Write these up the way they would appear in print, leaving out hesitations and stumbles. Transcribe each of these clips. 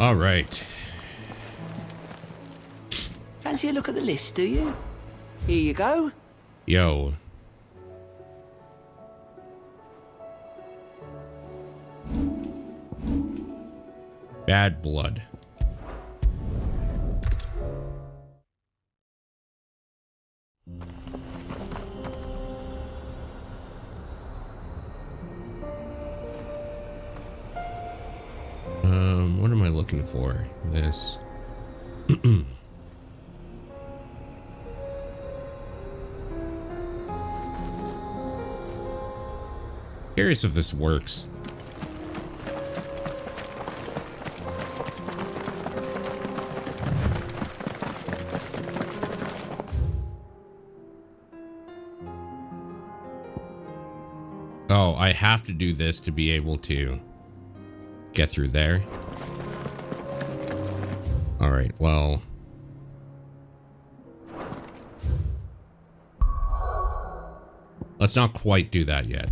All right. Fancy a look at the list, do you? Here you go. Yo. Bad blood. What am I looking for? This. Curious if this works. Oh, I have to do this to be able to get through there. All right, well. Let's not quite do that yet.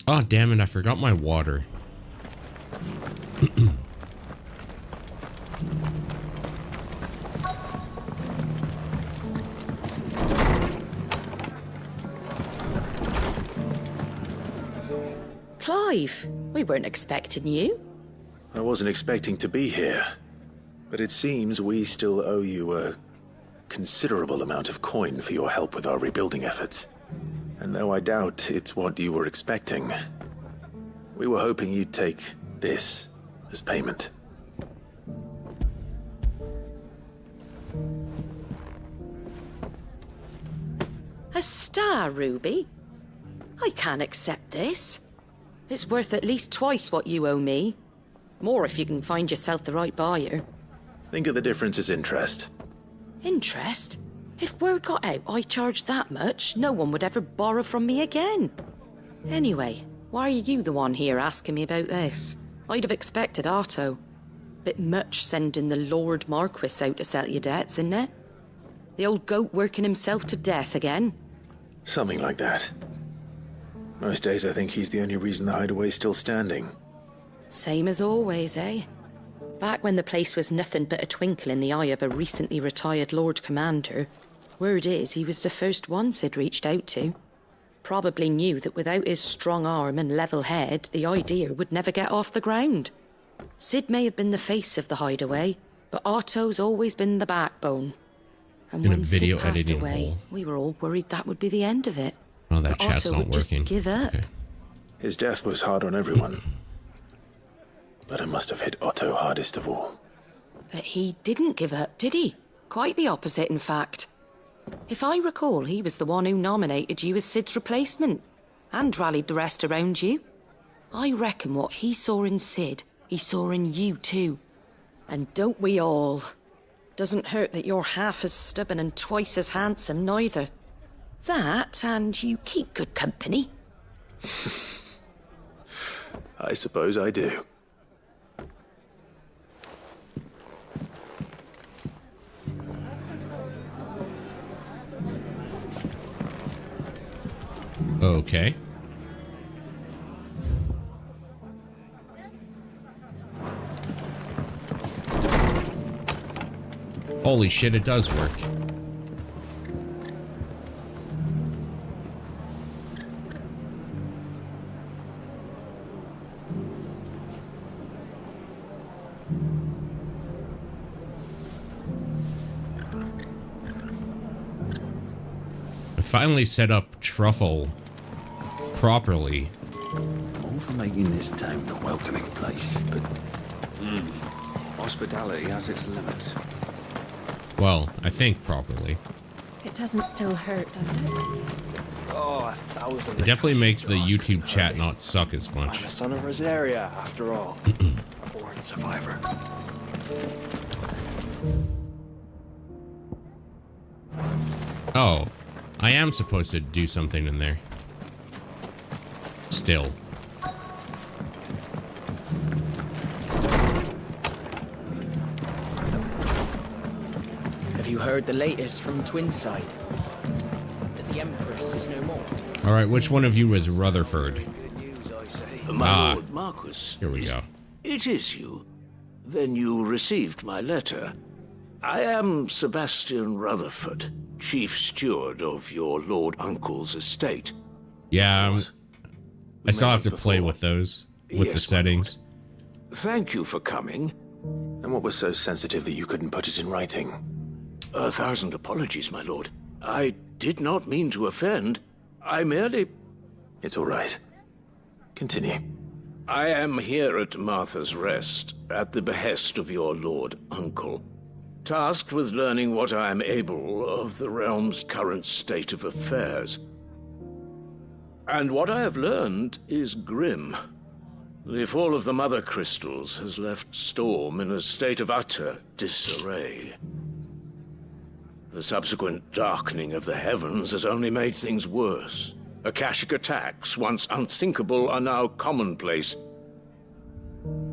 Oh, damn it, I forgot my water. Clive, we weren't expecting you. I wasn't expecting to be here, but it seems we still owe you a considerable amount of coin for your help with our rebuilding efforts. And though I doubt it's what you were expecting, we were hoping you'd take this as payment. A star ruby? I can't accept this. It's worth at least twice what you owe me. More if you can find yourself the right buyer. Think of the difference as interest. Interest? If word got out I charged that much, no one would ever borrow from me again. Anyway, why are you the one here asking me about this? I'd have expected Otto. Bit much sending the Lord Marquis out to settle your debts, isn't it? The old goat working himself to death again? Something like that. Most days I think he's the only reason the hideaway's still standing. Same as always, eh? Back when the place was nothing but a twinkle in the eye of a recently retired Lord Commander, word is he was the first one Sid reached out to. Probably knew that without his strong arm and level head, the idea would never get off the ground. Sid may have been the face of the hideaway, but Otto's always been the backbone. And when Sid passed away, we were all worried that would be the end of it. Oh, that chat's Otto not would working. Just give up. Okay. His death was hard on everyone. But it must have hit Otto hardest of all. But he didn't give up, did he? Quite the opposite, in fact. If I recall, he was the one who nominated you as Sid's replacement, and rallied the rest around you. I reckon what he saw in Sid, he saw in you too. And don't we all? Doesn't hurt that you're half as stubborn and twice as handsome, neither. That, and you keep good company. I suppose I do. Okay. Holy shit, it does work. I finally set up truffle properly. All for making this town a welcoming place, but hospitality has its limits. Well, I think properly. It doesn't still hurt, does it? Oh, 1,000. It definitely makes the YouTube chat not suck as I'm much. a son of Rosaria, after all. A born survivor. Oh, I am supposed to do something in there. Still. Have you heard the latest from Twinside? That the Empress is no more. Alright, which one of you is Rutherford? Good My Lord Marquis. Here we go. It is you. Then you received my letter. I am Sebastian Rutherford, Chief Steward of your Lord Uncle's estate. Yeah, I still have to play with those, with the settings. Thank you for coming. And what was so sensitive that you couldn't put it in writing? 1,000 apologies, my lord. I did not mean to offend. I merely... It's all right. Continue. I am here at Martha's Rest, at the behest of your Lord Uncle, tasked with learning what I am able of the realm's current state of affairs. And what I have learned is grim. The fall of the Mother Crystals has left Storm in a state of utter disarray. The subsequent darkening of the heavens has only made things worse. Akashic attacks, once unthinkable, are now commonplace.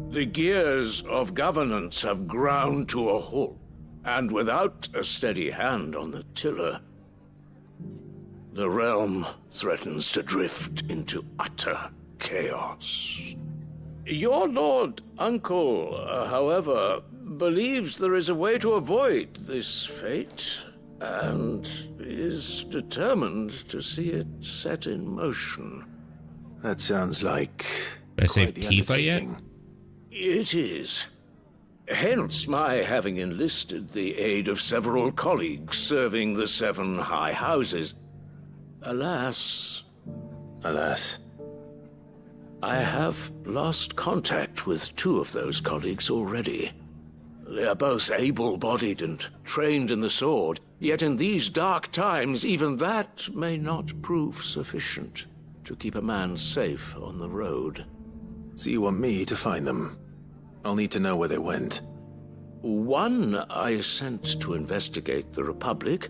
The gears of governance have ground to a halt, and without a steady hand on the tiller, the realm threatens to drift into utter chaos. Your Lord Uncle, however, believes there is a way to avoid this fate, and is determined to see it set in motion. That sounds like... Did I save Tifa yet? It is. Hence my having enlisted the aid of several colleagues serving the 7 high houses. Alas, I have lost contact with 2 of those colleagues already. They are both able-bodied and trained in the sword, yet in these dark times, even that may not prove sufficient to keep a man safe on the road. So you want me to find them? I'll need to know where they went. One I sent to investigate the Republic,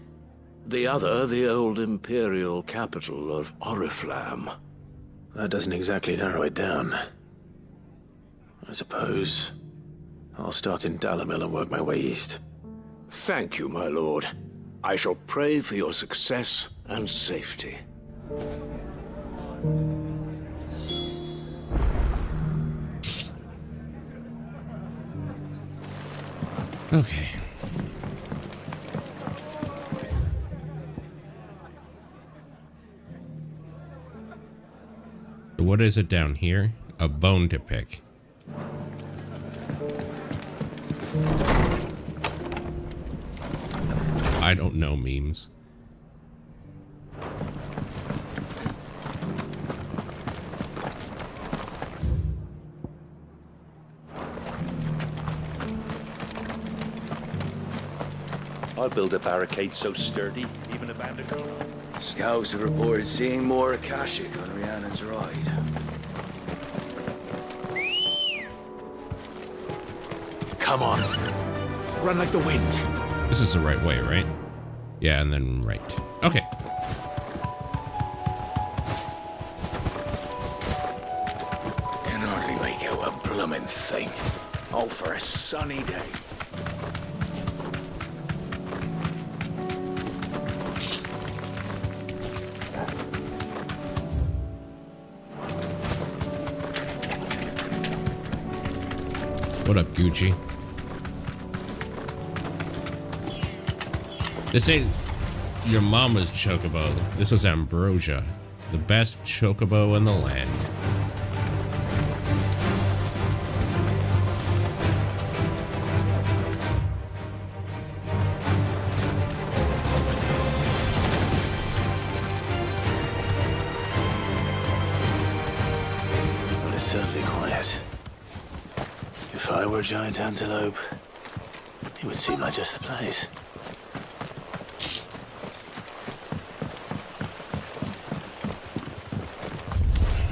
the other the old Imperial capital of Oriflamme. That doesn't exactly narrow it down. I suppose I'll start in Dalamil and work my way east. Thank you, my lord. I shall pray for your success and safety. Okay. So what is it down here? A bone to pick. I don't know memes. I'll build a barricade so sturdy, even a bandit. Scouts have reported seeing more Akashic on Rhiannon's ride. Come on. Run like the wind. This is the right way, right? Yeah, and then right. Okay. Can hardly make out a bloomin' thing. All for a sunny day. What up, Gucci? This ain't your mama's chocobo. This was Ambrosia, the best chocobo in the land. Well, it's certainly quiet. If I were a giant antelope, it would seem like just the place.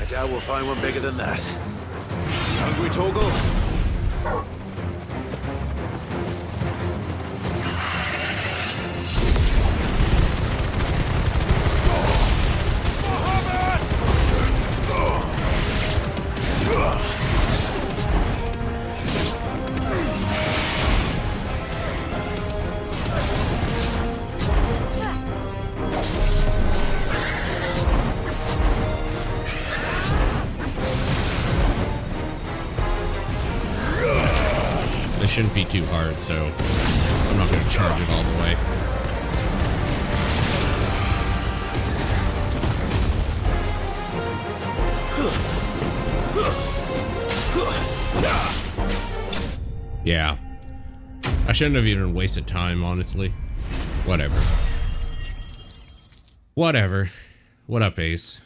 I doubt we'll find one bigger than that. Hungry, Torgal? This shouldn't be too hard, so I'm not going to charge it all the way. Yeah. I shouldn't have even wasted time, honestly. Whatever. Whatever. What up, Ace?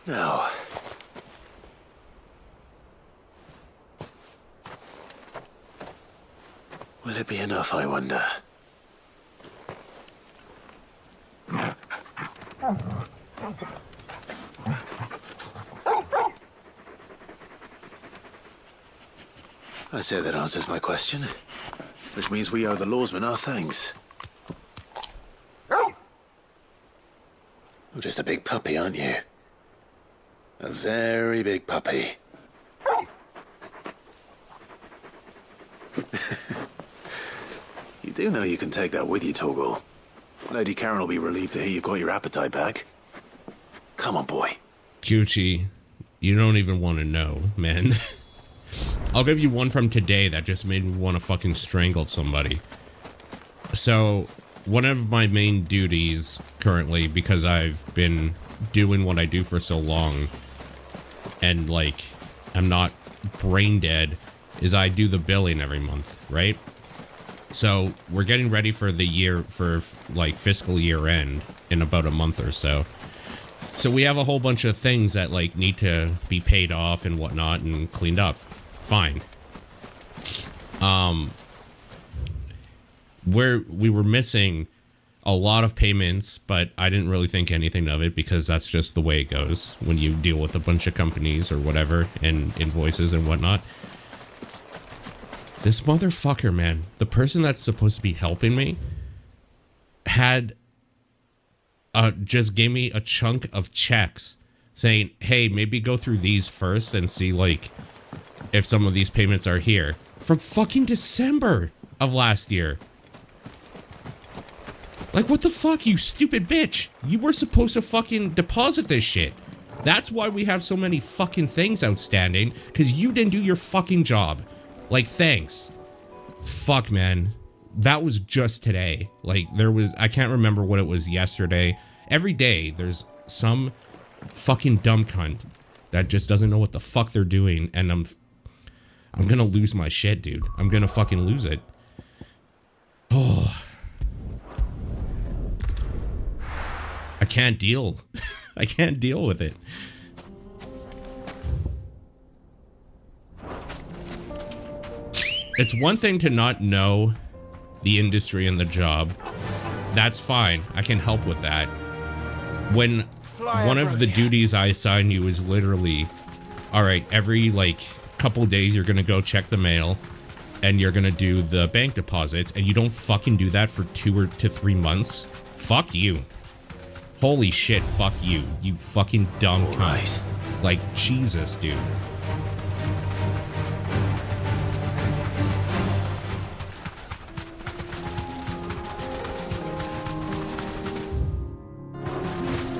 Now, will it be enough, I wonder? I say that answers my question, which means we owe the lawsmen our thanks. You're just a big puppy, aren't you? A very big puppy. You do know you can take that with you, Torgal. Lady Karen will be relieved to hear you've got your appetite back. Come on, boy. Gucci, you don't even want to know, man. I'll give you one from today that just made me want to fucking strangle somebody. So, one of my main duties currently, because I've been doing what I do for so long, and like, I'm not brain dead, is I do the billing every month, right? So, we're getting ready for the year, for like fiscal year end in about a month or so. So we have a whole bunch of things that like need to be paid off and whatnot and cleaned up. Fine. We were missing a lot of payments, but I didn't really think anything of it because that's just the way it goes when you deal with a bunch of companies or whatever and invoices and whatnot. This motherfucker, man, the person that's supposed to be helping me had just gave me a chunk of checks saying, hey, maybe go through these first and see like if some of these payments are here from fucking December of last year. Like, what the fuck, you stupid bitch? You were supposed to fucking deposit this shit. That's why we have so many fucking things outstanding, because you didn't do your fucking job. Like, thanks. Fuck, man. That was just today. Like, there was, I can't remember what it was yesterday. Every day, there's some fucking dumb cunt that just doesn't know what the fuck they're doing, and I'm gonna lose my shit, dude. I'm gonna fucking lose it. Oh. I can't deal. I can't deal with it. It's one thing to not know the industry and the job. That's fine. I can help with that. When one of the duties I assign you is literally, all right, every like couple days you're gonna go check the mail and you're gonna do the bank deposits, and you don't fucking do that for 2 to 3 months. Fuck you. Holy shit, fuck you. You fucking dumb cunt. Right. Like, Jesus, dude.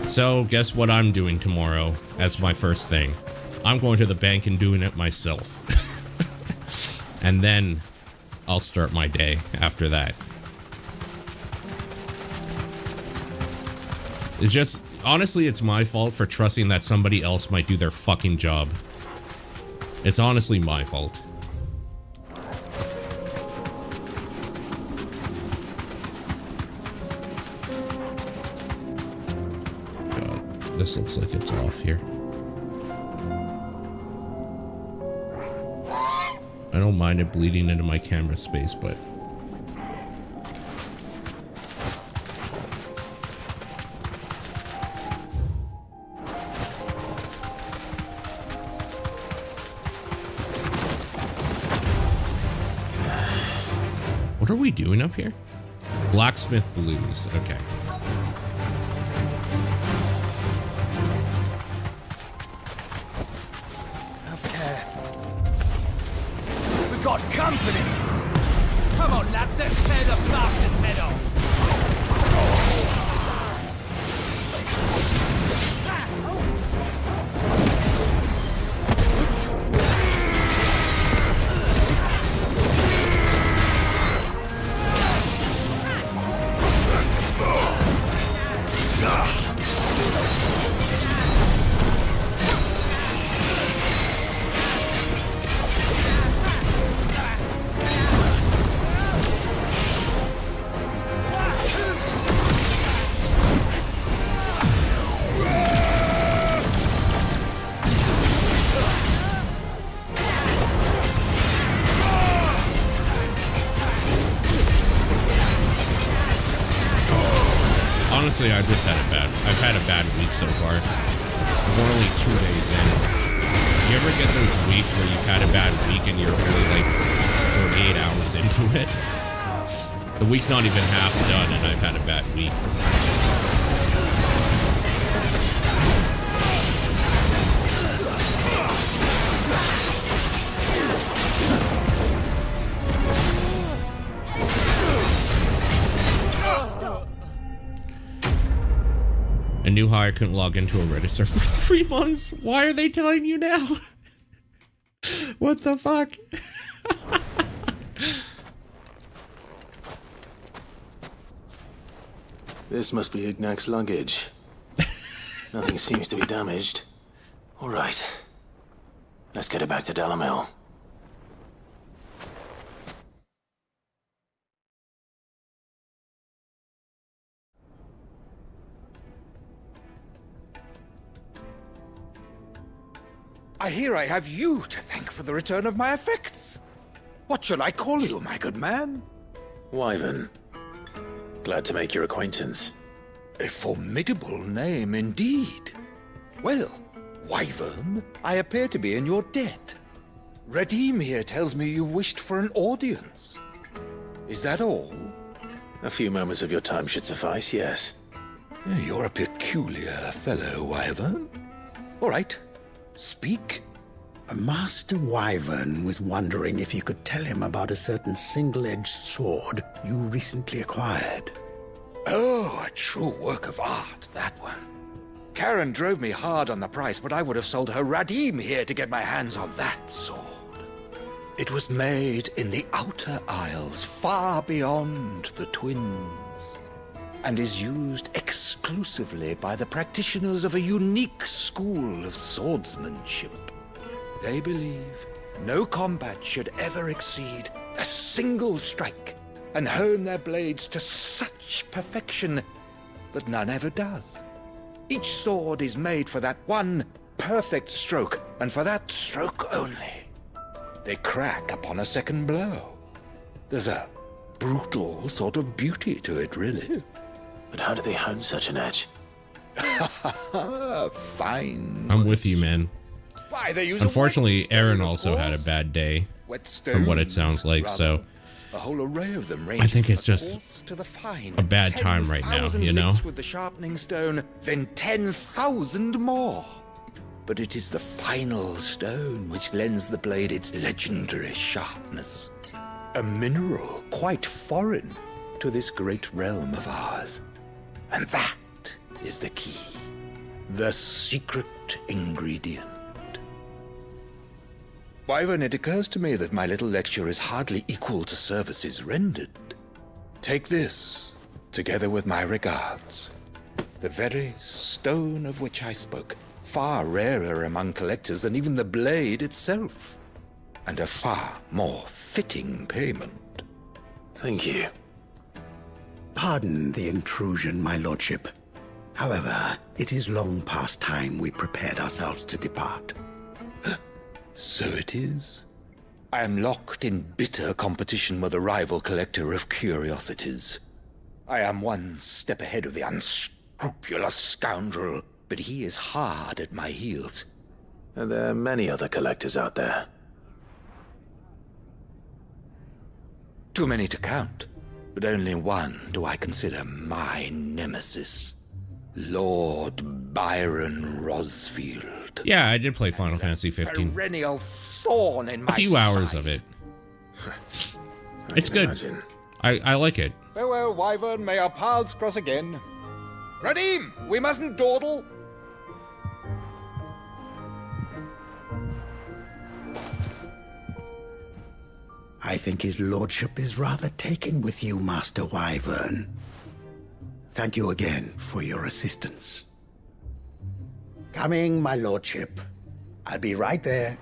So, guess what I'm doing tomorrow as my first thing? I'm going to the bank and doing it myself. And then I'll start my day after that. It's just, honestly, it's my fault for trusting that somebody else might do their fucking job. It's honestly my fault. God, this looks like it's off here. I don't mind it bleeding into my camera space, but... What are we doing up here? Blacksmith Blues. Okay. Have care. We've got company. Come on, lads, let's tear the bastard's head off. Honestly, I've had a bad week so far. We're only 2 days in. You ever get those weeks where you've had a bad week and you're really like 48 hours into it? The week's not even half done and I've had a bad week. A new hire couldn't log into a register for 3 months. Why are they telling you now? What the fuck? This must be Ignac's luggage. Nothing seems to be damaged. All right. Let's get it back to Dalamil. I hear I have you to thank for the return of my effects. What shall I call you, my good man? Wyvern. Glad to make your acquaintance. A formidable name indeed. Well, Wyvern, I appear to be in your debt. Redeem here tells me you wished for an audience. Is that all? A few moments of your time should suffice, yes. You're a peculiar fellow, Wyvern. All right. Speak. Master Wyvern was wondering if you could tell him about a certain single-edged sword you recently acquired. Oh, a true work of art, that one. Karen drove me hard on the price, but I would have sold her Radim here to get my hands on that sword. It was made in the Outer Isles, far beyond the Twins, and is used exclusively by the practitioners of a unique school of swordsmanship. They believe no combat should ever exceed a single strike, and hone their blades to such perfection that none ever does. Each sword is made for that one perfect stroke, and for that stroke only. They crack upon a second blow. There's a brutal sort of beauty to it, really. But how do they hone such an edge? Fine. I'm with you, man. Why, they use Unfortunately, Aaron also had a bad day, from what it sounds like, so a whole array of them I think it's just to the fine. a bad time right now, 10,000 you know? licks with the sharpening stone, then 10,000 more. But it is the final stone which lends the blade its legendary sharpness. A mineral quite foreign to this great realm of ours. And that is the key. The secret ingredient. Wyvern, it occurs to me that my little lecture is hardly equal to services rendered. Take this, together with my regards. The very stone of which I spoke, far rarer among collectors than even the blade itself, and a far more fitting payment. Thank you. Pardon the intrusion, my lordship. However, it is long past time we prepared ourselves to depart. So it is. I am locked in bitter competition with a rival collector of curiosities. I am one step ahead of the unscrupulous scoundrel, but he is hard at my heels. Are there many other collectors out there? Too many to count, but only one do I consider my nemesis. Lord Byron Rosfield. Yeah, I did play Final Fantasy 15. Perennial thorn in my A few hours side. of it. I It's can good. imagine. I like it. Farewell, Wyvern. May our paths cross again. Radim, we mustn't dawdle. I think his lordship is rather taken with you, Master Wyvern. Thank you again for your assistance. Coming, my lordship. I'll be right there.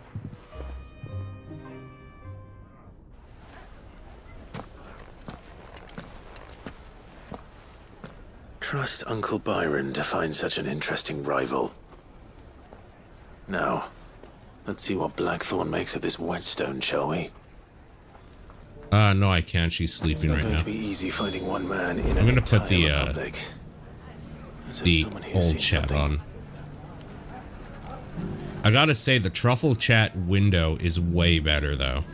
Trust Uncle Byron to find such an interesting rival. Now, let's see what Blackthorn makes of this whetstone, shall we? No, I can't. She's It's sleeping not right going now. to be easy finding one man in I'm an gonna put entire the, republic. the old chat on. I gotta say, the truffle chat window is way better, though.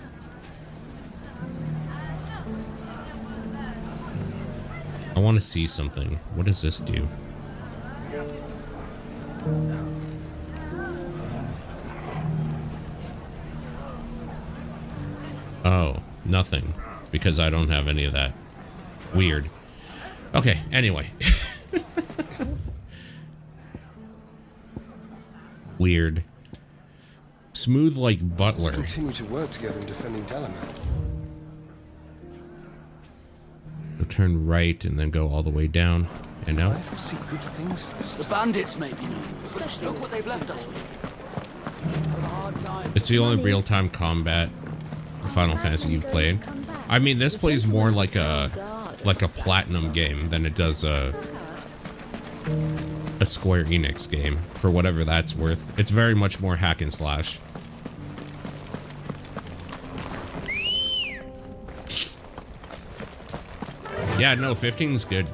I want to see something. What does this do? Oh, nothing. Because I don't have any of that. Weird. Okay, anyway. Weird. Smooth like Butler. Let's continue to work together in defending Delamere. We'll turn right and then go all the way down. And now? I foresee good things for this. The bandits may be new. Look what they've left us with. It's the only real-time combat Final Fantasy you've played. I mean, this plays more like a platinum game than it does a Square Enix game, for whatever that's worth. It's very much more hack and slash. Yeah, no, 15's good.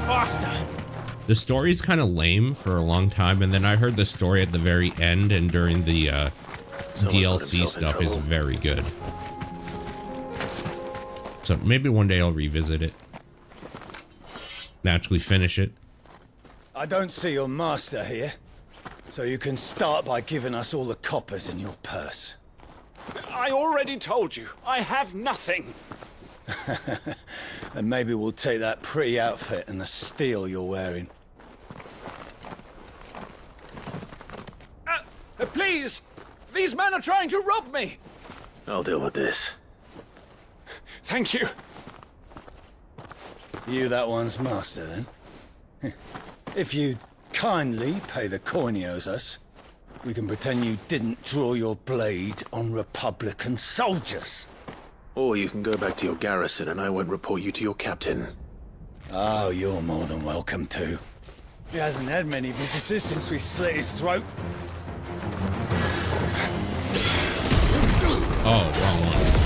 Faster! The story's kind of lame for a long time, and then I heard the story at the very end and during the DLC stuff is very good. So maybe one day I'll revisit it. Naturally finish it. I don't see your master here, so you can start by giving us all the coppers in your purse. I already told you, I have nothing. And maybe we'll take that pretty outfit and the steel you're wearing. Please! These men are trying to rob me! I'll deal with this. Thank you. You that one's master, then? If you'd kindly pay the coin he owes us, we can pretend you didn't draw your blade on Republican soldiers. Or you can go back to your garrison and I won't report you to your captain. Oh, you're more than welcome to. He hasn't had many visitors since we slit his throat. Oh, wrong one.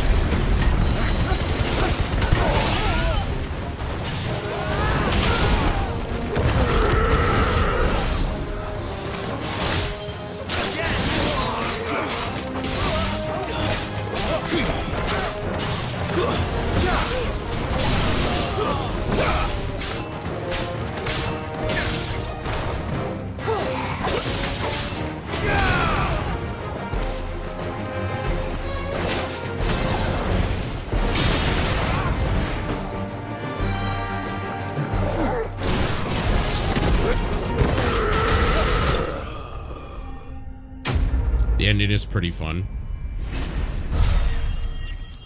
The ending is pretty fun.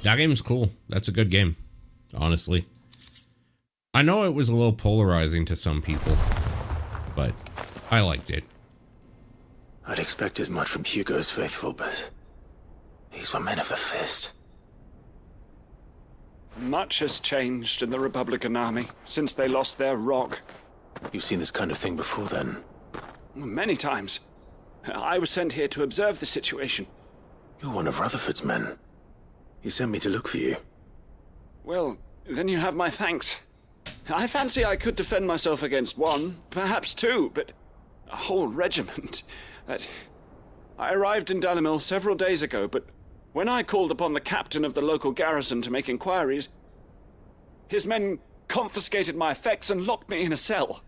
That game's cool. That's a good game, honestly. I know it was a little polarizing to some people, but I liked it. I'd expect as much from Hugo's faithful, but these were men of the fist. Much has changed in the Republican Army since they lost their rock. You've seen this kind of thing before, then? Many times. I was sent here to observe the situation. You're one of Rutherford's men. He sent me to look for you. Well, then you have my thanks. I fancy I could defend myself against one, perhaps two, but a whole regiment. I arrived in Dalimil several days ago, but when I called upon the captain of the local garrison to make inquiries, his men confiscated my effects and locked me in a cell.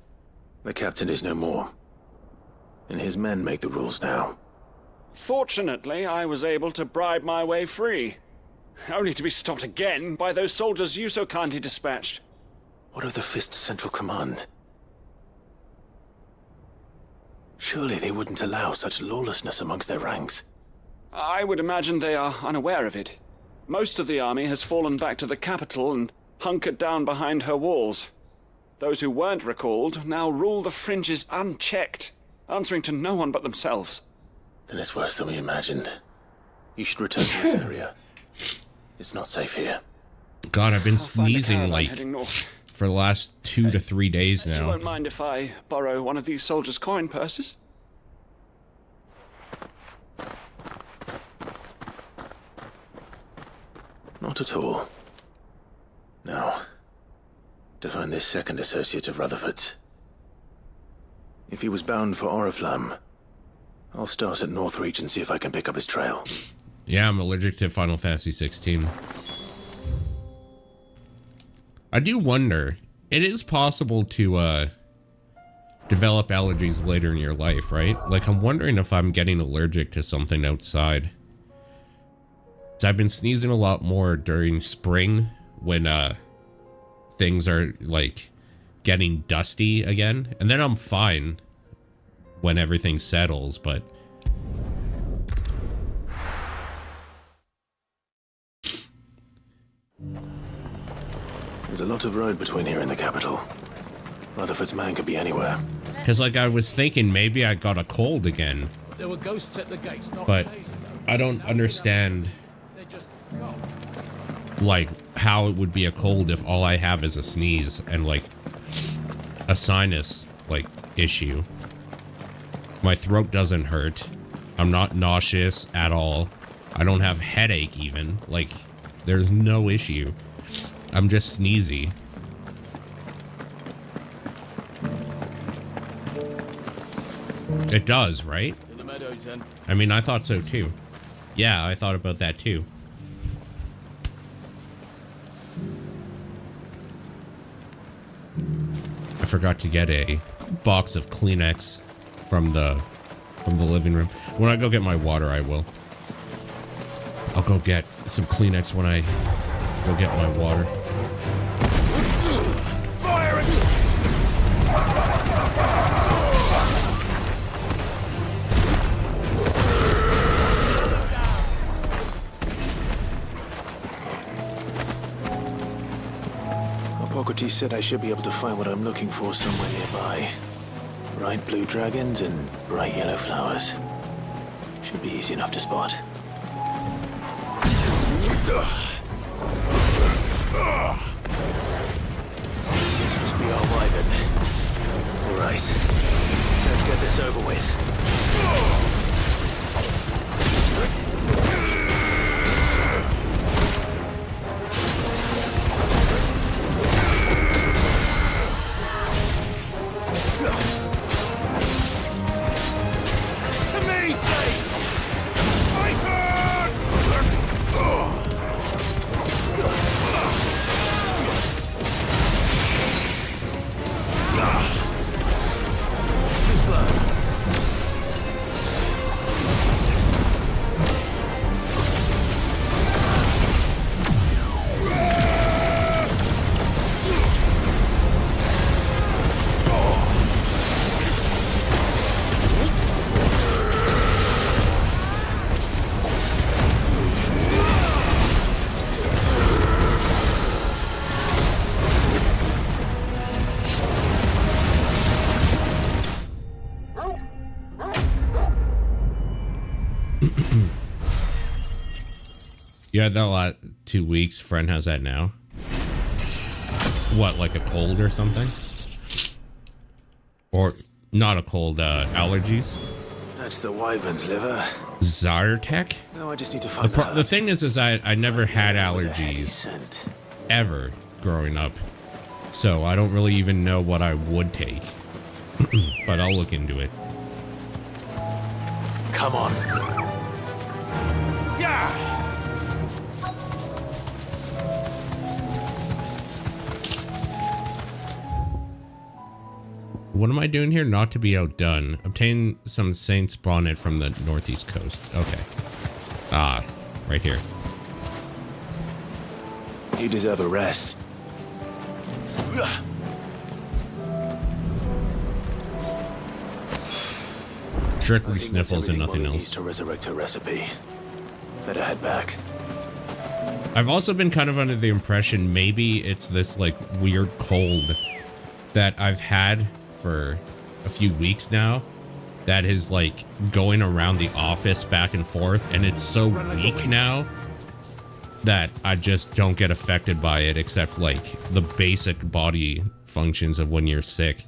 The captain is no more, and his men make the rules now. Fortunately, I was able to bribe my way free, only to be stopped again by those soldiers you so kindly dispatched. What of the Fist Central Command? Surely they wouldn't allow such lawlessness amongst their ranks. I would imagine they are unaware of it. Most of the army has fallen back to the capital and hunkered down behind her walls. Those who weren't recalled now rule the fringes unchecked, answering to no one but themselves. Then it's worse than we imagined. You should return to this area. It's not safe here. God, I've been sneezing like for the last 2 to 3 days now. You won't mind if I borrow one of these soldiers' coin purses? Not at all. Now, to find this second associate of Rutherford's, If he was bound for Oriflamme, I'll start at Northreach and see if I can pick up his trail. Yeah, I'm allergic to Final Fantasy 16. I do wonder, it is possible to develop allergies later in your life, right? Like, I'm wondering if I'm getting allergic to something outside. So I've been sneezing a lot more during spring when things are like getting dusty again, and then I'm fine when everything settles, but there's a lot of road between here and the capital. Rutherford's man could be anywhere. because like I was thinking maybe I got a cold again, There were ghosts at the gates, not but I don't understand like how it would be a cold if all I have is a sneeze and like a sinus like issue. My throat doesn't hurt. I'm not nauseous at all. I don't have headache even. Like, there's no issue. I'm just sneezy. It does, right? in the meadows then. I mean, I thought so too. Yeah, I thought about that too. I forgot to get a box of Kleenex from the living room. When I go get my water, I will. I'll go get some Kleenex when I go get my water. Hippocrates said I should be able to find what I'm looking for somewhere nearby. Bright blue dragons and bright yellow flowers. Should be easy enough to spot. This must be our wyvern. Alright, let's get this over with. You had that lot 2 weeks. Friend, how's that now? What, like a cold or something? Or not a cold, allergies? That's the wyvern's liver. Zartek? No, I just need to find The thing is I never had allergies ever growing up, so I don't really even know what I would take. But I'll look into it. Come on. Yeah. What am I doing here? Not to be outdone. Obtain some Saint's bonnet from the northeast coast. Okay. Ah, right here. You deserve a rest. Strictly sniffles and nothing else. Needs to resurrect her recipe. Better head back. I've also been kind of under the impression maybe it's this like weird cold that I've had for a few weeks now that is like going around the office back and forth, and it's so weak now that I just don't get affected by it except like the basic body functions of when you're sick.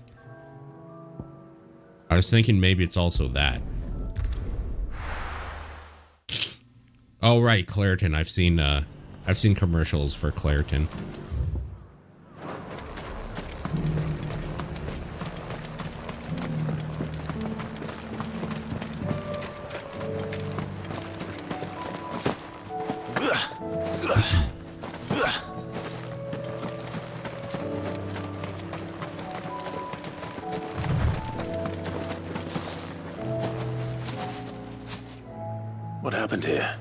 I was thinking maybe it's also that. Oh right, Claritin. I've seen commercials for Claritin. What happened here?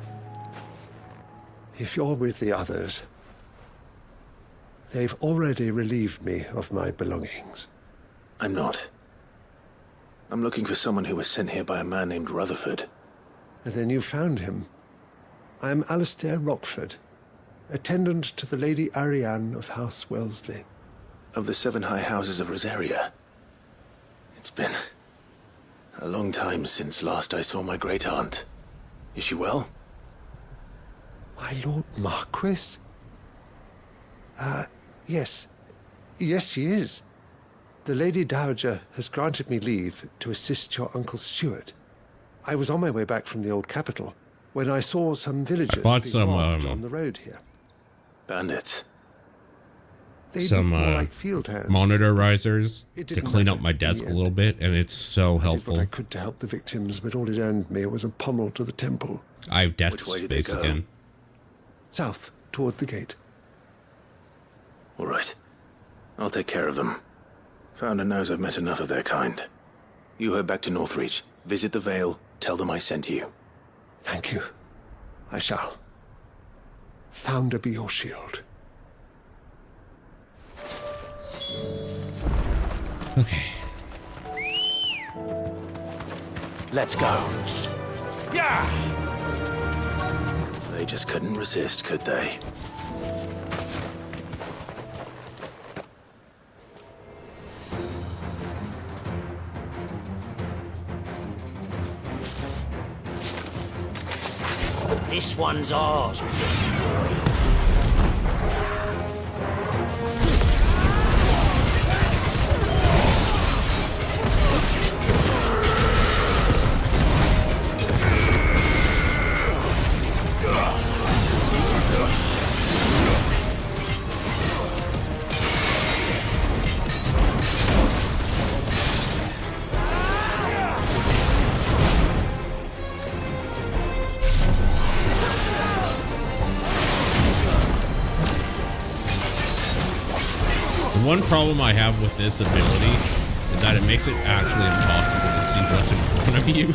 If you're with the others, they've already relieved me of my belongings. I'm not. I'm looking for someone who was sent here by a man named Rutherford. And then you found him. I am Alistair Rockford, attendant to the Lady Ariane of House Wellesley. Of the 7 high houses of Rosaria. It's been a long time since last I saw my great-aunt. Is she well? My Lord Marquis? Yes. Yes, she is. The Lady Dowager has granted me leave to assist your Uncle Stuart. I was on my way back from the old capital when I saw some villagers being robbed on the road here. Bandits. They some look more like field hands. monitor risers It to didn't clean matter up my in the desk a end. little bit, and it's so I did helpful. what I could to help the victims, but all it earned me was a pommel to the temple. I have desk Which way did they space go? again. South, toward the gate. All right. I'll take care of them. Founder knows I've met enough of their kind. You head back to Northreach, visit the Vale, tell them I sent you. Thank you. I shall. Founder be your shield. Okay. Let's go. Yeah! They just couldn't resist, could they? This one's ours, pretty boy. The one problem I have with this ability is that it makes it actually impossible to see what's in front of you.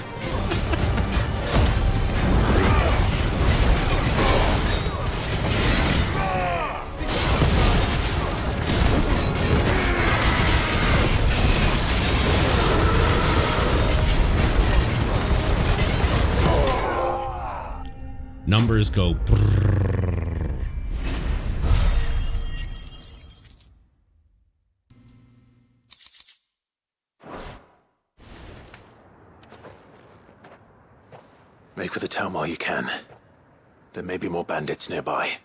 Numbers go brrrr. Make for the town while you can. There may be more bandits nearby.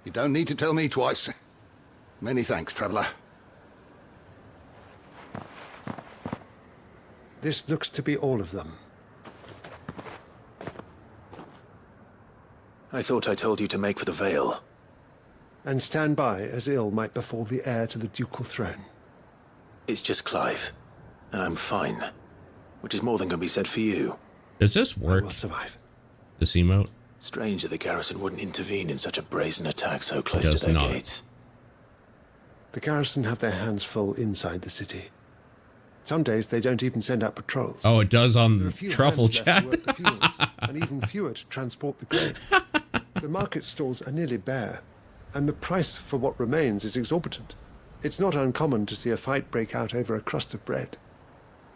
You don't need to tell me twice. Many thanks, traveler. This looks to be all of them. I thought I told you to make for the Vale. And stand by as ill might befall the heir to the ducal throne. It's just Clive, and I'm fine. Which is more than can be said for you. Does this work? I will survive. This emote? Strange that the garrison wouldn't intervene in such a brazen attack so close Does to their not. gates. The garrison have their hands full inside the city. Some days they don't even send out patrols. Oh, it does on There are few truffle hands left chat. to work the fields, and even fewer to transport the grain. The market stalls are nearly bare, and the price for what remains is exorbitant. It's not uncommon to see a fight break out over a crust of bread.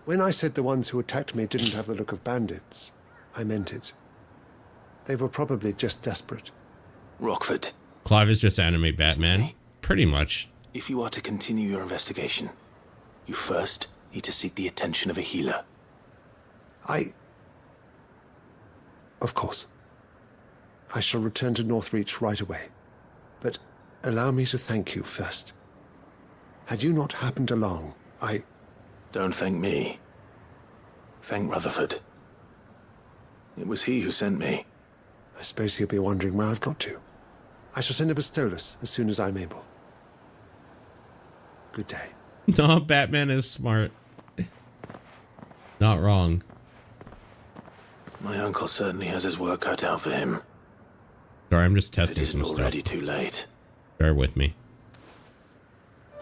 When I said the ones who attacked me didn't have the look of bandits, I meant it. They were probably just desperate. Rockford. Clive is just anime Batman. Pretty much. If you are to continue your investigation, you first need to seek the attention of a healer. Of course. I shall return to Northreach right away. But allow me to thank you first. Had you not happened along, Don't thank me. Thank Rutherford. It was he who sent me. I suppose he'll be wondering where I've got to. I shall send a Pistolus as soon as I'm able. Good day. No, Batman is smart. Not wrong. My uncle certainly has his work cut out for him. Sorry, I'm just If it testing isn't some already stuff. too late. Bear with me.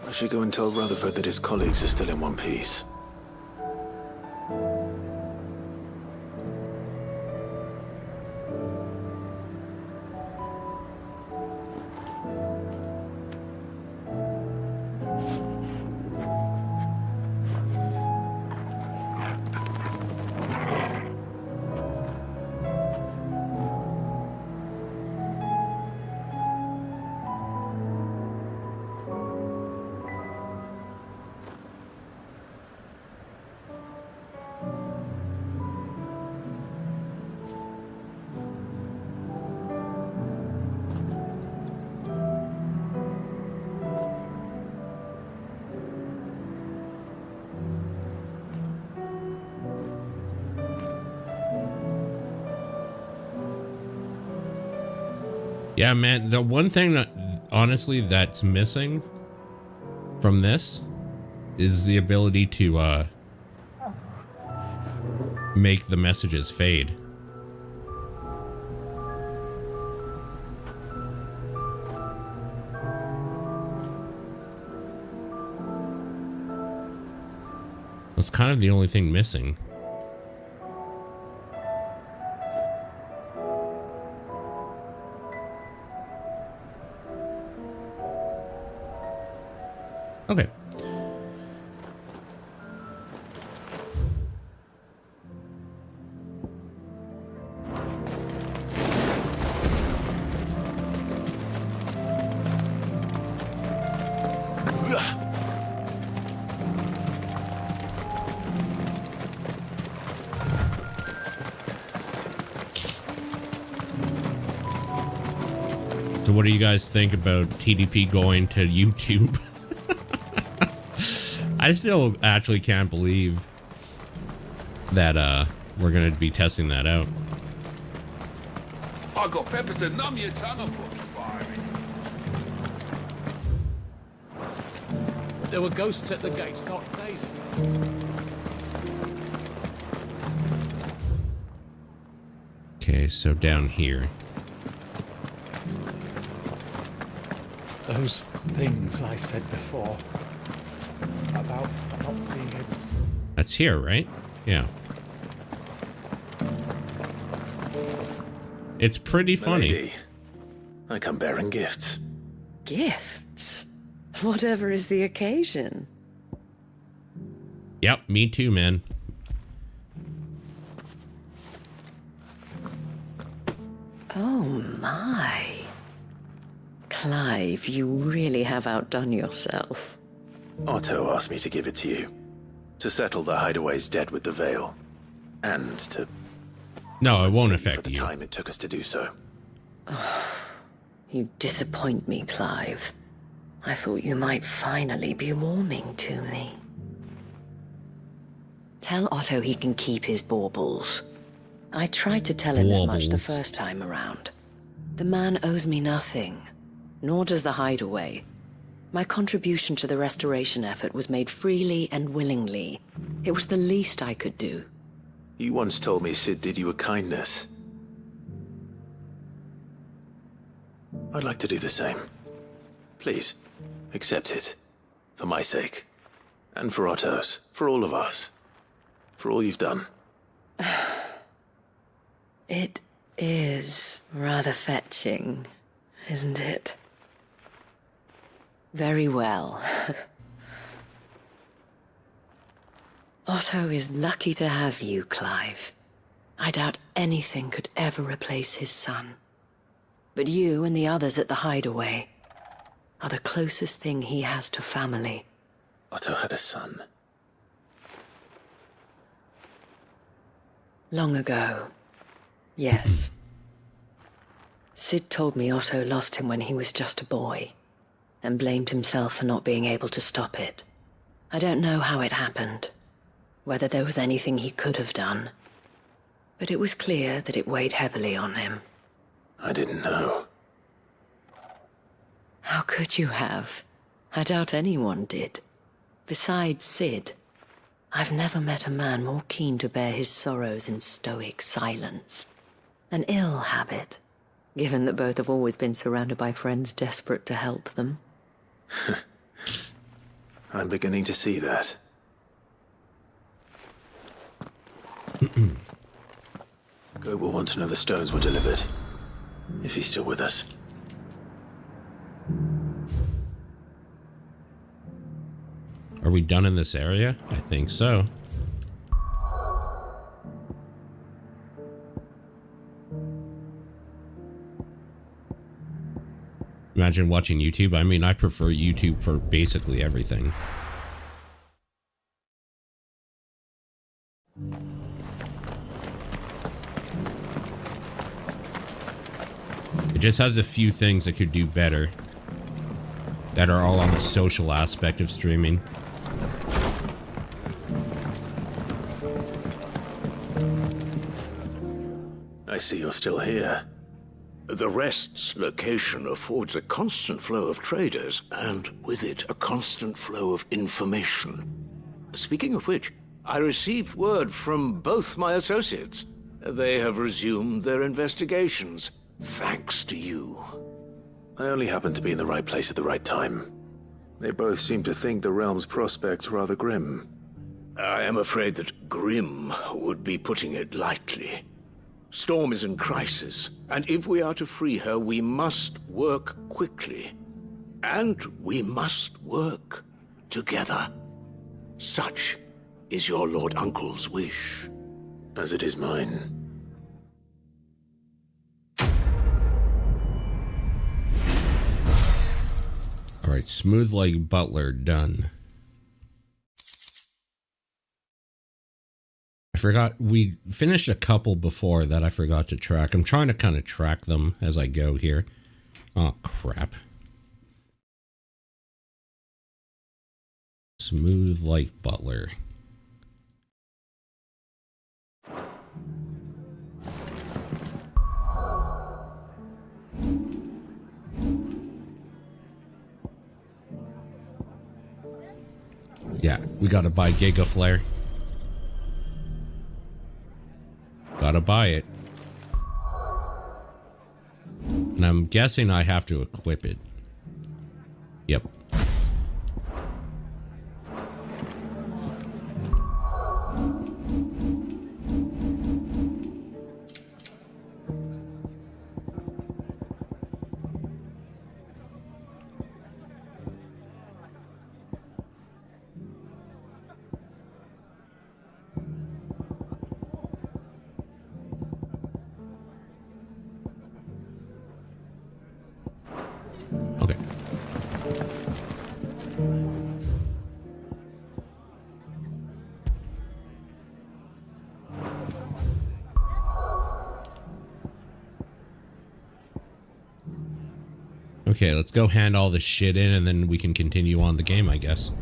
I should go and tell Rutherford that his colleagues are still in one piece. Yeah, man, the one thing that honestly that's missing from this is the ability to make the messages fade. That's kind of the only thing missing. Okay. So what do you guys think about TDP going to YouTube? I still actually can't believe that we're gonna be testing that out. I got peppers to numb your tongue and put fire in. There were ghosts at the gates not days ago. Okay, so down here. Those things I said before about not being able to. That's here, right? Yeah. It's pretty funny. Milady, I come bearing gifts. Gifts? Whatever is the occasion. Yep, me too, man. Oh my. Clive, you really have outdone yourself. Otto asked me to give it to you. To settle the Hideaway's debt with the Veil. And to... No, it won't for affect the you. time it took us to do so. You disappoint me, Clive. I thought you might finally be warming to me. Tell Otto he can keep his baubles. I tried to tell him as much the Baubles. first time around. The man owes me nothing, nor does the Hideaway. My contribution to the restoration effort was made freely and willingly. It was the least I could do. You once told me Sid did you a kindness. I'd like to do the same. Please, accept it. For my sake. And for Otto's. For all of us. For all you've done. It is rather fetching, isn't it? Very well. Otto is lucky to have you, Clive. I doubt anything could ever replace his son. But you and the others at the Hideaway are the closest thing he has to family. Otto had a son. Long ago, yes. Sid told me Otto lost him when he was just a boy, and blamed himself for not being able to stop it. I don't know how it happened, whether there was anything he could have done, but it was clear that it weighed heavily on him. I didn't know. How could you have? I doubt anyone did. Besides Sid, I've never met a man more keen to bear his sorrows in stoic silence. An ill habit, given that both have always been surrounded by friends desperate to help them. I'm beginning to see that. Go will want to know the stones were delivered. If he's still with us. Are we done in this area? I think so. Imagine watching YouTube. I mean, I prefer YouTube for basically everything. It just has a few things it could do better that are all on the social aspect of streaming. I see you're still here. The Rest's location affords a constant flow of traders, and with it, a constant flow of information. Speaking of which, I received word from both my associates. They have resumed their investigations, thanks to you. I only happened to be in the right place at the right time. They both seem to think the realm's prospects rather grim. I am afraid that grim would be putting it lightly. Storm is in crisis, and if we are to free her, we must work quickly. And we must work together. Such is your Lord Uncle's wish. As it is mine. Alright, smooth like butler, done. I forgot, we finished a couple before that I forgot to track. I'm trying to kind of track them as I go here. Oh, crap. Smooth like butler. Yeah, we gotta buy Giga Flare. Gotta buy it. And I'm guessing I have to equip it. Yep. Okay. Okay, let's go hand all this shit in and then we can continue on the game, I guess.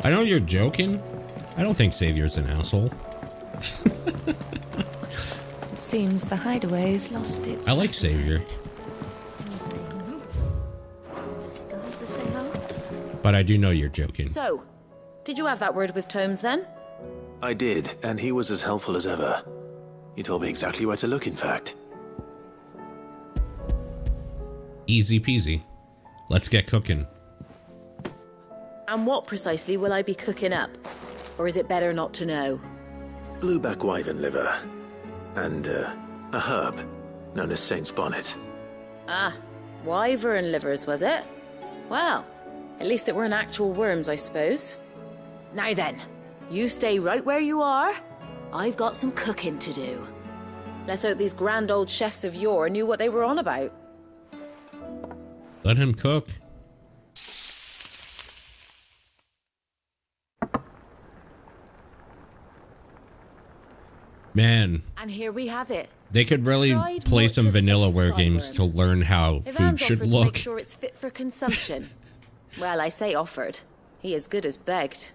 I know you're joking. I don't think Xavier's an asshole. It seems the hideaway's lost its... I like Xavier. Disguised as they are. But I do know you're joking. So, did you have that word with Tomes then? I did, and he was as helpful as ever. He told me exactly where to look, in fact. Easy peasy. Let's get cooking. And what precisely will I be cooking up? Or is it better not to know? Blueback wyvern liver. And, a herb known as Saint's Bonnet. Ah, wyvern livers, was it? Well, at least it weren't actual worms, I suppose. Now then, you stay right where you are. I've got some cooking to do. Let's hope these grand old chefs of yore knew what they were on about. Let him cook. Man, And here we have it. they could really Fried play some mortress of Vanillaware games skyworm. to learn how If food Anne's should offered to look. make sure it's fit for consumption. Well, I say offered. He as good as begged.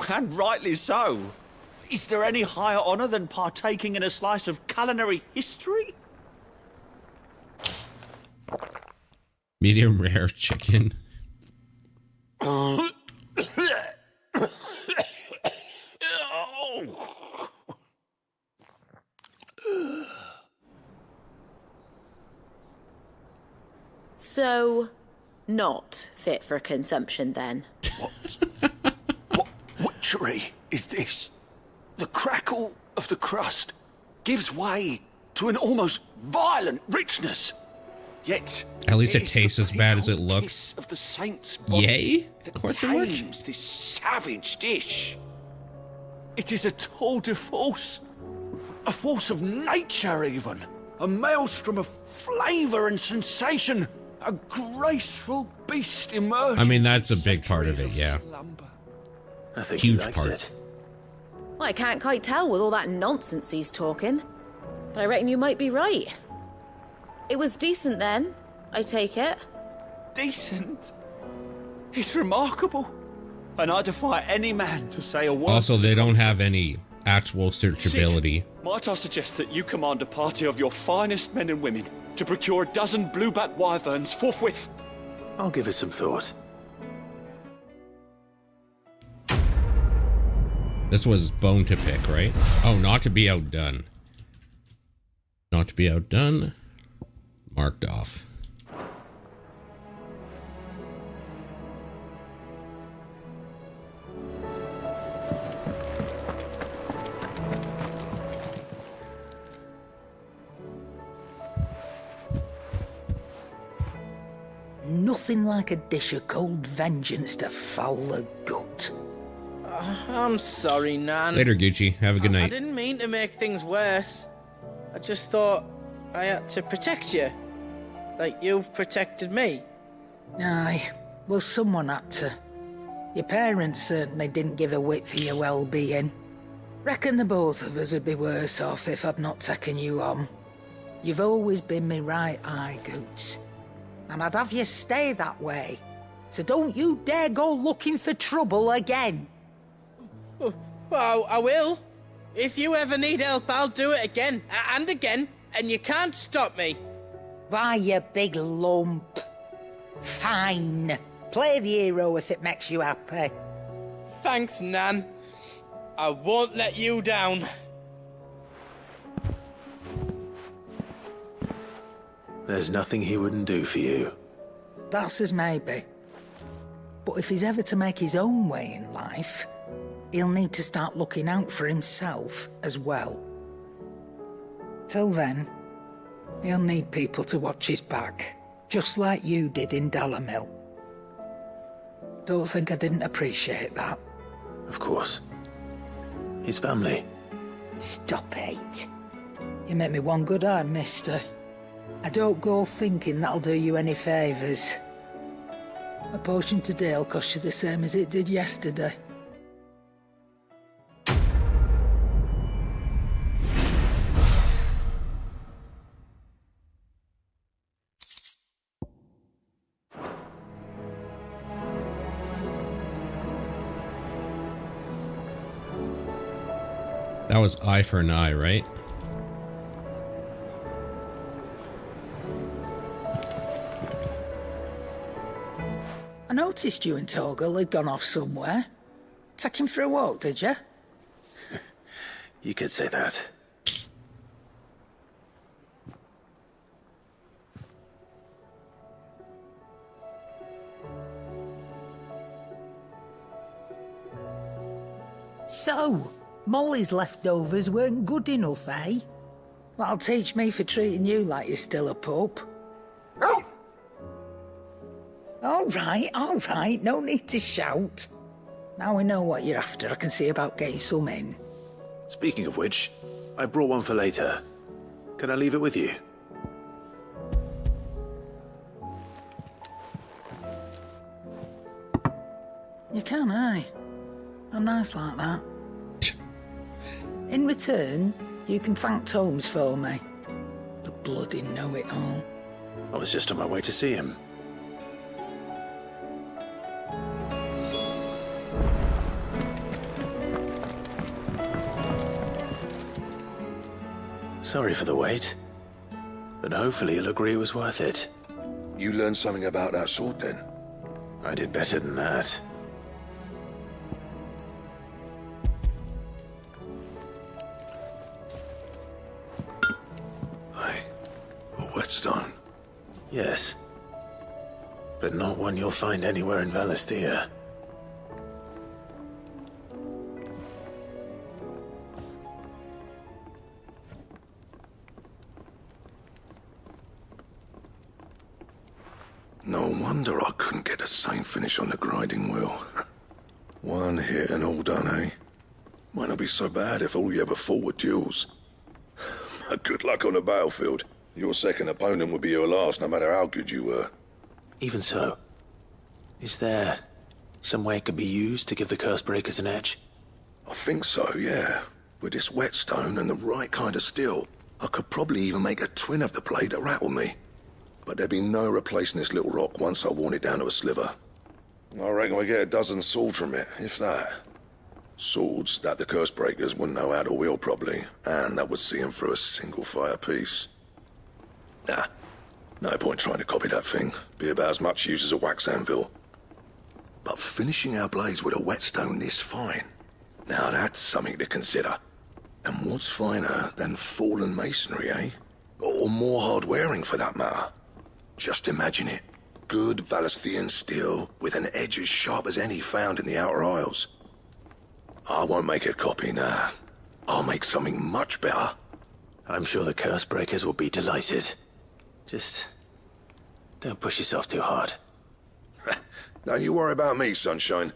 And rightly so. Is there any higher honour than partaking in a slice of culinary history? Medium rare chicken. So, not fit for consumption then. What witchery is this? The crackle of the crust gives way to an almost violent richness. Yet, At least it is the tastes as bad as it very looks. kiss of the saint's body Yay? that Question mark? tames this savage dish. It is a tour de force, a force of nature even, a maelstrom of flavour and sensation, a graceful beast emerging. I mean, that's a big part of it, yeah. I think Huge he likes part. it. Well, I can't quite tell with all that nonsense he's talking. But I reckon you might be right. It was decent then, I take it. Decent? It's remarkable. And I defy any man to say a word. Also, they don't have any actual searchability. Sid, might I suggest that you command a party of your finest men and women to procure a dozen blueback wyverns forthwith? I'll give it some thought. This was bone to pick, right? Oh, not to be outdone. Not to be outdone. Marked off. Nothing like a dish of cold vengeance to foul the gut. I'm sorry, Nan. Later, Gucci. Have a good I night. didn't mean to make things worse. I just thought I had to protect you. Like you've protected me. Aye, well, someone had to. Your parents certainly didn't give a whit for your well-being. Reckon the both of us would be worse off if I'd not taken you on. You've always been me right eye, Goots. And I'd have you stay that way. So don't you dare go looking for trouble again. Well, I will. If you ever need help, I'll do it again and again, and you can't stop me. Why, you big lump. Fine. Play the hero if it makes you happy. Thanks, Nan. I won't let you down. There's nothing he wouldn't do for you. That's as maybe. But if he's ever to make his own way in life, he'll need to start looking out for himself as well. Till then, he'll need people to watch his back, just like you did in Dalamil. Don't think I didn't appreciate that. Of course. His family. Stop it. You make me one good eye, mister. I don't go thinking that'll do you any favours. A potion today'll cost you the same as it did yesterday. That was eye for an eye, right? I noticed you and Torgal had gone off somewhere. Take him for a walk, did you? You could say that. So, Molly's leftovers weren't good enough, eh? That'll teach me for treating you like you're still a pup. All right, no need to shout. Now we know what you're after, I can see about getting some in. Speaking of which, I brought one for later. Can I leave it with you? You can, aye. I'm nice like that. In return, you can thank Tomes for me. The bloody know-it-all. I was just on my way to see him. Sorry for the wait, but hopefully you'll agree it was worth it. You learned something about that sword, then? I did better than that. A whetstone? Yes. But not one you'll find anywhere in Valisthea. No wonder I couldn't get the same finish on the grinding wheel. One hit and all done, eh? Might not be so bad if all you ever fought were duels. Good luck on the battlefield. Your second opponent would be your last, no matter how good you were. Even so, is there some way it could be used to give the curse breakers an edge? I think so, yeah. With this whetstone and the right kind of steel, I could probably even make a twin of the blade to rattle me. But there'd be no replacing this little rock once I worn it down to a sliver. I reckon we get a dozen swords from it, if that. Swords that the curse breakers wouldn't know how to wield properly, and that would see them through a single fire piece. Nah, no point trying to copy that thing. Be about as much use as a wax anvil. But finishing our blades with a whetstone this fine, now that's something to consider. And what's finer than fallen masonry, eh? Or more hard-wearing, for that matter. Just imagine it. Good Valesthian steel with an edge as sharp as any found in the Outer Isles. I won't make a copy, nah. I'll make something much better. I'm sure the curse breakers will be delighted. Just don't push yourself too hard. Don't you worry about me, sunshine.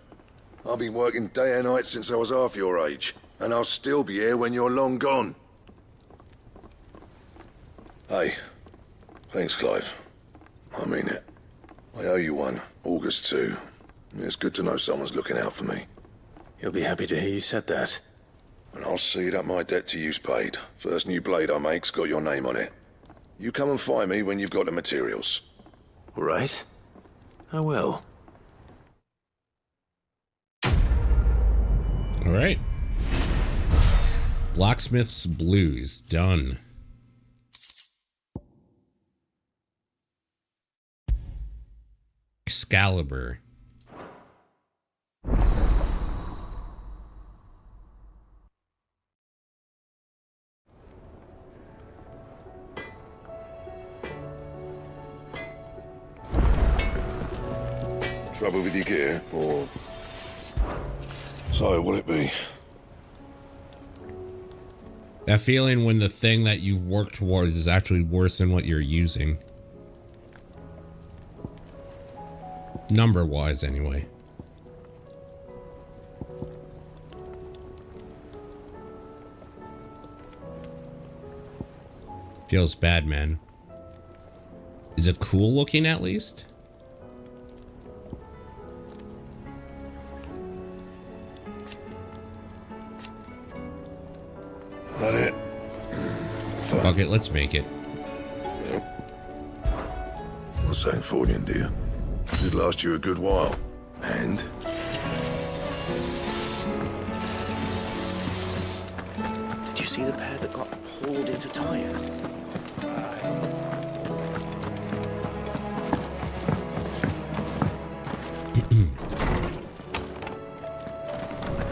I've been working day and night since I was half your age, and I'll still be here when you're long gone. Hey, thanks, Clive. I mean it. I owe you one, August too. It's good to know someone's looking out for me. He'll be happy to hear you said that. And I'll see that my debt to you's paid. First new blade I make's got your name on it. You come and find me when you've got the materials. All right. I will. All right. Blacksmith's Blues, done. Excalibur. Trouble with your gear, or... So, what'll it be? That feeling when the thing that you've worked towards is actually worse than what you're using. Number-wise, anyway. Feels bad, man. Is it cool looking, at least? That it? Fuck it, let's make it. Well, St. Fornian, dear. It'd last you a good while. And? Did you see the pair that got hauled into tires?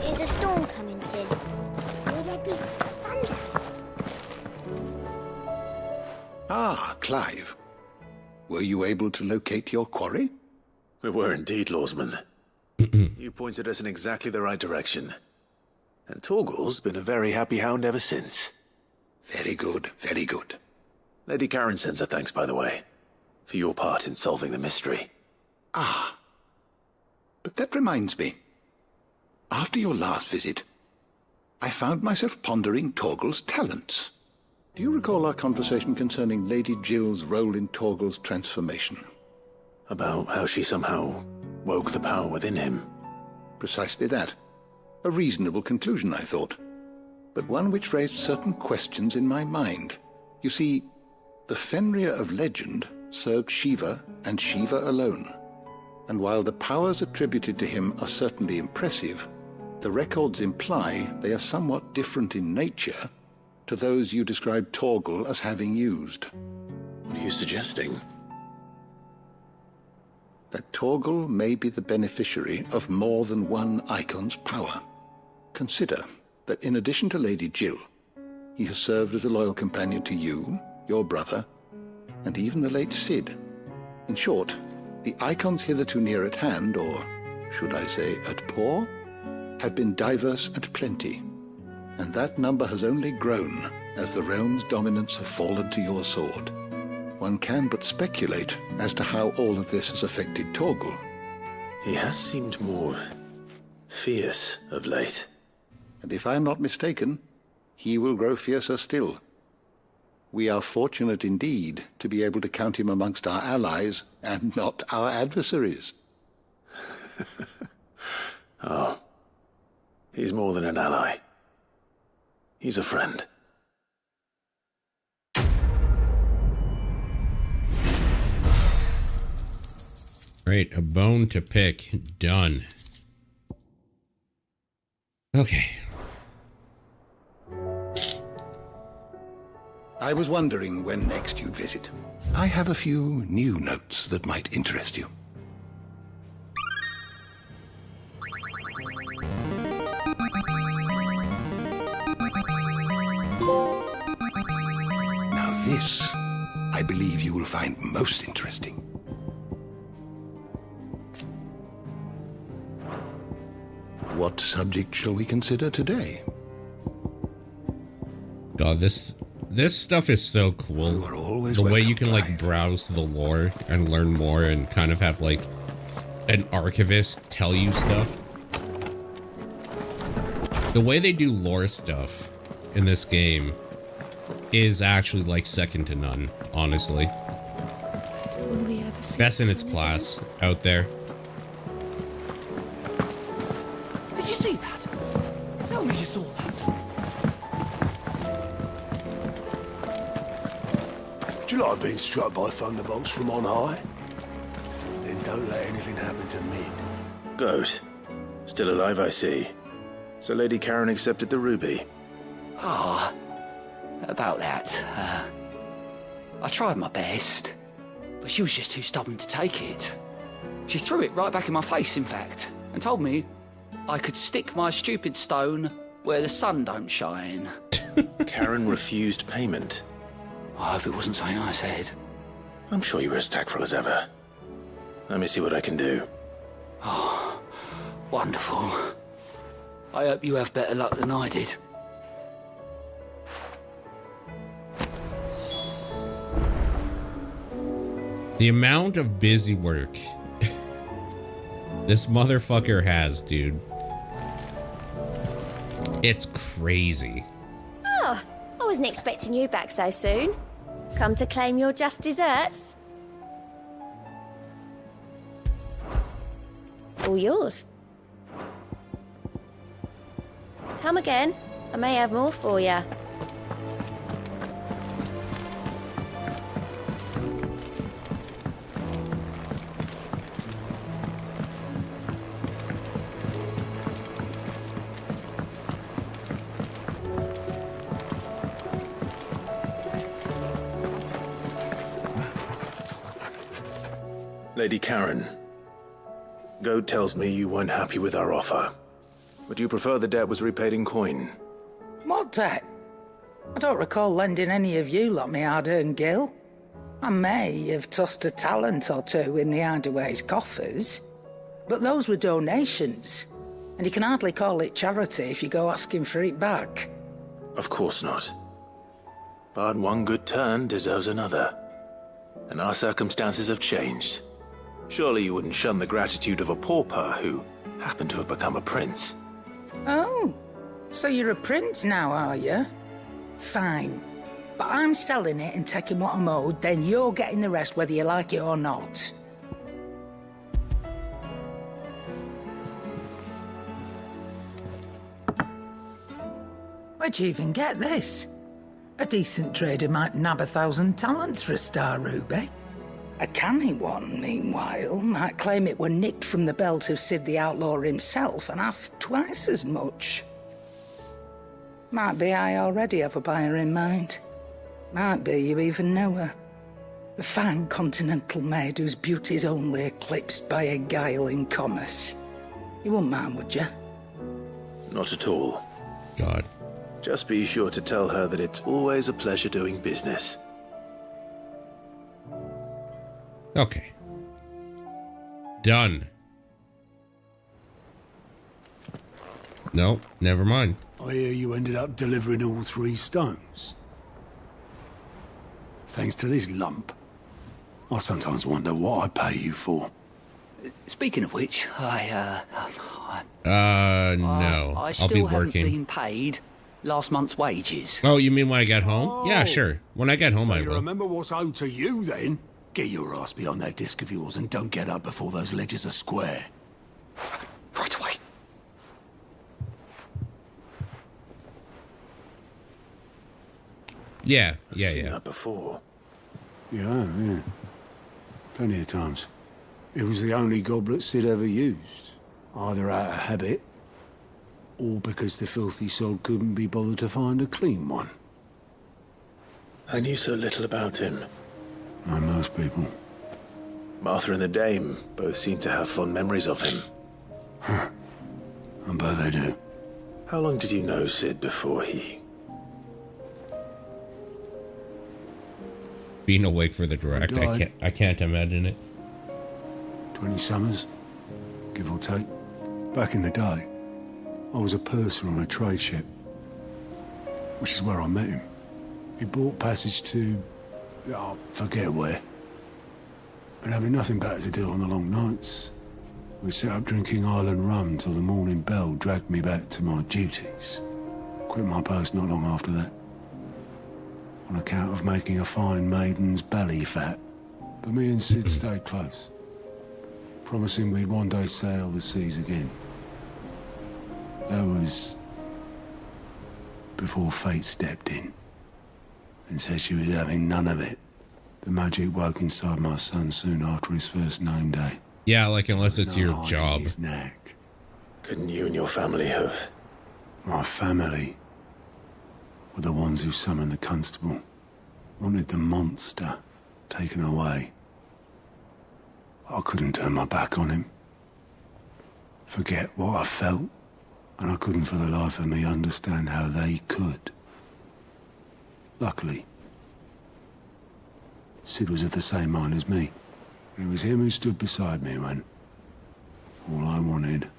Is a storm coming, Sid? Will there be thunder? Ah, Clive. Were you able to locate your quarry? We were indeed, Lawsman. You pointed us in exactly the right direction. And Torgal's been a very happy hound ever since. Very good, very good. Lady Karen sends her thanks, by the way, for your part in solving the mystery. Ah. But that reminds me. After your last visit, I found myself pondering Torgal's talents. Do you recall our conversation concerning Lady Jill's role in Torgal's transformation? About how she somehow woke the power within him. Precisely that. A reasonable conclusion, I thought. But one which raised certain questions in my mind. You see, the Fenrir of legend served Shiva and Shiva alone. And while the powers attributed to him are certainly impressive, the records imply they are somewhat different in nature to those you described Torgal as having used. What are you suggesting? That Torgal may be the beneficiary of more than one Eikon's power. Consider that in addition to Lady Jill, he has served as a loyal companion to you, your brother, and even the late Sid. In short, the Eikons hitherto near at hand, or should I say at paw, have been diverse and plenty, and that number has only grown as the realm's dominance have fallen to your sword. One can but speculate as to how all of this has affected Torgal. He has seemed more fierce of late. And if I am not mistaken, he will grow fiercer still. We are fortunate indeed to be able to count him amongst our allies and not our adversaries. Oh, he's more than an ally. He's a friend. Great, a bone to pick. Done. Okay. I was wondering when next you'd visit. I have a few new notes that might interest you. Now this, I believe you will find most interesting. What subject shall we consider today? God, this stuff is so cool. The way you can like browse the lore and learn more and kind of have like an archivist tell you stuff. The way they do lore stuff in this game is actually like second to none, honestly. Will we ever see Best in its class out there. Did you see that? Tell me you saw that. Do you like being struck by thunderbolts from on high? Then don't let anything happen to me. Goat. Still alive, I see. So Lady Karen accepted the ruby. Ah, about that. I tried my best, but she was just too stubborn to take it. She threw it right back in my face, in fact, and told me I could stick my stupid stone where the sun don't shine. Karen refused payment. I hope it wasn't something I said. I'm sure you were as tactful as ever. Let me see what I can do. Oh, wonderful. I hope you have better luck than I did. The amount of busy work this motherfucker has, dude. It's crazy. Ah, I wasn't expecting you back so soon. Come to claim your just desserts? All yours. Come again. I may have more for you. Lady Karen, Goat tells me you weren't happy with our offer. Would you prefer the debt was repaid in coin? What debt? I don't recall lending any of you like me hard-earned gil. I may have tossed a talent or two in the Hideaway's coffers, but those were donations, and you can hardly call it charity if you go asking for it back. Of course not. But one good turn deserves another. And our circumstances have changed. Surely you wouldn't shun the gratitude of a pauper who happened to have become a prince. Oh, so you're a prince now, are you? Fine. But I'm selling it and taking what I'm owed, then you're getting the rest whether you like it or not. Where'd you even get this? A decent trader might nab 1,000 talents for a star ruby. A canny one, meanwhile, might claim it were nicked from the belt of Sid the Outlaw himself and ask twice as much. Might be I already have a buyer in mind. Might be you even know her. A fine continental maid whose beauty's only eclipsed by a guile in commerce. You wouldn't mind, would you? Not at all. God. Just be sure to tell her that it's always a pleasure doing business. Okay. Done. No, never mind. I hear you ended up delivering all 3 stones. Thanks to this lump. I sometimes wonder what I pay you for. Speaking of which, No. I I'll be still haven't working. been paid last month's wages. Oh, you mean when I get home? Yeah, sure. When I get home, So I you will. remember what's owed to you, then? Get your ass beyond that disc of yours and don't get up before those ledgers are square. Right away. Yeah, I've seen that before. Yeah. Plenty of times. It was the only goblet Sid ever used, either out of habit, or because the filthy sod couldn't be bothered to find a clean one. I knew so little about him. Like most people. Martha and the Dame both seem to have fond memories of him. Huh. I bet they do. How long did you know Sid before he... Being awake for the direct, I can't imagine it. 20 summers, give or take. Back in the day, I was a purser on a trade ship, which is where I met him. He bought passage to... I forget where. But having nothing better to do on the long nights, we set up drinking island rum till the morning bell dragged me back to my duties. Quit my post not long after that, on account of making a fine maiden's belly fat. But me and Sid stayed close, promising we'd one day sail the seas again. That was before fate stepped in and said she was having none of it. The magic woke inside my son soon after his first name day. Yeah, like unless it's your job. His neck. Couldn't you and your family have? My family were the ones who summoned the constable. Wanted the monster taken away. I couldn't turn my back on him. Forget what I felt. And I couldn't for the life of me understand how they could. Luckily, Sid was of the same mind as me. It was him who stood beside me when all I wanted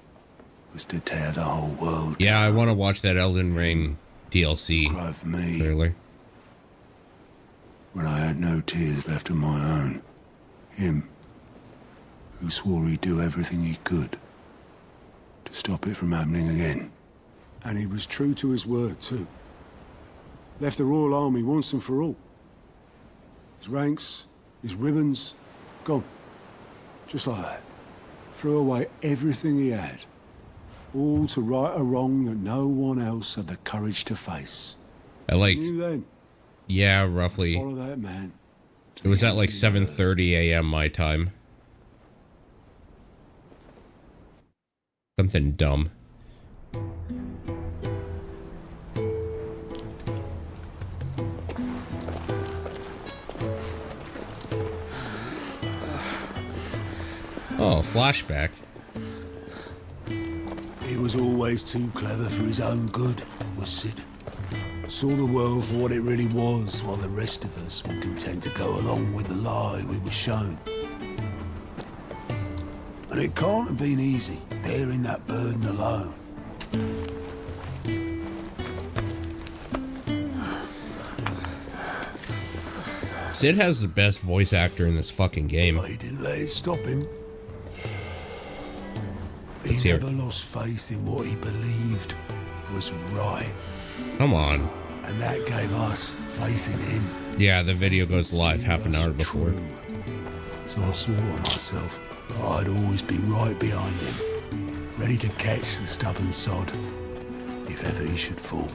was to tear the whole world. Yeah, I want to watch that Elden Ring DLC. Cry for me. Clearly. When I had no tears left of my own. Him, who swore he'd do everything he could to stop it from happening again. And he was true to his word, too. Left the Royal Army once and for all. His ranks, his ribbons, gone. Just like that. Threw away everything he had. All to right a wrong that no one else had the courage to face. I like... Then, yeah, roughly. follow that man. It was at like 7:30 a.m. my time. Something dumb. Oh, flashback. He was always too clever for his own good, was Sid. Saw the world for what it really was, while the rest of us were content to go along with the lie we were shown. And it can't have been easy, bearing that burden alone. Sid has the best voice actor in this fucking game. But he didn't let it stop him. Let's He hear never lost faith in what he believed was right. Come on. And that gave us faith in him. Yeah, the video goes live half an hour before. So I swore to myself that I'd always be right behind him, ready to catch the stubborn sod, if ever he should fall.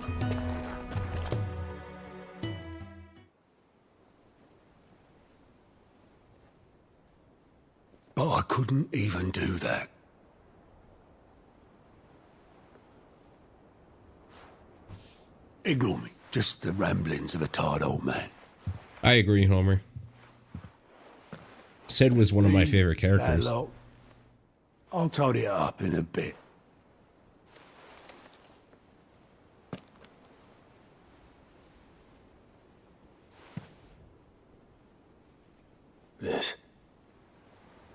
But I couldn't even do that. Ignore me. Just the ramblings of a tired old man. I agree, Homer. Sid was one of my favorite characters. I'll tidy it up in a bit. This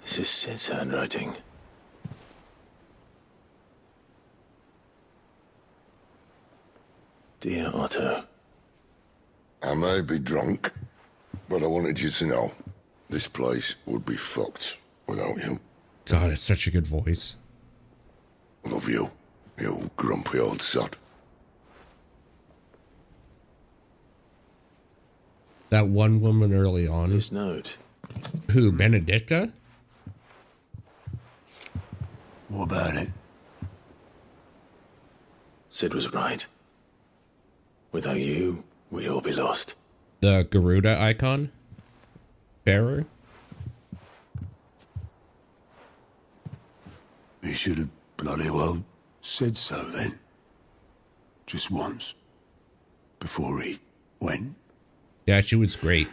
is Sid's handwriting. Dear Otto. I may be drunk, but I wanted you to know this place would be fucked without you. God, it's such a good voice. Love you, you grumpy old sod. That one woman early on. His note. Who, Benedicta? What about it? Sid was right. Without you, we'd all be lost. The Garuda icon? Bearer? He should have bloody well said so then. Just once. Before he went. Yeah, she was great.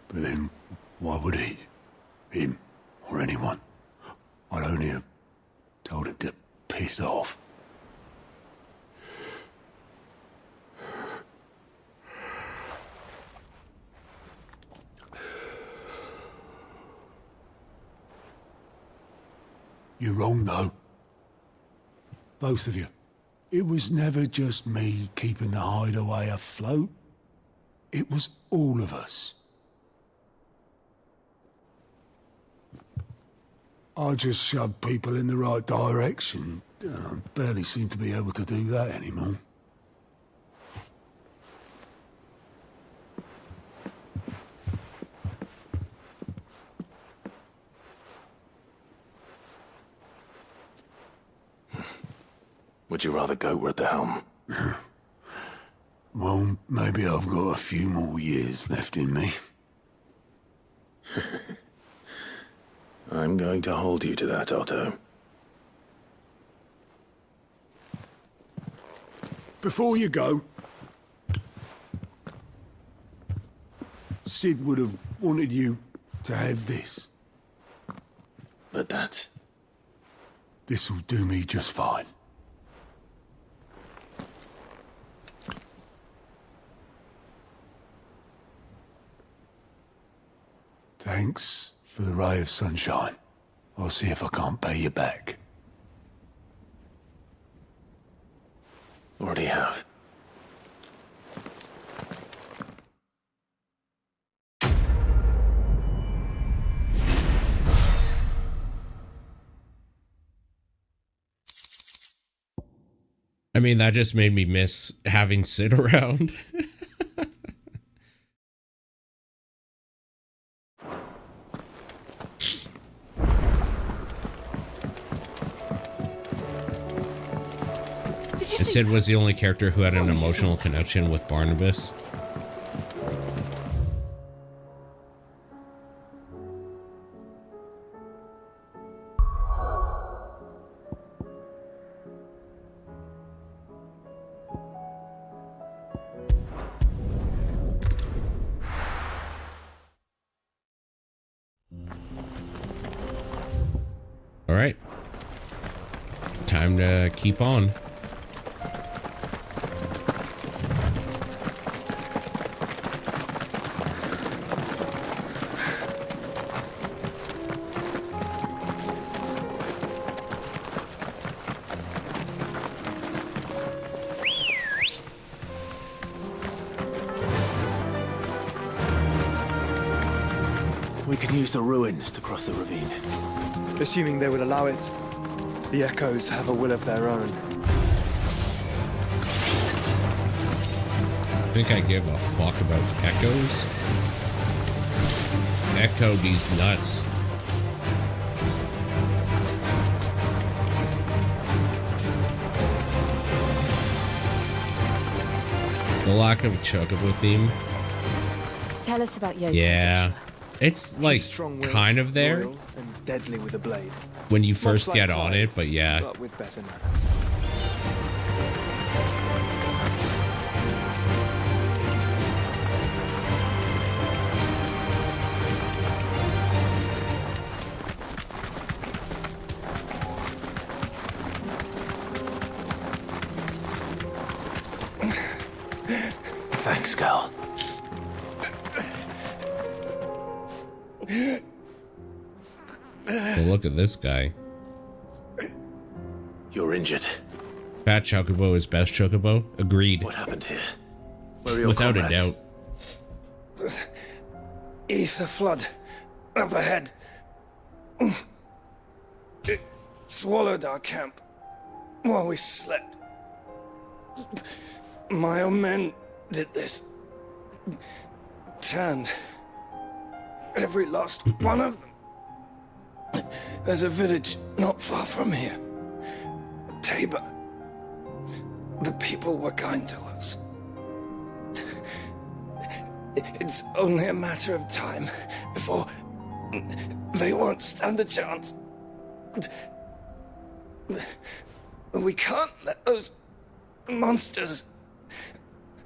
But then, why would he? Him, or anyone? I'd only have told him to piss off. You're wrong, though. Both of you. It was never just me keeping the hideaway afloat. It was all of us. I just shoved people in the right direction. I barely seem to be able to do that anymore. Would you rather go at the helm? Well, maybe I've got a few more years left in me. I'm going to hold you to that, Otto. Before you go, Sid would have wanted you to have this. But that's... This'll do me just fine. Thanks for the ray of sunshine. I'll see if I can't pay you back. Already have. I mean, that just made me miss having Sid around. Sid was the only character who had an emotional connection with Barnabas. All right. Time to keep on. We can use the ruins to cross the ravine. Assuming they would allow it. The Echoes have a will of their own. I think I give a fuck about Echoes. Echo these nuts. The lack of a chocobo theme. Tell us about Yota. Yeah. It's like kind of there And deadly with a blade. when you first get on it, but yeah. But with better manners. Thanks, Cal. Well, look at this guy. You're injured. Fat Chocobo is best Chocobo. Agreed. What happened here? Where are your Without comrades? a doubt. Ether flood. Up ahead. It swallowed our camp while we slept. My own men did this. Turned every last one of them. There's a village not far from here. Tabor. The people were kind to us. It's only a matter of time before they won't stand a chance. We can't let those monsters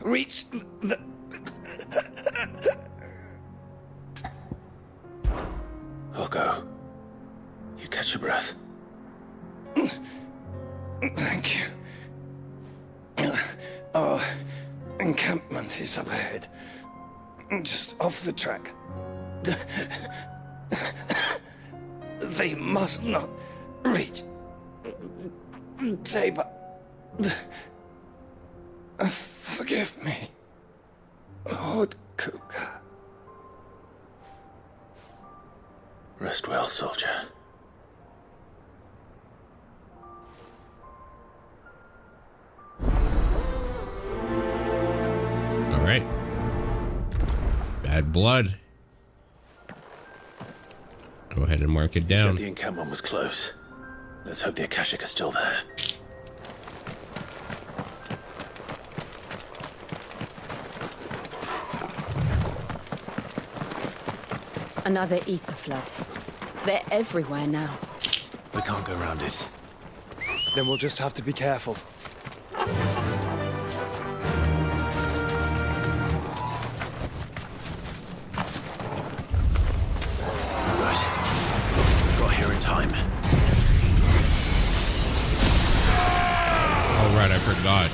reach the... I'll go. You catch your breath. Thank you. Our encampment is up ahead. Just off the track. They must not reach. Tabor. Forgive me, Lord Kupka. Rest well, soldier. All right. Bad blood. Go ahead and mark it You down. said the encampment was close. Let's hope the Akashic are still there. Another ether flood. They're everywhere now. We can't go around it. Then we'll just have to be careful. Right. Got here in time. Oh, right, I forgot.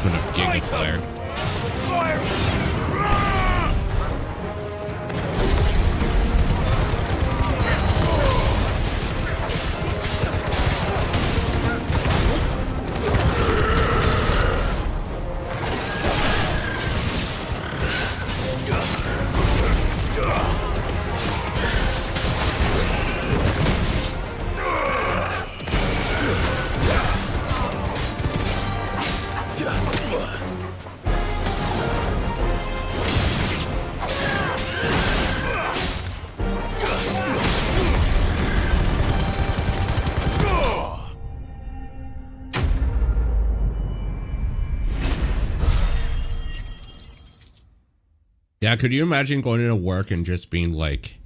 Put up Giga Flare. Yeah, could you imagine going into work and just being like,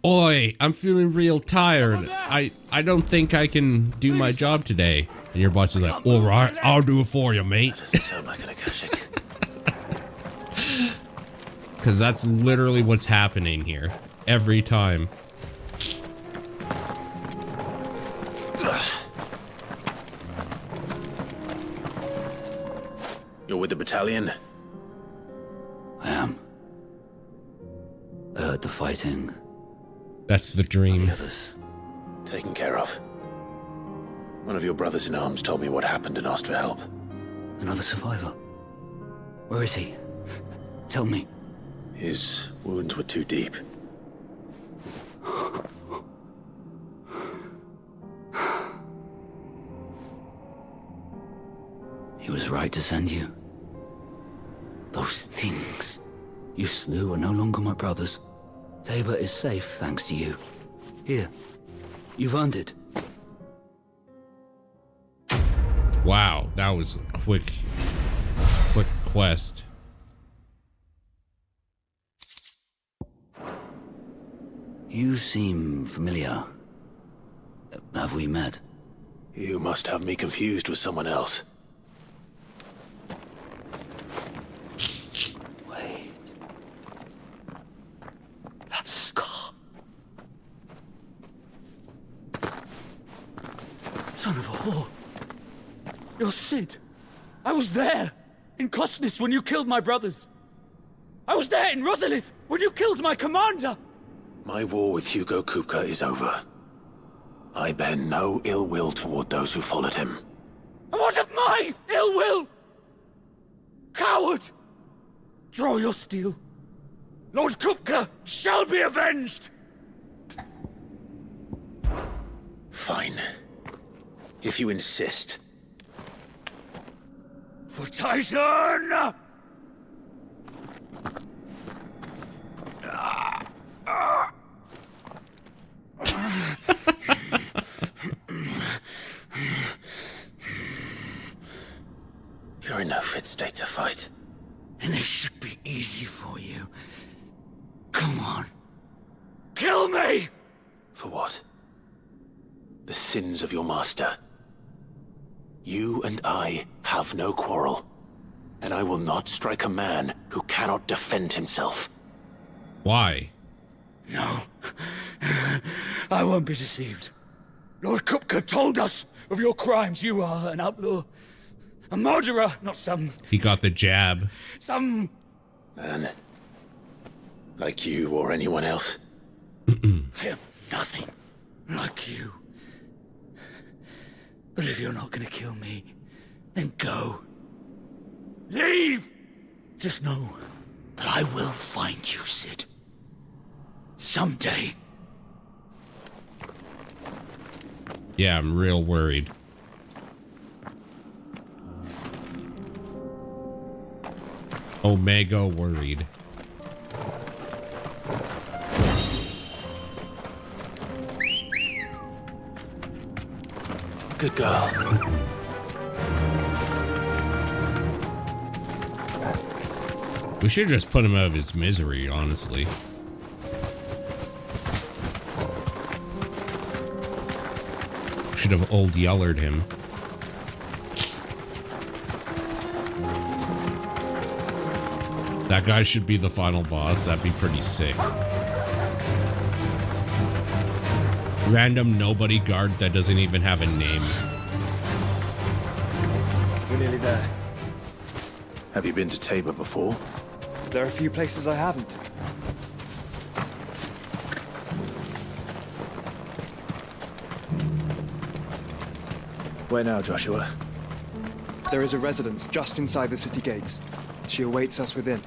"Oi, I'm feeling real tired. I don't think I can do my job today." And your boss is like, "All right, I'll do it for you, mate." That doesn't sound like an Akashic. Because that's literally what's happening here every time. You're with the battalion? I am. I heard the fighting. That's the dream. The others. Taken care of. One of your brothers in arms told me what happened and asked for help. Another survivor. Where is he? Tell me. His wounds were too deep. He was right to send you. Those things you slew are no longer my brothers. Tabor is safe thanks to you. Here, you've earned it. Wow, that was a quick quest. You seem familiar. Have we met? You must have me confused with someone else. Wait. That scar. Son of a whore. You're Sid. I was there in Cosnis when you killed my brothers. I was there in Rosalith when you killed my commander. My war with Hugo Kupka is over. I bear no ill will toward those who followed him. And what of my ill will? Coward! Draw your steel. Lord Kupka shall be avenged! Fine. If you insist. For Titan! You're in no fit state to fight. And this should be easy for you. Come on. Kill me! For what? The sins of your master. You and I have no quarrel, and I will not strike a man who cannot defend himself. Why? No. I won't be deceived. Lord Kupka told us of your crimes. You are an outlaw. A murderer, not some... He got the jab. Some... Man. Like you or anyone else. I am nothing like you. But if you're not gonna kill me, then go. Leave! Just know that I will find you, Sid. Someday. Yeah, I'm real worried. Omega worried. Good girl. We should just put him out of his misery, honestly. Should have old yellered him. That guy should be the final boss. That'd be pretty sick. Random nobody guard that doesn't even have a name. We're nearly there. Have you been to Tabor before? There are a few places I haven't. Where now, Joshua? There is a residence just inside the city gates. She awaits us within.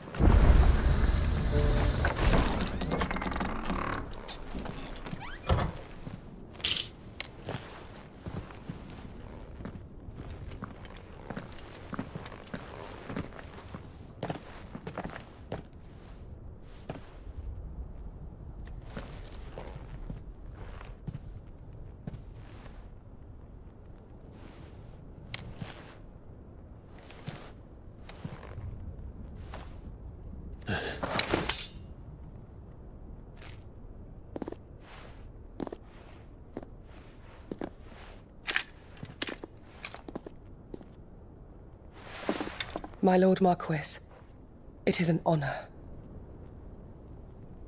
My Lord Marquis, it is an honor.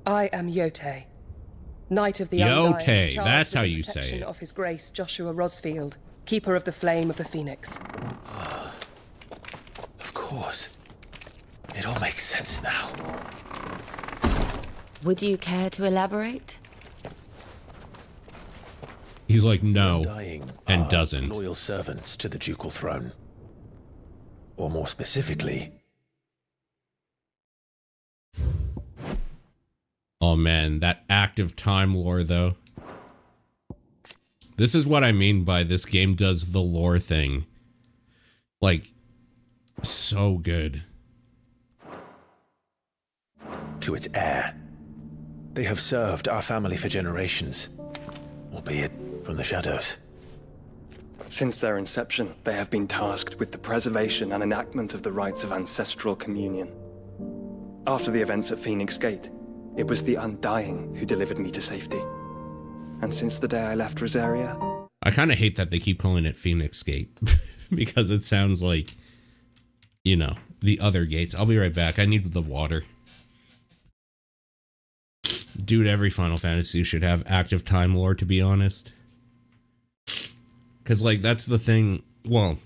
I am Yote, Knight of the Undying, Yote, charged that's with how the you say protection it. of His Grace Joshua Rosfield, Keeper of the Flame of the Phoenix. Of course. It all makes sense now. Would you care to elaborate? He's like, no, Undying and are doesn't. loyal servants to the ducal throne. Or more specifically... Oh man, that active time lore though. This is what I mean by this game does the lore thing. Like, so good. To its heir. They have served our family for generations, albeit from the shadows. Since their inception, they have been tasked with the preservation and enactment of the rites of ancestral communion. After the events at Phoenix Gate, it was the Undying who delivered me to safety. And since the day I left Rosaria... I kind of hate that they keep calling it Phoenix Gate. Because it sounds like, you know, the other gates. I'll be right back. I need the water. Dude, every Final Fantasy should have active time lore, to be honest. Because, like, that's the thing. Well,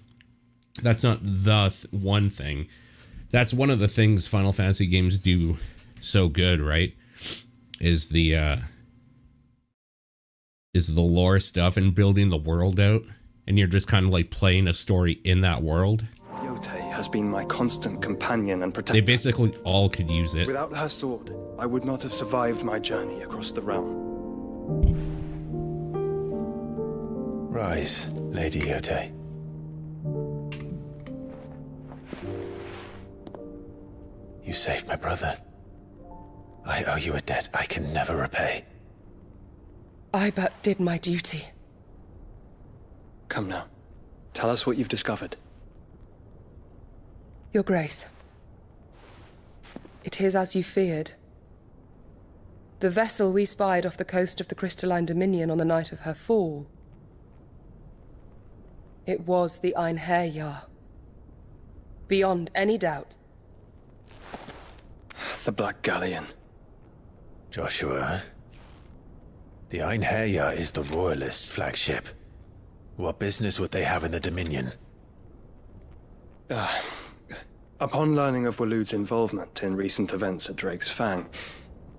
that's not the one thing. That's one of the things Final Fantasy games do so good, right? Is the lore stuff and building the world out. And you're just kind of like playing a story in that world. Yote has been my constant companion and protector. They basically all could use it. Without her sword, I would not have survived my journey across the realm. Rise, Lady Yote. You saved my brother. I owe you a debt I can never repay. I but did my duty. Come now. Tell us what you've discovered. Your Grace. It is as you feared. The vessel we spied off the coast of the Crystalline Dominion on the night of her fall. It was the Einherjar. Beyond any doubt. The Black Galleon. Joshua, the Einherjar is the Royalists' flagship. What business would they have in the Dominion? Upon learning of Waloed's involvement in recent events at Drake's Fang,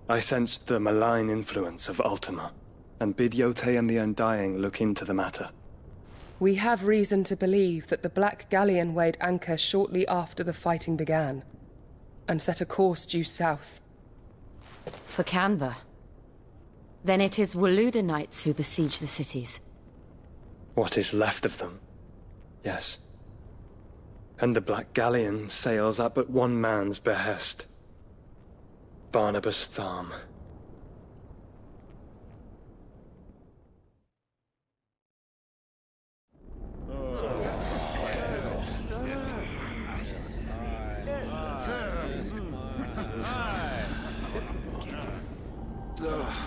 I sensed the malign influence of Ultima, and bid Yotei and the Undying look into the matter. We have reason to believe that the Black Galleon weighed anchor shortly after the fighting began, and set a course due south. For Canva. Then it is Waloeda knights who besiege the cities. What is left of them? Yes. And the Black Galleon sails at but one man's behest. Barnabas Tharm.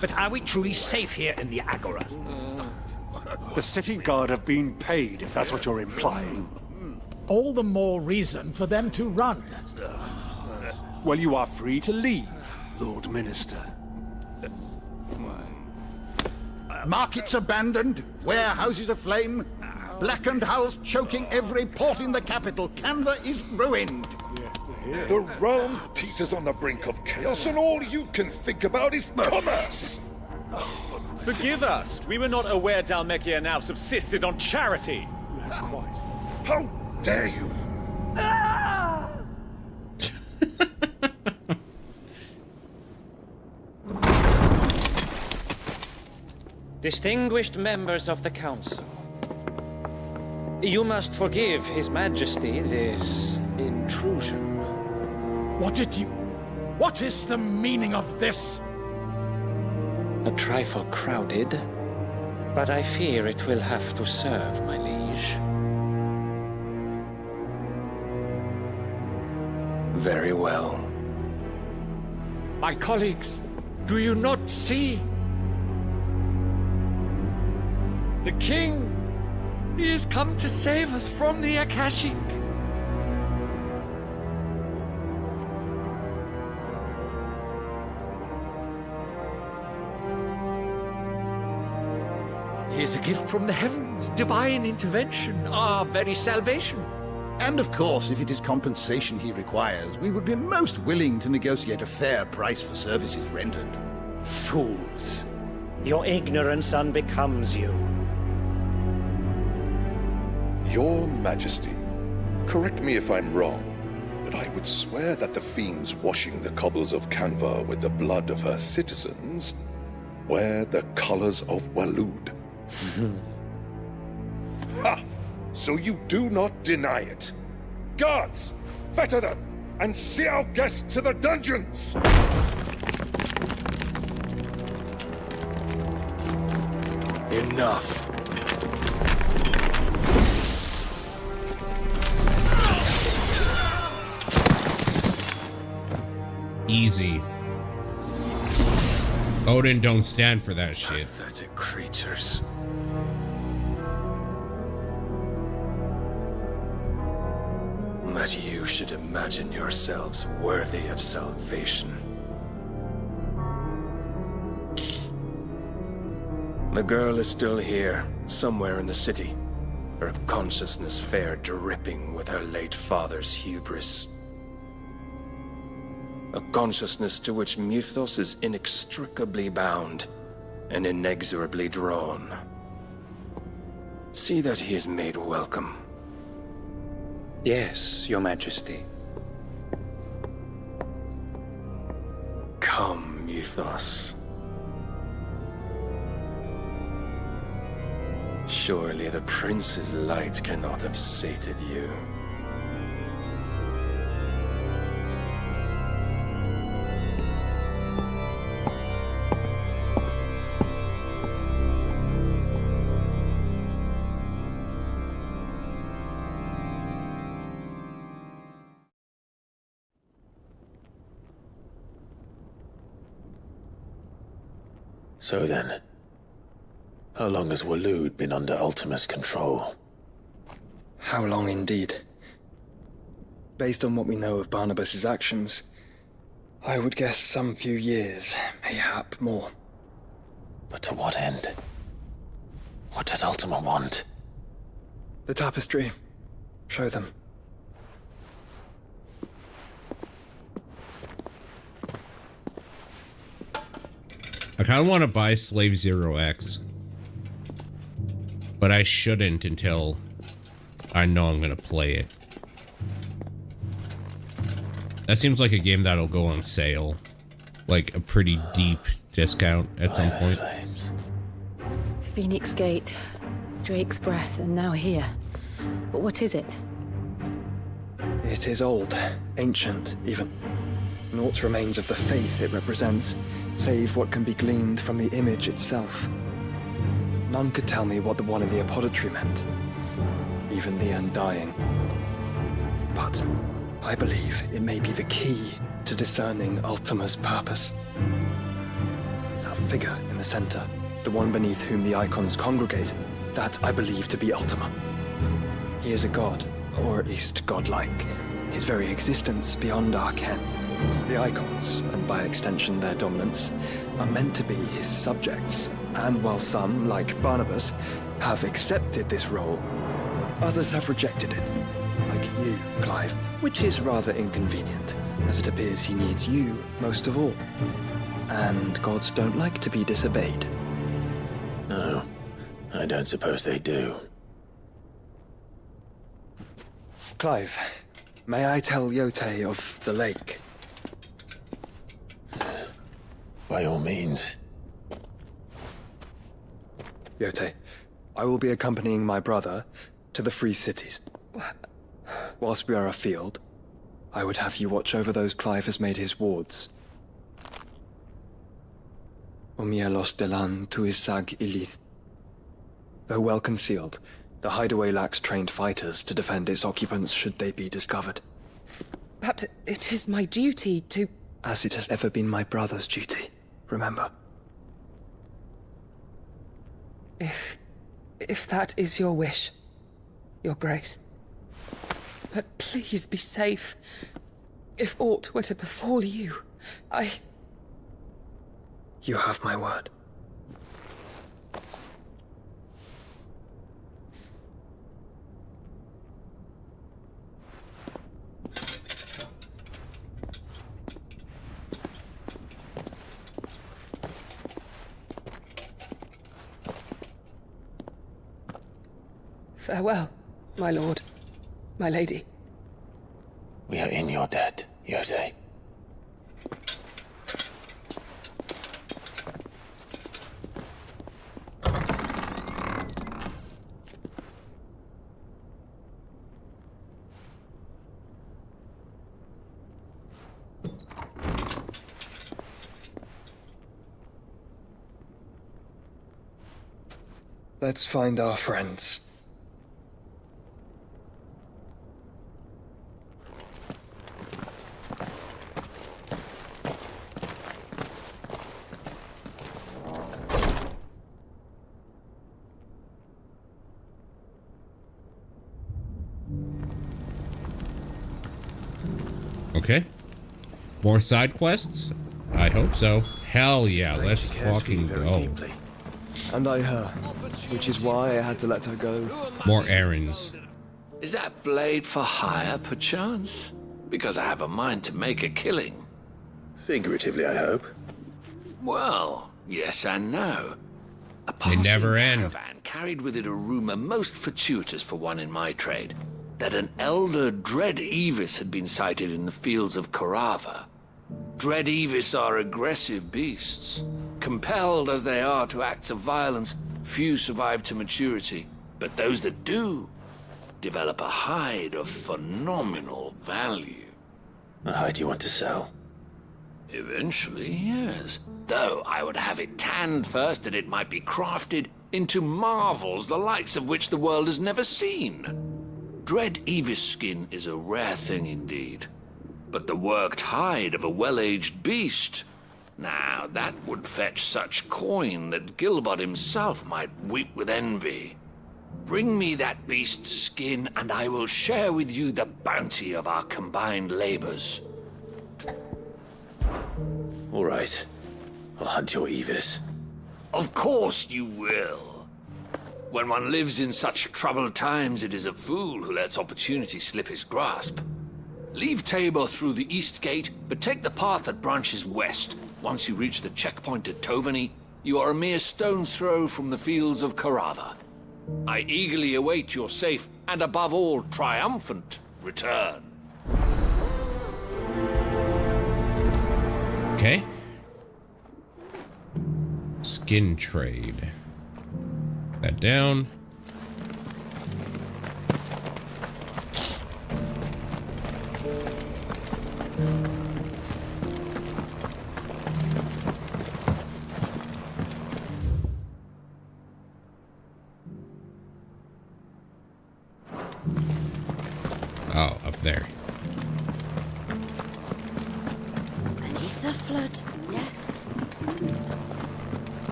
But are we truly safe here in the Agora? The city guard have been paid, if that's what you're implying. All the more reason for them to run. Well, you are free to leave, Lord Minister. Markets abandoned, warehouses aflame, blackened hulls choking every port in the capital. Canva is ruined. The realm teeters on the brink of chaos, and all you can think about is commerce! Forgive us! We were not aware Dhalmekia now subsisted on charity! How dare you! Distinguished members of the Council, you must forgive His Majesty this intrusion. What is the meaning of this? A trifle crowded, but I fear it will have to serve, my liege. Very well. My colleagues, do you not see? The king! He has come to save us from the Akashic! He is a gift from the heavens, divine intervention, our very salvation. And of course, if it is compensation he requires, we would be most willing to negotiate a fair price for services rendered. Fools! Your ignorance unbecomes you. Your Majesty, correct me if I'm wrong, but I would swear that the fiends washing the cobbles of Canva with the blood of her citizens wear the colors of Waloed. Ha! So you do not deny it. Guards, fetter them, and see our guests to the dungeons! Enough. Easy. Odin don't stand for that shit. Pathetic creatures. That you should imagine yourselves worthy of salvation. The girl is still here, somewhere in the city. Her consciousness fair dripping with her late father's hubris. A consciousness to which Mythos is inextricably bound and inexorably drawn. See that he is made welcome. Yes, Your Majesty. Come, Mythos. Surely the prince's light cannot have sated you. So then, how long has Waloed been under Ultima's control? How long indeed? Based on what we know of Barnabas's actions, I would guess some few years, mayhap more. But to what end? What does Ultima want? The tapestry. Show them. I kind of want to buy Slave Zero X, but I shouldn't until I know I'm going to play it. That seems like a game that'll go on sale, like a pretty deep discount at some point. Phoenix Gate, Drake's Breath, and now here. But what is it? It is old, ancient, even. Naught remains of the faith it represents, save what can be gleaned from the image itself. None could tell me what the one in the apothecary meant, even the Undying. But I believe it may be the key to discerning Ultima's purpose. That figure in the center, the one beneath whom the Eikons congregate, that I believe to be Ultima. He is a god, or at least godlike, his very existence beyond our ken. The Eikons, and by extension their dominants, are meant to be his subjects, and while some, like Barnabas, have accepted this role, others have rejected it. Like you, Clive, which is rather inconvenient, as it appears he needs you most of all. And gods don't like to be disobeyed. No, I don't suppose they do. Clive, may I tell Yote of the lake? By all means. Yote, I will be accompanying my brother to the Free Cities. Whilst we are afield, I would have you watch over those Clive has made his wards. Umielos delan tuisag ilith. Though well concealed, the hideaway lacks trained fighters to defend its occupants should they be discovered. But it is my duty to... As it has ever been my brother's duty, remember. If that is your wish, Your Grace. But please be safe. If aught were to befall you, You have my word. Farewell, my lord, my lady. We are in your debt, Yote. Let's find our friends. Okay. More side quests? I hope so. Hell yeah, let's fucking go. And I her, which is why I had to let her go. More errands. Is that blade for hire, perchance? Because I have a mind to make a killing. Figuratively, I hope. Well, yes and no. A They never end. caravan carried with it a rumor most fortuitous for one in my trade, that an elder Dread Evis had been sighted in the fields of Korava. Dread Evis are aggressive beasts. Compelled as they are to acts of violence, few survive to maturity, but those that do develop a hide of phenomenal value. A hide you want to sell? Eventually, yes. Though I would have it tanned first that it might be crafted into marvels the likes of which the world has never seen. Dread Evis skin is a rare thing indeed. But the worked hide of a well-aged beast, Now, that would fetch such coin that Gilbert himself might weep with envy. Bring me that beast's skin, and I will share with you the bounty of our combined labors. All right. I'll hunt your Evis. Of course you will. When one lives in such troubled times, it is a fool who lets opportunity slip his grasp. Leave Tabor through the east gate, but take the path that branches west. Once you reach the checkpoint at Tovany, you are a mere stone's throw from the fields of Carava. I eagerly await your safe, and above all, triumphant return. Okay. Skin trade. That down. Oh, up there. Beneath the flood, yes.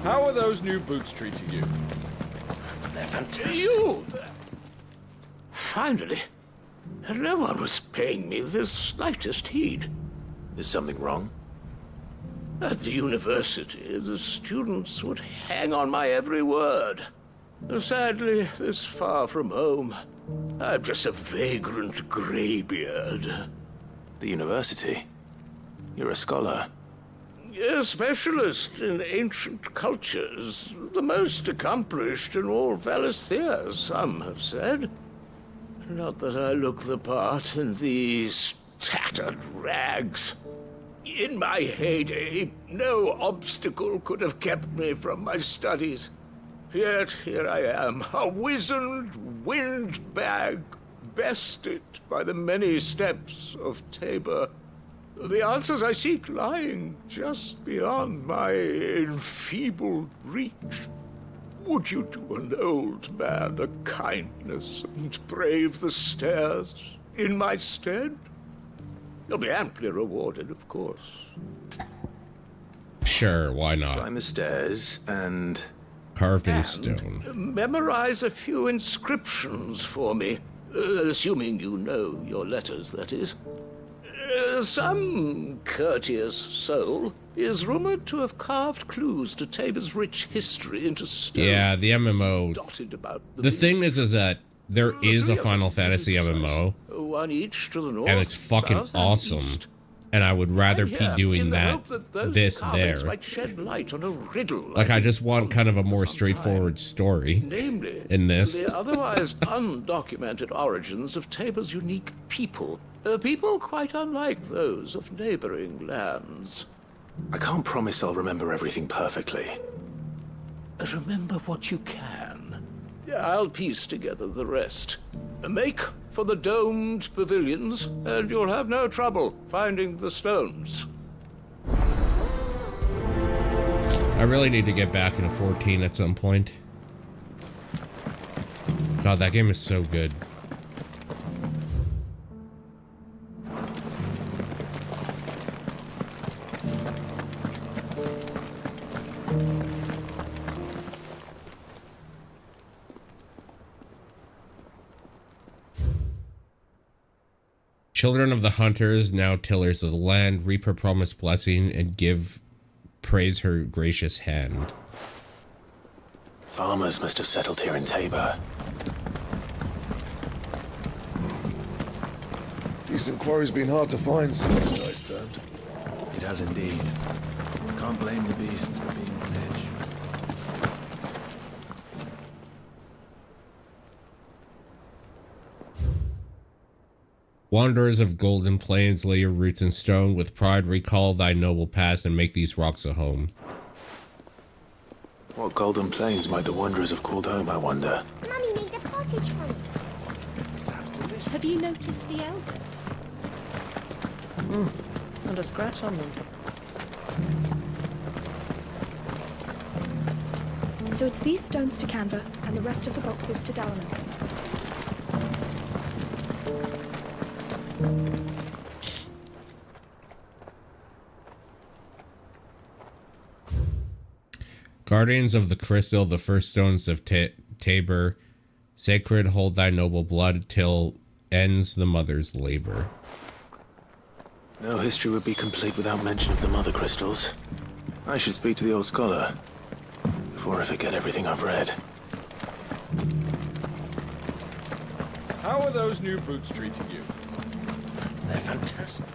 How are those new boots treating you? They're fantastic. You! Finally. No one was paying me the slightest heed. Is something wrong? At the university, the students would hang on my every word. Sadly, this far from home, I'm just a vagrant greybeard. The university? You're a scholar. A specialist in ancient cultures. The most accomplished in all Valisthea, some have said. Not that I look the part in these tattered rags. In my heyday, no obstacle could have kept me from my studies. Yet here I am, a wizened windbag, bested by the many steps of Tabor. The answers I seek lying just beyond my enfeebled reach. Would you do an old man a kindness and brave the stairs in my stead? You'll be amply rewarded, of course. Sure, why not? Climb the stairs and... Carved in stone. Memorize a few inscriptions for me. Assuming you know your letters, that is. Some courteous soul is rumored to have carved clues to Tabor's rich history into stone. Yeah, the MMO. Dotted about The thing is that there is a Final Fantasy MMO, one each to the north, and it's fucking south, and awesome. east. And I would rather be Here, doing in the that, hope that those this carvings there. might shed light on a riddle Like, I just want kind of a more straightforward story namely, in this. the otherwise undocumented origins of Tabor's unique people. People quite unlike those of neighboring lands. I can't promise I'll remember everything perfectly. Remember what you can. I'll piece together the rest. Make for the domed pavilions, and you'll have no trouble finding the stones. I really need to get back into 14 at some point. God, that game is so good. Children of the hunters, now tillers of the land, reap her promised blessing and praise her gracious hand. Farmers must have settled here in Tabor. Decent quarry's been hard to find since the sky's turned. It has indeed. Can't blame the beasts for being on edge. Wanderers of golden plains, lay your roots in stone. With pride recall thy noble past and make these rocks a home. What golden plains might the wanderers have called home, I wonder? Mummy made a pottage from it. Sounds delicious. Have you noticed the elders? Not a scratch on them. So it's these stones to Canva and the rest of the boxes to Dalano. Guardians of the Crystal, the first stones of Tabor. Sacred, hold thy noble blood till ends the mother's labor. No history would be complete without mention of the mother crystals. I should speak to the old scholar before I forget everything I've read. How are those new boots treating you? They're fantastic.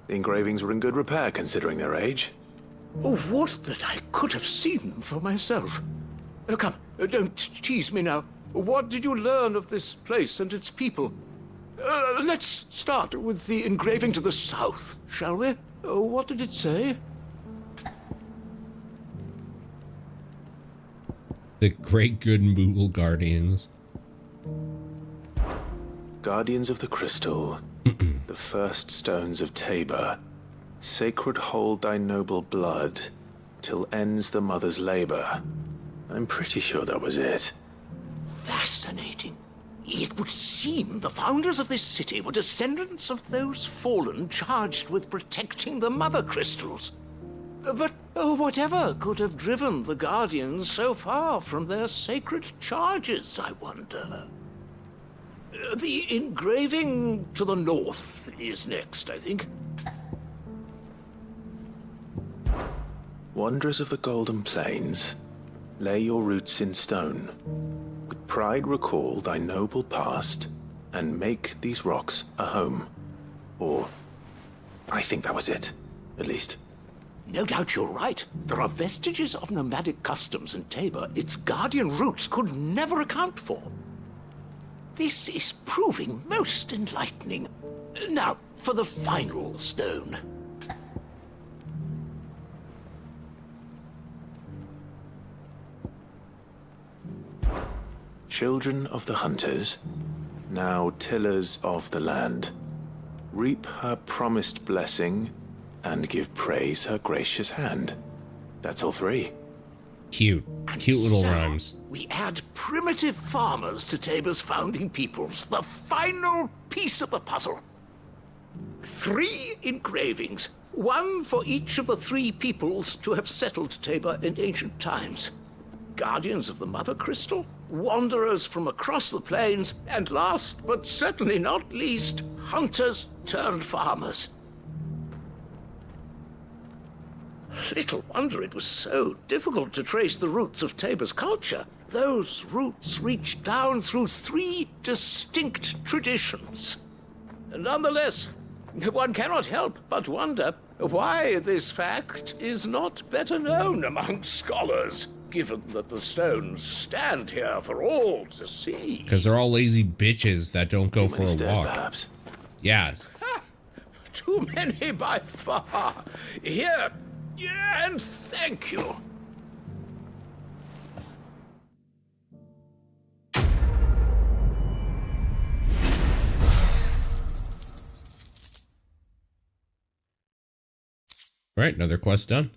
The engravings were in good repair considering their age. Oh, would that I could have seen them for myself. Come, don't tease me now. What did you learn of this place and its people? Let's start with the engraving to the south, shall we? What did it say? The great good Moogle Guardians. Guardians of the Crystal, the first stones of Tabor. Sacred, hold thy noble blood till ends the mother's labor. I'm pretty sure that was it. Fascinating. It would seem the founders of this city were descendants of those fallen charged with protecting the mother crystals. But whatever could have driven the Guardians so far from their sacred charges, I wonder? The engraving to the north is next, I think. Wanderers of the Golden Plains, lay your roots in stone. With pride recall thy noble past, and make these rocks a home. Or, I think that was it, at least. No doubt you're right. There are vestiges of nomadic customs in Tabor its guardian roots could never account for. This is proving most enlightening. Now, for the final stone. Children of the hunters, now tillers of the land, reap her promised blessing and give praise her gracious hand. That's all three. Cute. Cute little So, rhymes. We add primitive farmers to Tabor's founding peoples, the final piece of the puzzle. 3 engravings, one for each of the 3 peoples to have settled Tabor in ancient times. Guardians of the Mother Crystal, wanderers from across the plains, and last but certainly not least, hunters turned farmers. Little wonder it was so difficult to trace the roots of Tabor's culture. Those roots reach down through 3 distinct traditions. Nonetheless, one cannot help but wonder why this fact is not better known among scholars, given that the stones stand here for all to see. Because they're all lazy bitches that don't go for a stairs, walk. perhaps. Yeah. Too many by far. Here, and thank you. All right, another quest done.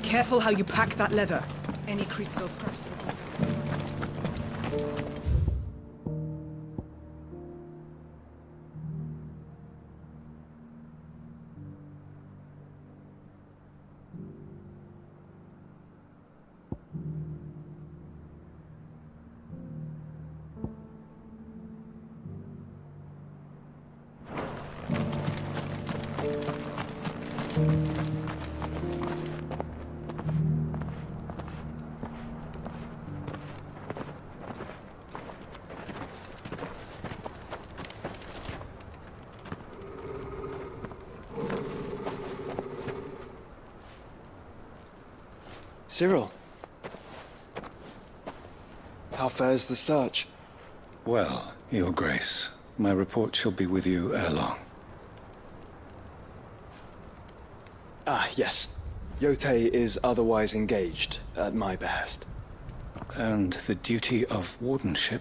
Careful how you pack that leather. Any crystals crushed. Cyril, how fares the search? Well, Your Grace, my report shall be with you ere long. Ah, yes. Yotei is otherwise engaged, at my behest. And the duty of wardenship?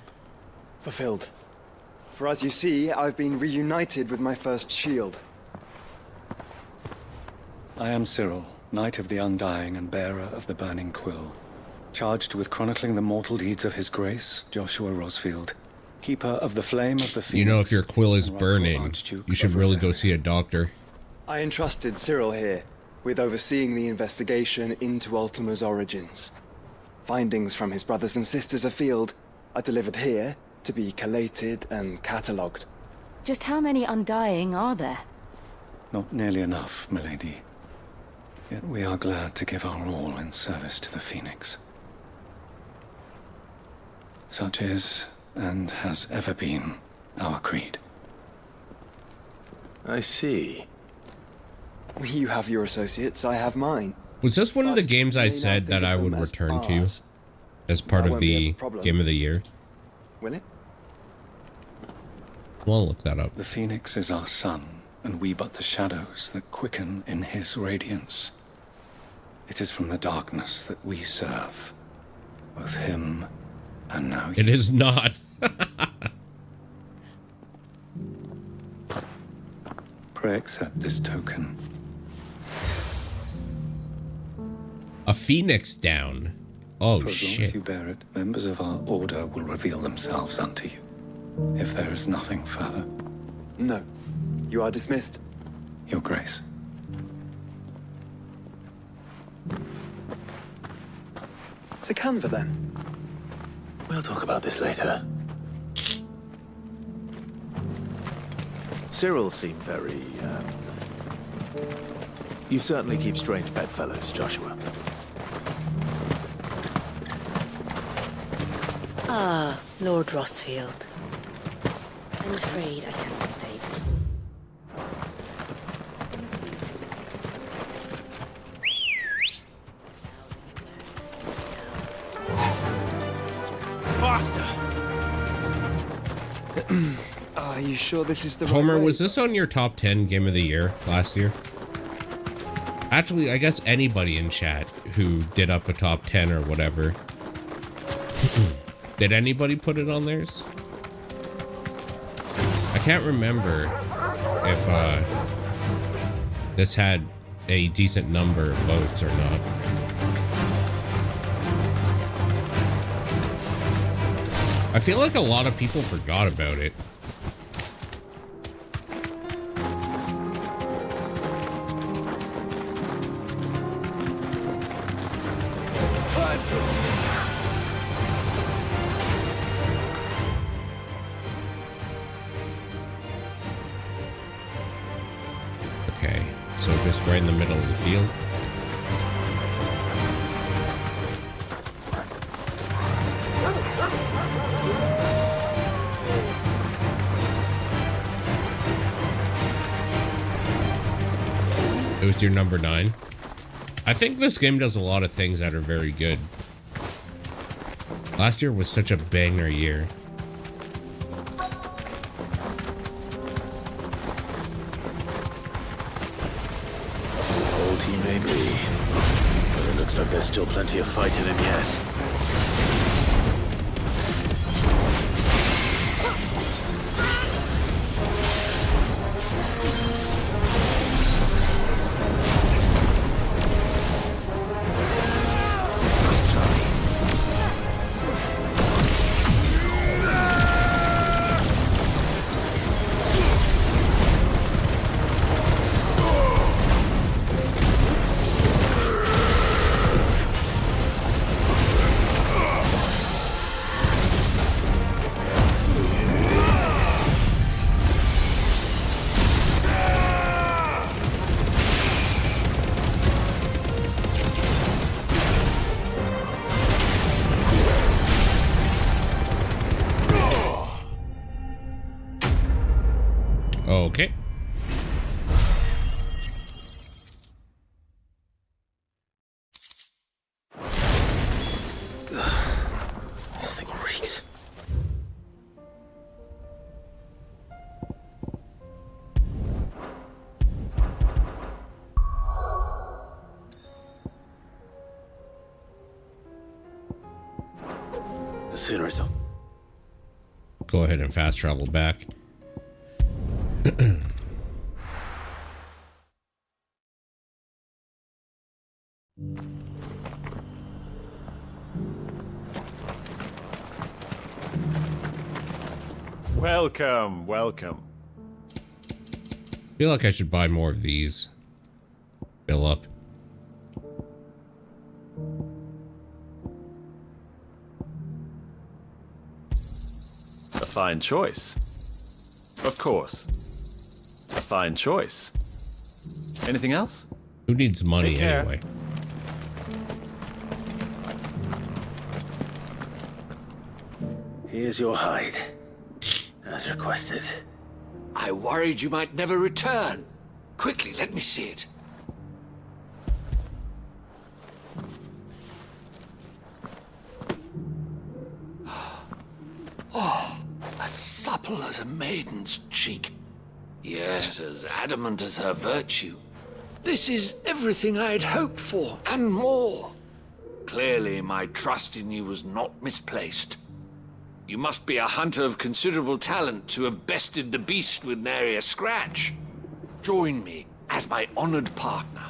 Fulfilled. For as you see, I've been reunited with my first shield. I am Cyril, Knight of the Undying and bearer of the Burning Quill, charged with chronicling the mortal deeds of His Grace, Joshua Rosfield, keeper of the flame of the Phoenix. You know, if your quill is and rightful burning, Archduke you should of really go Rosaria. see a doctor. I entrusted Cyril here with overseeing the investigation into Ultima's origins. Findings from his brothers and sisters afield are delivered here to be collated and catalogued. Just how many Undying are there? Not nearly enough, milady. Yet we are glad to give our all in service to the Phoenix. Such is, and has ever been, our creed. I see. You have your associates, I have mine. Was this one of the games I said that I would return to as part of the Game of the Year? Will it? We'll look that up. The Phoenix is our sun, and we but the shadows that quicken in his radiance. It is from the darkness that we serve, both him and now you. It is not. Pray accept this token. A phoenix down. Oh, For as long shit. as you bear it, members of our order will reveal themselves unto you. If there is nothing further. No. You are dismissed. Your Grace. To Canva, then. We'll talk about this later. Cyril seemed very, You certainly keep strange bedfellows, Joshua. Ah, Lord Rosfield. I'm afraid I cannot stay. Faster! Are you sure this is the Homer, right way? was this on your top 10 Game of the Year last year? Actually, I guess anybody in chat who did up a top 10 or whatever. Did anybody put it on theirs? I can't remember if this had a decent number of votes or not. I feel like a lot of people forgot about it. Okay, so just right in the middle of the field. It was your number 9. I think this game does a lot of things that are very good. Last year was such a banger year. Old he may be, but it looks like there's still plenty of fight in him yet. Okay. This thing reeks. The sooner it's Go ahead and fast travel back. Welcome, welcome. I feel like I should buy more of these. Fill up. A fine choice. Of course. A fine choice. Anything else? Who needs money Take care. anyway? Here's your hide, as requested. I worried you might never return. Quickly, let me see it. Oh, as supple as a maiden's cheek. Yet as adamant as her virtue. This is everything I'd hoped for, and more. Clearly, my trust in you was not misplaced. You must be a hunter of considerable talent to have bested the beast with nary a scratch. Join me as my honored partner.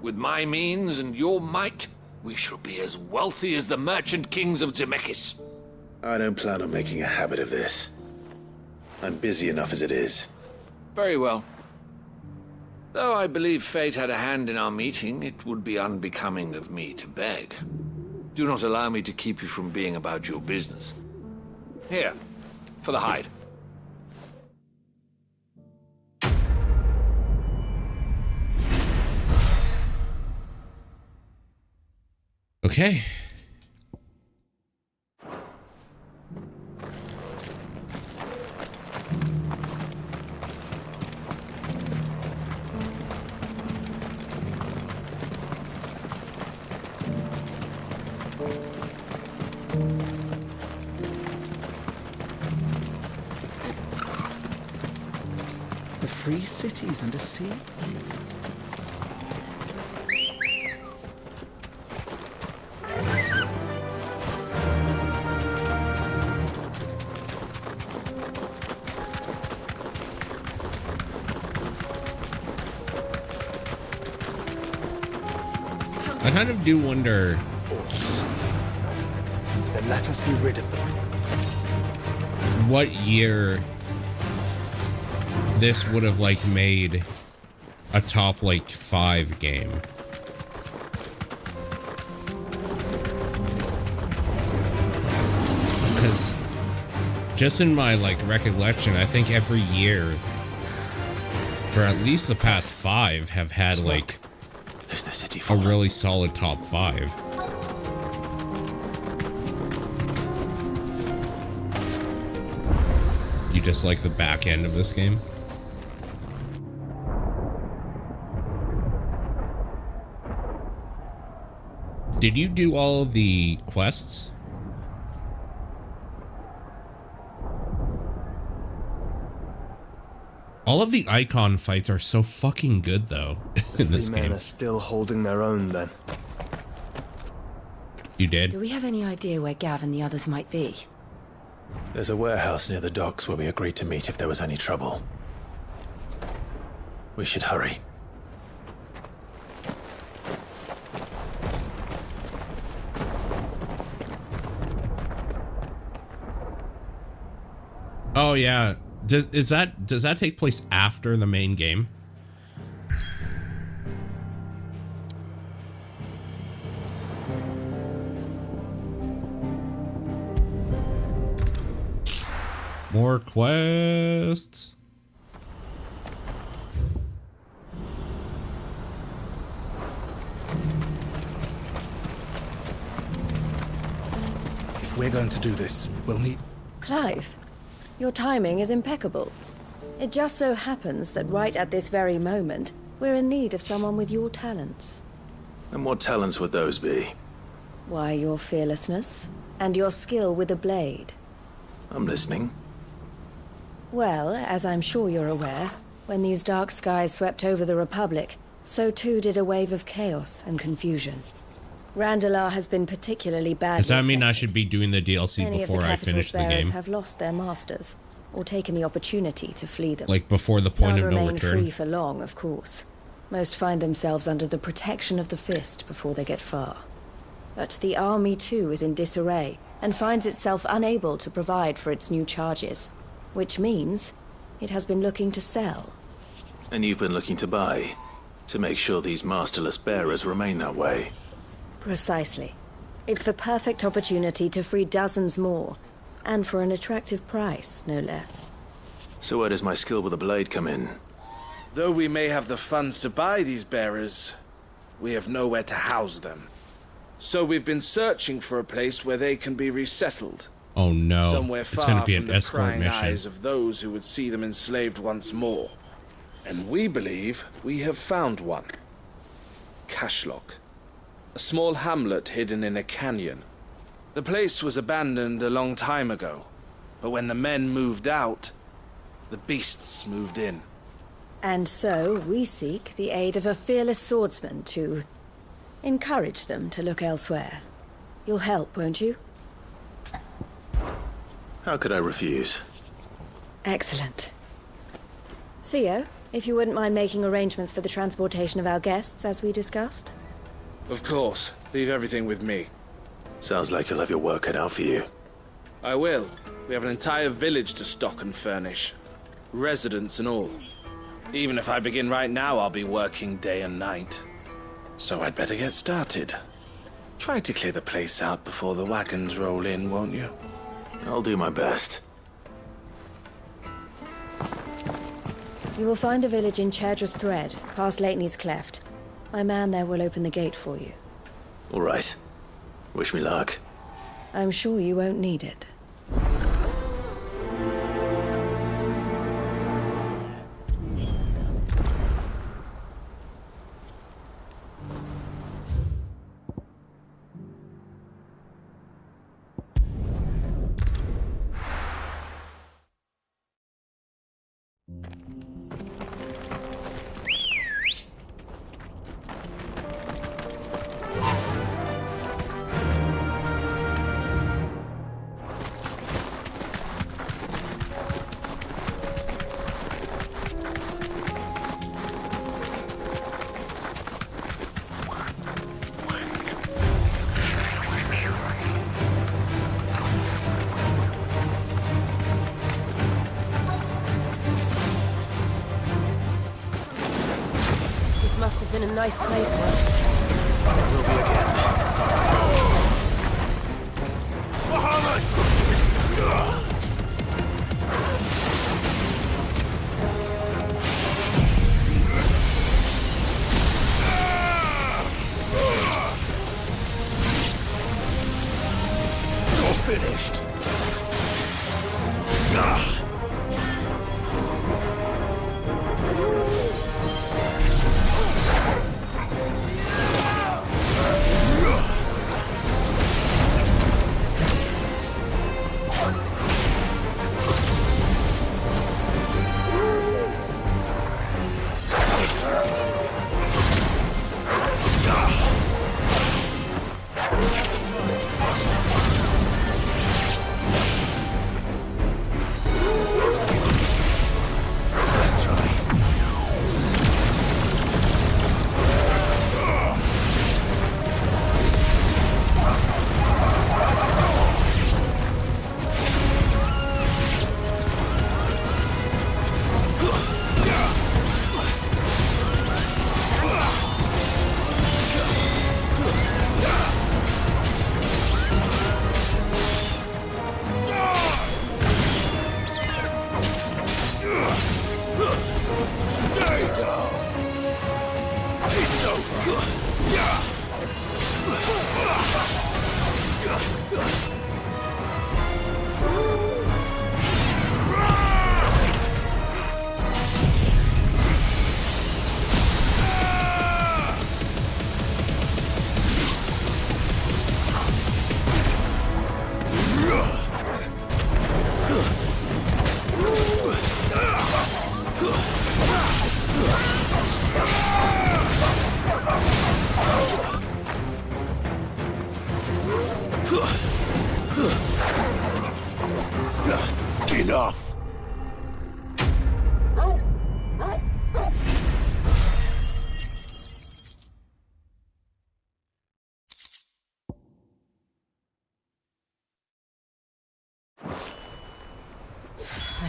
With my means and your might, we shall be as wealthy as the merchant kings of Zemeckis. I don't plan on making a habit of this. I'm busy enough as it is. Very well. Though I believe fate had a hand in our meeting, it would be unbecoming of me to beg. Do not allow me to keep you from being about your business. Here, for the hide. Okay. The free cities under sea? I kind of do wonder. Then let us be rid of them. What year this would have like made a top like 5 game. Because just in my like recollection, I think every year for at least the past 5 have had like Is the city a really solid top 5. You just like the back end of this game? Did you do all of the quests? All of the Eikon fights are so fucking good, though, in this men game. are still holding their own, then. You did? Do we have any idea where Gav and the others might be? There's a warehouse near the docks where we agreed to meet if there was any trouble. We should hurry. Oh yeah. Does that take place after the main game? More quests. If we're going to do this, we'll need... Clive, your timing is impeccable. It just so happens that right at this very moment, we're in need of someone with your talents. And what talents would those be? Why, your fearlessness and your skill with a blade. I'm listening. Well, as I'm sure you're aware, when these dark skies swept over the Republic, so too did a wave of chaos and confusion. Randalar has been particularly badly Does that mean I affected. should be doing the DLC Many before of the I finish the bearers game? have lost their masters, or taken the opportunity to flee them. Like before the point None of no remain return? free for long, of course. Most find themselves under the protection of the Fist before they get far. But the army too is in disarray, and finds itself unable to provide for its new charges. which means it has been looking to sell. And you've been looking to buy, to make sure these masterless bearers remain that way. Precisely. It's the perfect opportunity to free dozens more, and for an attractive price, no less. So where does my skill with the blade come in? Though we may have the funds to buy these bearers, we have nowhere to house them. So we've been searching for a place where they can be resettled. Oh no, Somewhere it's far going to be from an the escort prying mission. eyes of those who would see them enslaved once more. And we believe we have found one. Cashlock. A small hamlet hidden in a canyon. The place was abandoned a long time ago, but when the men moved out, the beasts moved in. And so we seek the aid of a fearless swordsman to encourage them to look elsewhere. You'll help, won't you? How could I refuse? Excellent. Theo, if you wouldn't mind making arrangements for the transportation of our guests, as we discussed. Of course. Leave everything with me. Sounds like you'll have your work cut out for you. I will. We have an entire village to stock and furnish. Residents and all. Even if I begin right now, I'll be working day and night. So I'd better get started. Try to clear the place out before the wagons roll in, won't you? I'll do my best. You will find a village in Chedra's Thread, past Lateney's Cleft. My man there will open the gate for you. All right. Wish me luck. I'm sure you won't need it. Must have been a nice place once. Will be again. You're finished.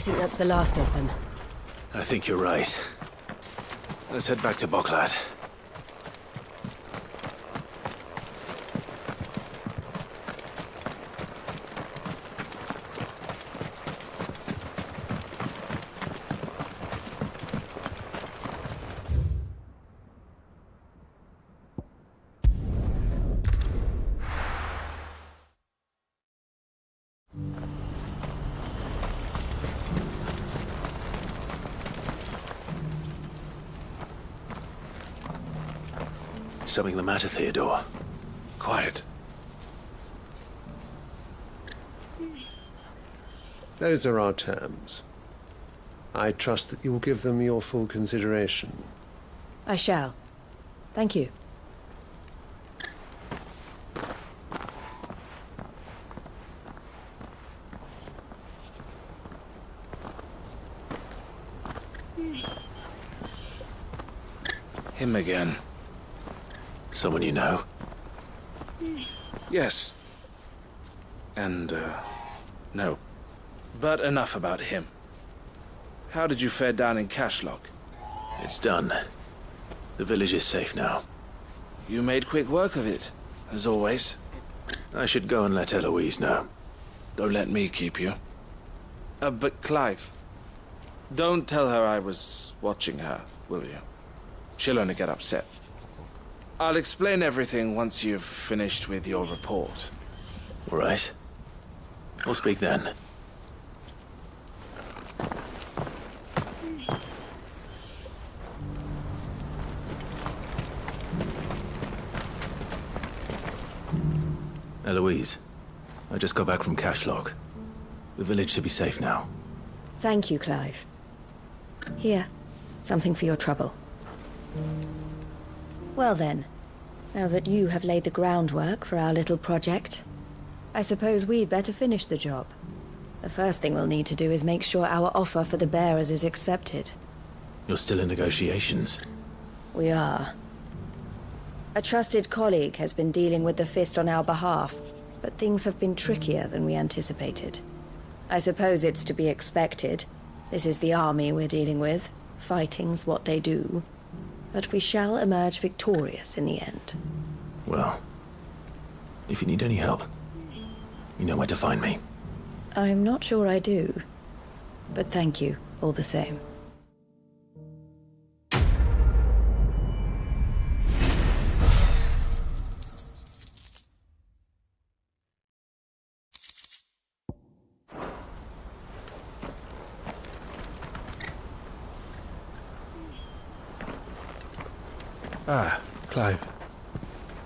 think that's the last of them. I think you're right. Let's head back to Boklad. Something the matter, Theodore? Quiet. Those are our terms. I trust that you will give them your full consideration. I shall. Thank you. Him again. Someone you know? Yes. And, no. But enough about him. How did you fare down in Cashlock? It's done. The village is safe now. You made quick work of it, as always. I should go and let Eloise know. Don't let me keep you. But Clive, don't tell her I was watching her, will you? She'll only get upset. I'll explain everything once you've finished with your report. All right. We'll speak then. Eloise, I just got back from Cashlock. The village should be safe now. Thank you, Clive. Here, something for your trouble. Well then, now that you have laid the groundwork for our little project, I suppose we'd better finish the job. The first thing we'll need to do is make sure our offer for the bearers is accepted. You're still in negotiations? We are. A trusted colleague has been dealing with the Fist on our behalf, but things have been trickier than we anticipated. I suppose it's to be expected. This is the army we're dealing with. Fighting's what they do. But we shall emerge victorious in the end. Well, if you need any help, you know where to find me. I'm not sure I do, but thank you all the same. Ah, Clive.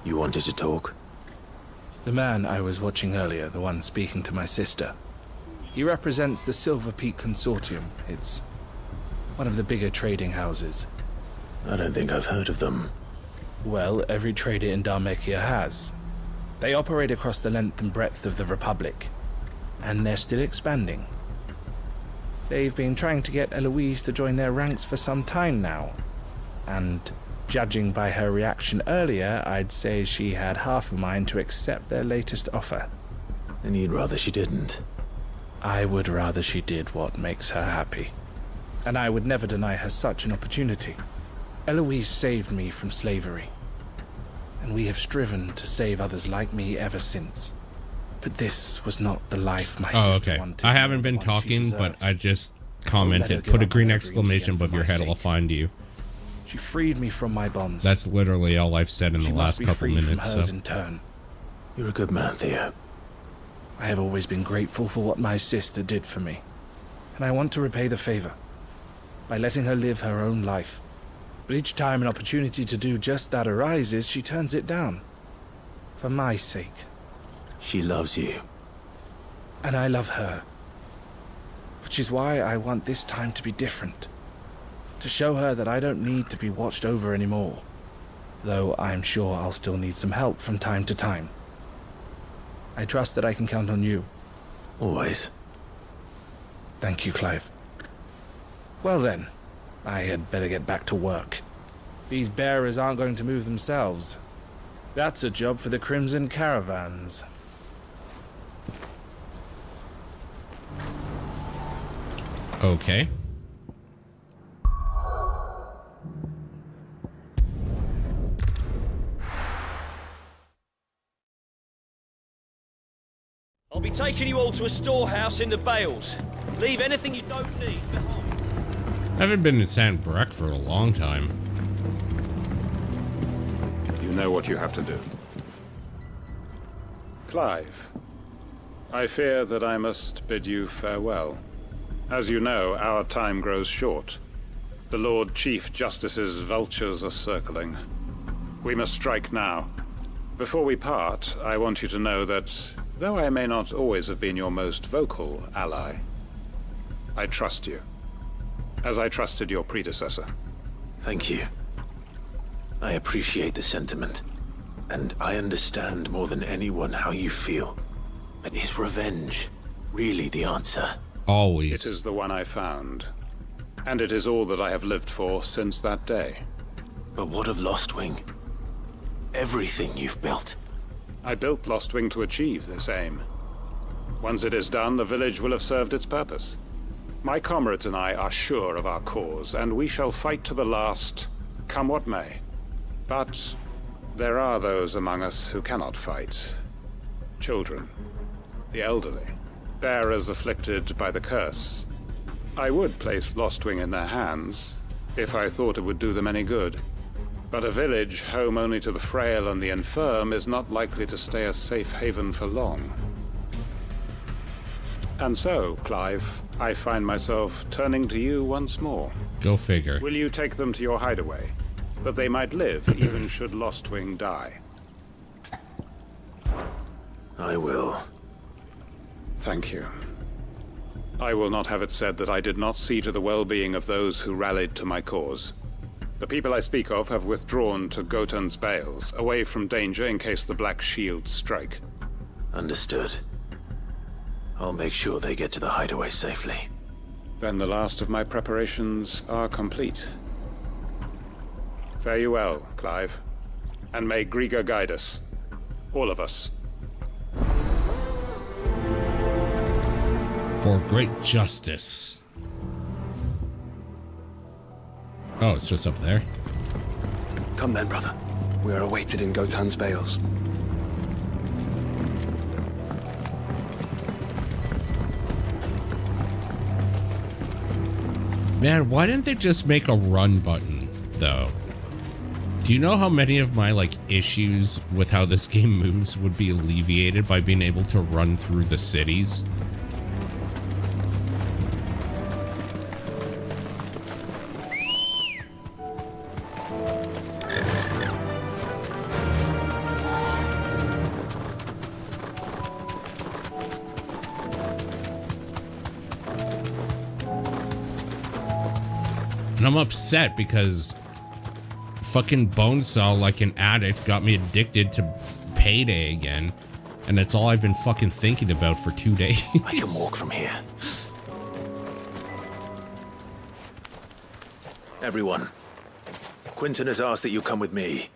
You wanted to talk? The man I was watching earlier, the one speaking to my sister. He represents the Silver Peak Consortium. It's one of the bigger trading houses. I don't think I've heard of them. Well, every trader in Dhalmekia has. They operate across the length and breadth of the Republic, and they're still expanding. They've been trying to get Eloise to join their ranks for some time now, and judging by her reaction earlier, I'd say she had half a mind to accept their latest offer. And you'd rather she didn't? I would rather she did what makes her happy. And I would never deny her such an opportunity. Eloise saved me from slavery. And we have striven to save others like me ever since. But this was not the life my sister wanted. I haven't been talking, but I just commented. Put a green exclamation above your head, I'll find you. She freed me from my bonds. That's literally all I've said in the last couple minutes. From hers in turn. You're a good man, Theo. I have always been grateful for what my sister did for me. And I want to repay the favor by letting her live her own life. But each time an opportunity to do just that arises, she turns it down. For my sake. She loves you. And I love her. Which is why I want this time to be different. To show her that I don't need to be watched over anymore. Though I'm sure I'll still need some help from time to time. I trust that I can count on you. Always. Thank you, Clive. Well then, I had better get back to work. These bearers aren't going to move themselves. That's a job for the Crimson Caravans. Okay. I'll be taking you all to a storehouse in the Bales. Leave anything you don't need behind. I haven't been in St. Breck for a long time. You know what you have to do. Clive, I fear that I must bid you farewell. As you know, our time grows short. The Lord Chief Justice's vultures are circling. We must strike now. Before we part, I want you to know that, though I may not always have been your most vocal ally, I trust you, as I trusted your predecessor. Thank you. I appreciate the sentiment, and I understand more than anyone how you feel. But is revenge really the answer? Always. It is the one I found, and it is all that I have lived for since that day. But what of Lostwing? Everything you've built. I built Lostwing to achieve this aim. Once it is done, the village will have served its purpose. My comrades and I are sure of our cause, and we shall fight to the last, come what may. But there are those among us who cannot fight. Children, the elderly, bearers afflicted by the curse. I would place Lostwing in their hands, if I thought it would do them any good. But a village home only to the frail and the infirm is not likely to stay a safe haven for long. And so, Clive, I find myself turning to you once more. Go figure. Will you take them to your hideaway, that they might live even should Lostwing die? I will. Thank you. I will not have it said that I did not see to the well-being of those who rallied to my cause. The people I speak of have withdrawn to Gotan's Bales, away from danger in case the Black Shields strike. Understood. I'll make sure they get to the hideaway safely. Then the last of my preparations are complete. Fare you well, Clive. And may Griga guide us. All of us. For great justice. Oh, it's just up there. Come then, brother. We are awaited in Gotan's Bales. Man, why didn't they just make a run button, though? Do you know how many of my, like, issues with how this game moves would be alleviated by being able to run through the cities? And I'm upset because fucking Bonesaw, like an addict, got me addicted to Payday again. And that's all I've been fucking thinking about for 2 days. I can walk from here. Everyone, Quinton has asked that you come with me.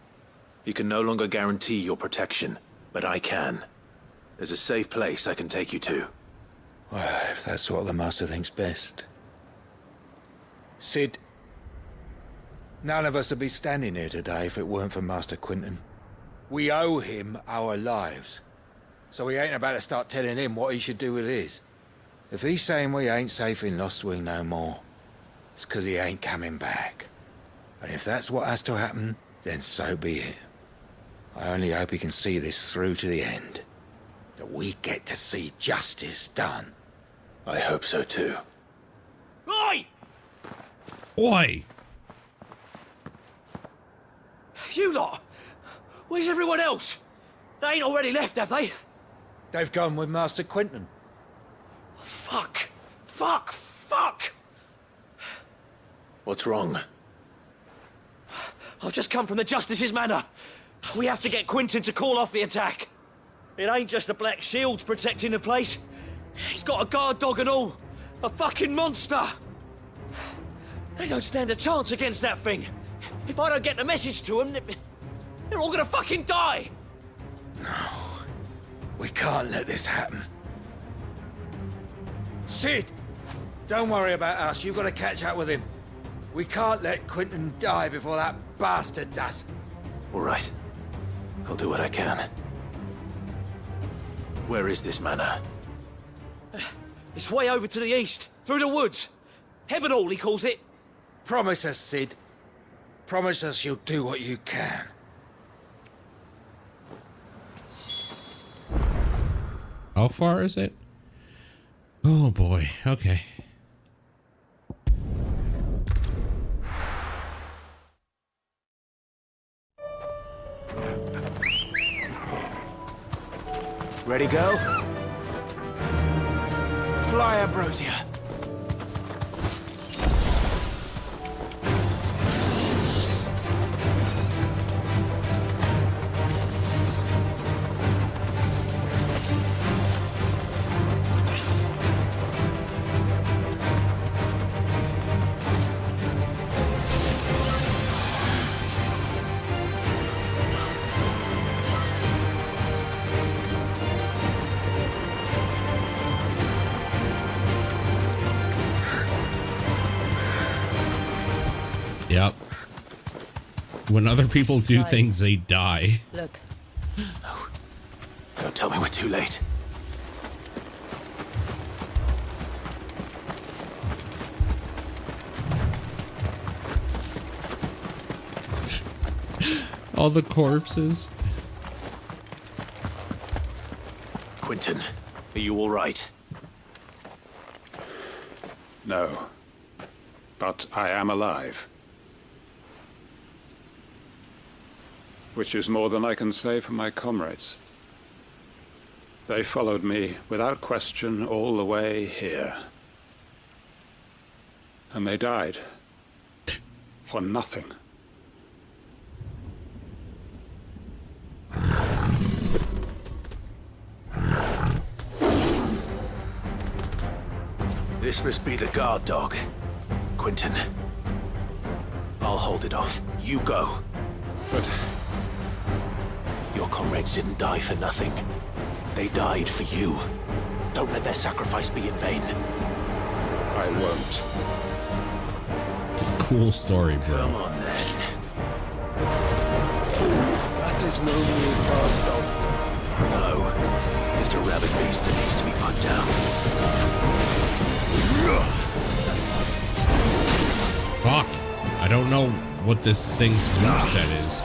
He can no longer guarantee your protection, but I can. There's a safe place I can take you to. Well, if that's what the Master thinks best. Sid, none of us would be standing here today if it weren't for Master Quinton. We owe him our lives. So we ain't about to start telling him what he should do with his. If he's saying we ain't safe in Lostwing no more, it's 'cause he ain't coming back. And if that's what has to happen, then so be it. I only hope he can see this through to the end. That we get to see justice done. I hope so too. Oi! Oi! You lot! Where's everyone else? They ain't already left, have they? They've gone with Master Quinton. Fuck! Fuck! Fuck! What's wrong? I've just come from the Justice's manor. We have to get Quinton to call off the attack. It ain't just the Black Shields protecting the place. He's got a guard dog and all. A fucking monster. They don't stand a chance against that thing. If I don't get the message to them, they're all gonna fucking die. No. We can't let this happen. Sid! Don't worry about us. You've got to catch up with him. We can't let Quentin die before that bastard does. All right. I'll do what I can. Where is this manor? It's way over to the east, through the woods. Heaven Hall, he calls it. Promise us, Sid. Promise us you'll do what you can. How far is it? Oh boy, okay. Ready, go? Fly, Ambrosia. Yep. When other people do things, they die. Look. No. Don't tell me we're too late. All the corpses. Quentin, are you all right? No. But I am alive. Which is more than I can say for my comrades. They followed me without question all the way here. And they died. For nothing. This must be the guard dog. Quentin. I'll hold it off. You go. But... your comrades didn't die for nothing. They died for you. Don't let their sacrifice be in vain. I won't. Cool story, bro. Come on, then. That is no new guard dog. No. Just a rabid beast that needs to be put down. Fuck. I don't know what this thing's moveset is.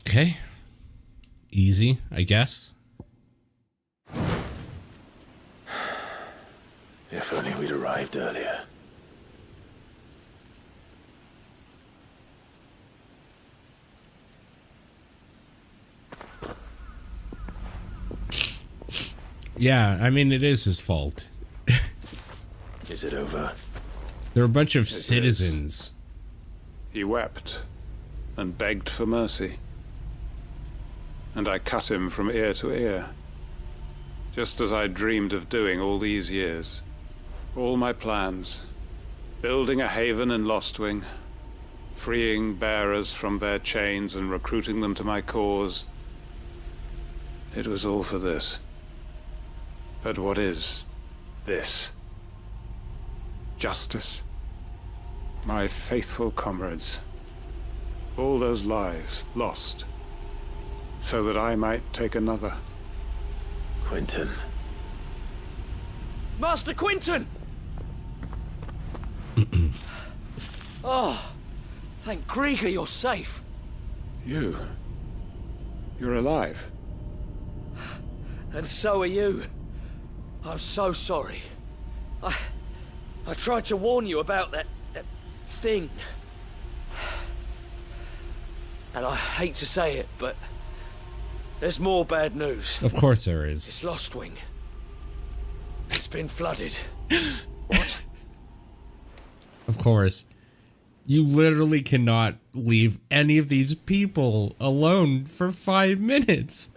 Okay. Easy, I guess. If only we'd arrived earlier. Yeah, I mean, it is his fault. Is it over? They're a bunch of citizens. He wept and begged for mercy. And I cut him from ear to ear. Just as I dreamed of doing all these years. All my plans. Building a haven in Lostwing. Freeing bearers from their chains and recruiting them to my cause. It was all for this. But what is this. Justice. My faithful comrades. All those lives lost, so that I might take another. Quentin. Master Quentin! Oh, thank Grieger you're safe. You're alive. And so are you. I'm so sorry. I tried to warn you about that thing. And I hate to say it, but there's more bad news. Of course there is. It's Lostwing. It's been flooded. Of course. You literally cannot leave any of these people alone for 5 minutes.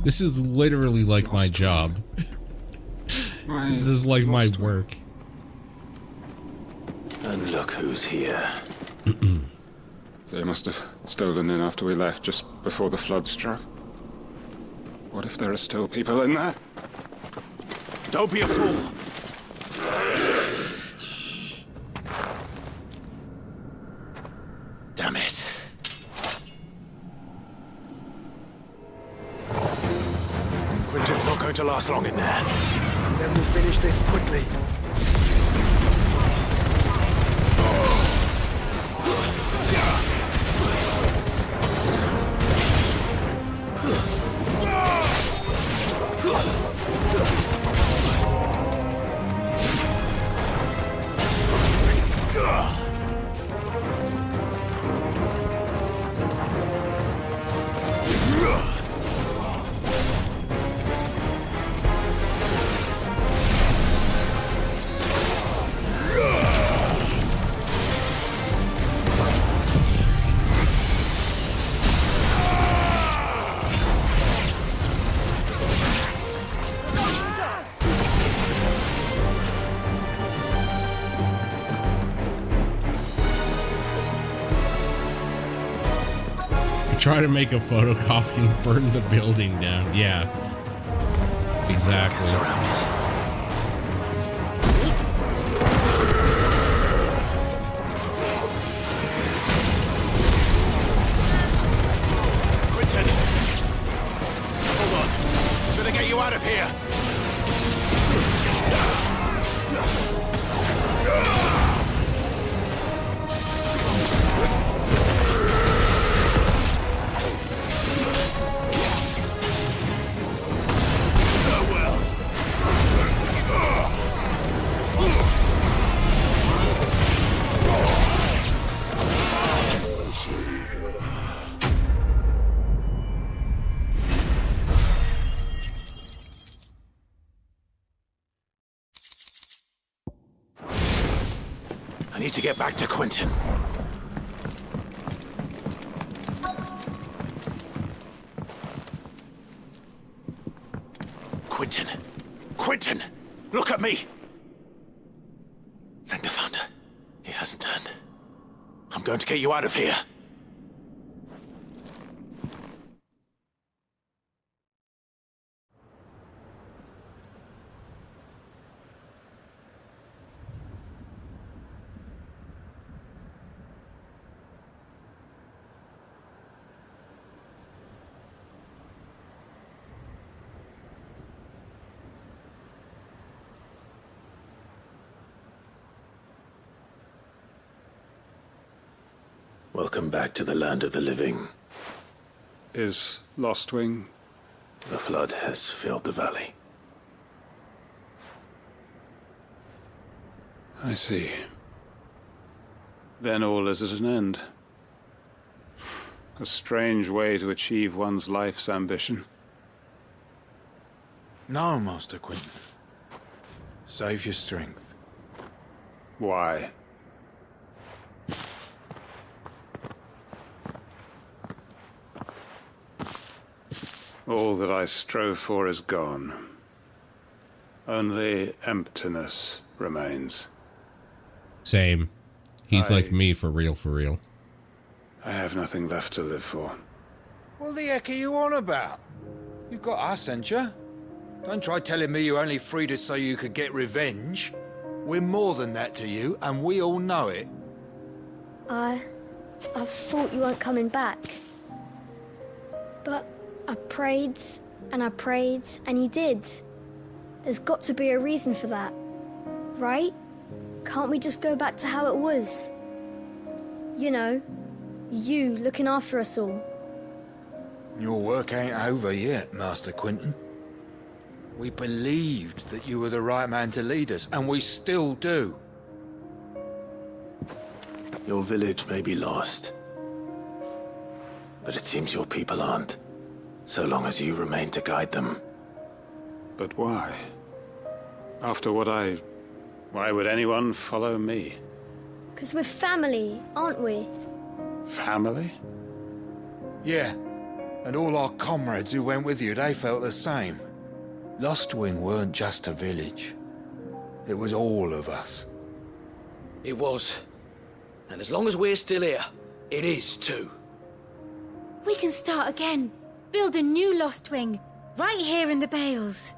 This is literally like my job. This is like my work. And look who's here. They must have stolen in after we left, just before the flood struck. What if there are still people in there? Don't be a fool! Damn it. Quentin's not going to last long in there. Then we'll finish this quickly. Try to make a photocopy and burn the building down. Yeah. Exactly. Quentin! Hold on. I'm gonna get you out of here! I need to get back to Quentin. Quentin! Quentin! Look at me! Thank the Founder. He hasn't turned. I'm going to get you out of here. Welcome back to the land of the living. Is Lostwing? The flood has filled the valley. I see. Then all is at an end. A strange way to achieve one's life's ambition. No, Master Quentin. Save your strength. Why? All that I strove for is gone. Only emptiness remains. Same. He's like me for real, for real. I have nothing left to live for. What the heck are you on about? You've got us, ain't you? Don't try telling me you only freed us so you could get revenge. We're more than that to you, and we all know it. I thought you weren't coming back. But I prayed, and you did. There's got to be a reason for that, right? Can't we just go back to how it was? You know, you looking after us all. Your work ain't over yet, Master Quinton. We believed that you were the right man to lead us, and we still do. Your village may be lost, but it seems your people aren't, so long as you remain to guide them. But why? After what why would anyone follow me? 'Cause we're family, aren't we? Family? Yeah, and all our comrades who went with you, they felt the same. Lostwing weren't just a village. It was all of us. It was. And as long as we're still here, it is too. We can start again. Build a new Lostwing. Right here in the Bales.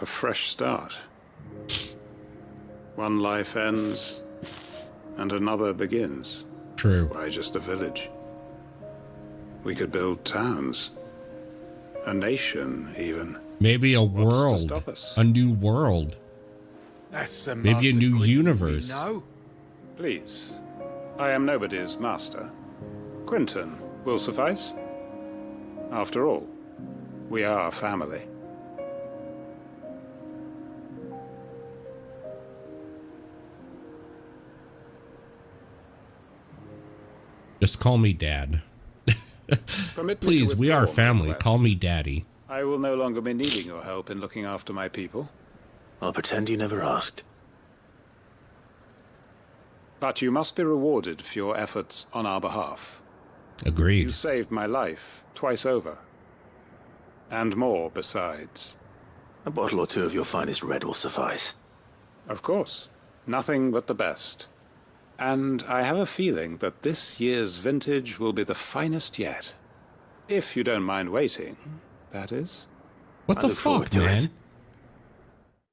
A fresh start. One life ends, and another begins. True. Why just a village? We could build towns. A nation, even. Maybe a What's to world. stop us? A new world. That's the Maybe a new universe. No. Please. I am nobody's master. Quinton will suffice. After all, we are family. Just call me Dad. Permit me to Please, we withdraw are my family. request. Call me Daddy. I will no longer be needing your help in looking after my people. I'll pretend you never asked. But you must be rewarded for your efforts on our behalf. Agreed. You saved my life twice over. And more besides. A bottle or two of your finest red will suffice. Of course. Nothing but the best. And I have a feeling that this year's vintage will be the finest yet. If you don't mind waiting, that is. What I the look forward fuck, to man? it.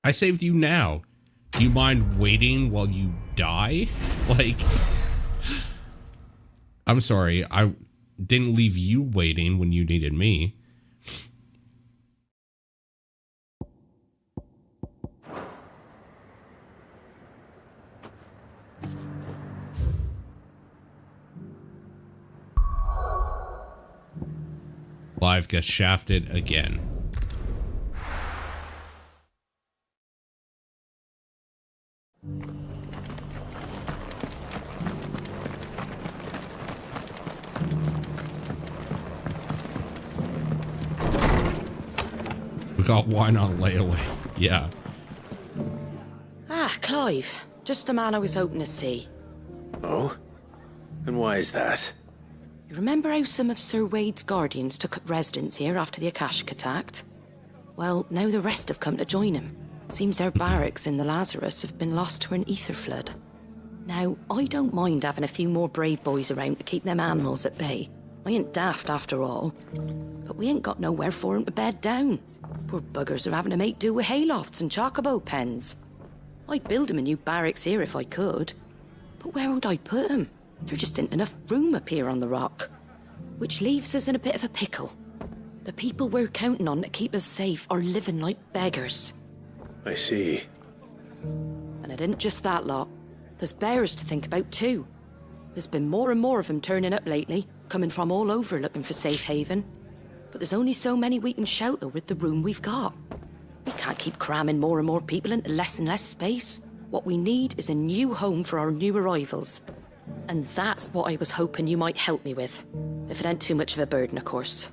I saved you now. Do you mind waiting while you die? Like, I'm sorry. I didn't leave you waiting when you needed me. Clive gets shafted again. We got wine on layaway. Yeah. Ah, Clive. Just the man I was hoping to see. Oh? And why is that? You remember how some of Sir Wade's guardians took up residence here after the Akashic attacked? Well, now the rest have come to join him. Seems their barracks in the Lazarus have been lost to an ether flood. Now, I don't mind having a few more brave boys around to keep them animals at bay. I ain't daft after all. But we ain't got nowhere for 'em to bed down. Poor buggers are having to make do with haylofts and chocobo pens. I'd build 'em a new barracks here if I could. But where would I put 'em? There just ain't enough room up here on the rock. Which leaves us in a bit of a pickle. The people we're counting on to keep us safe are living like beggars. I see. And it isn't just that lot. There's bears to think about too. There's been more and more of them turning up lately, coming from all over looking for safe haven. But there's only so many we can shelter with the room we've got. We can't keep cramming more and more people into less and less space. What we need is a new home for our new arrivals. And that's what I was hoping you might help me with. If it ain't too much of a burden, of course.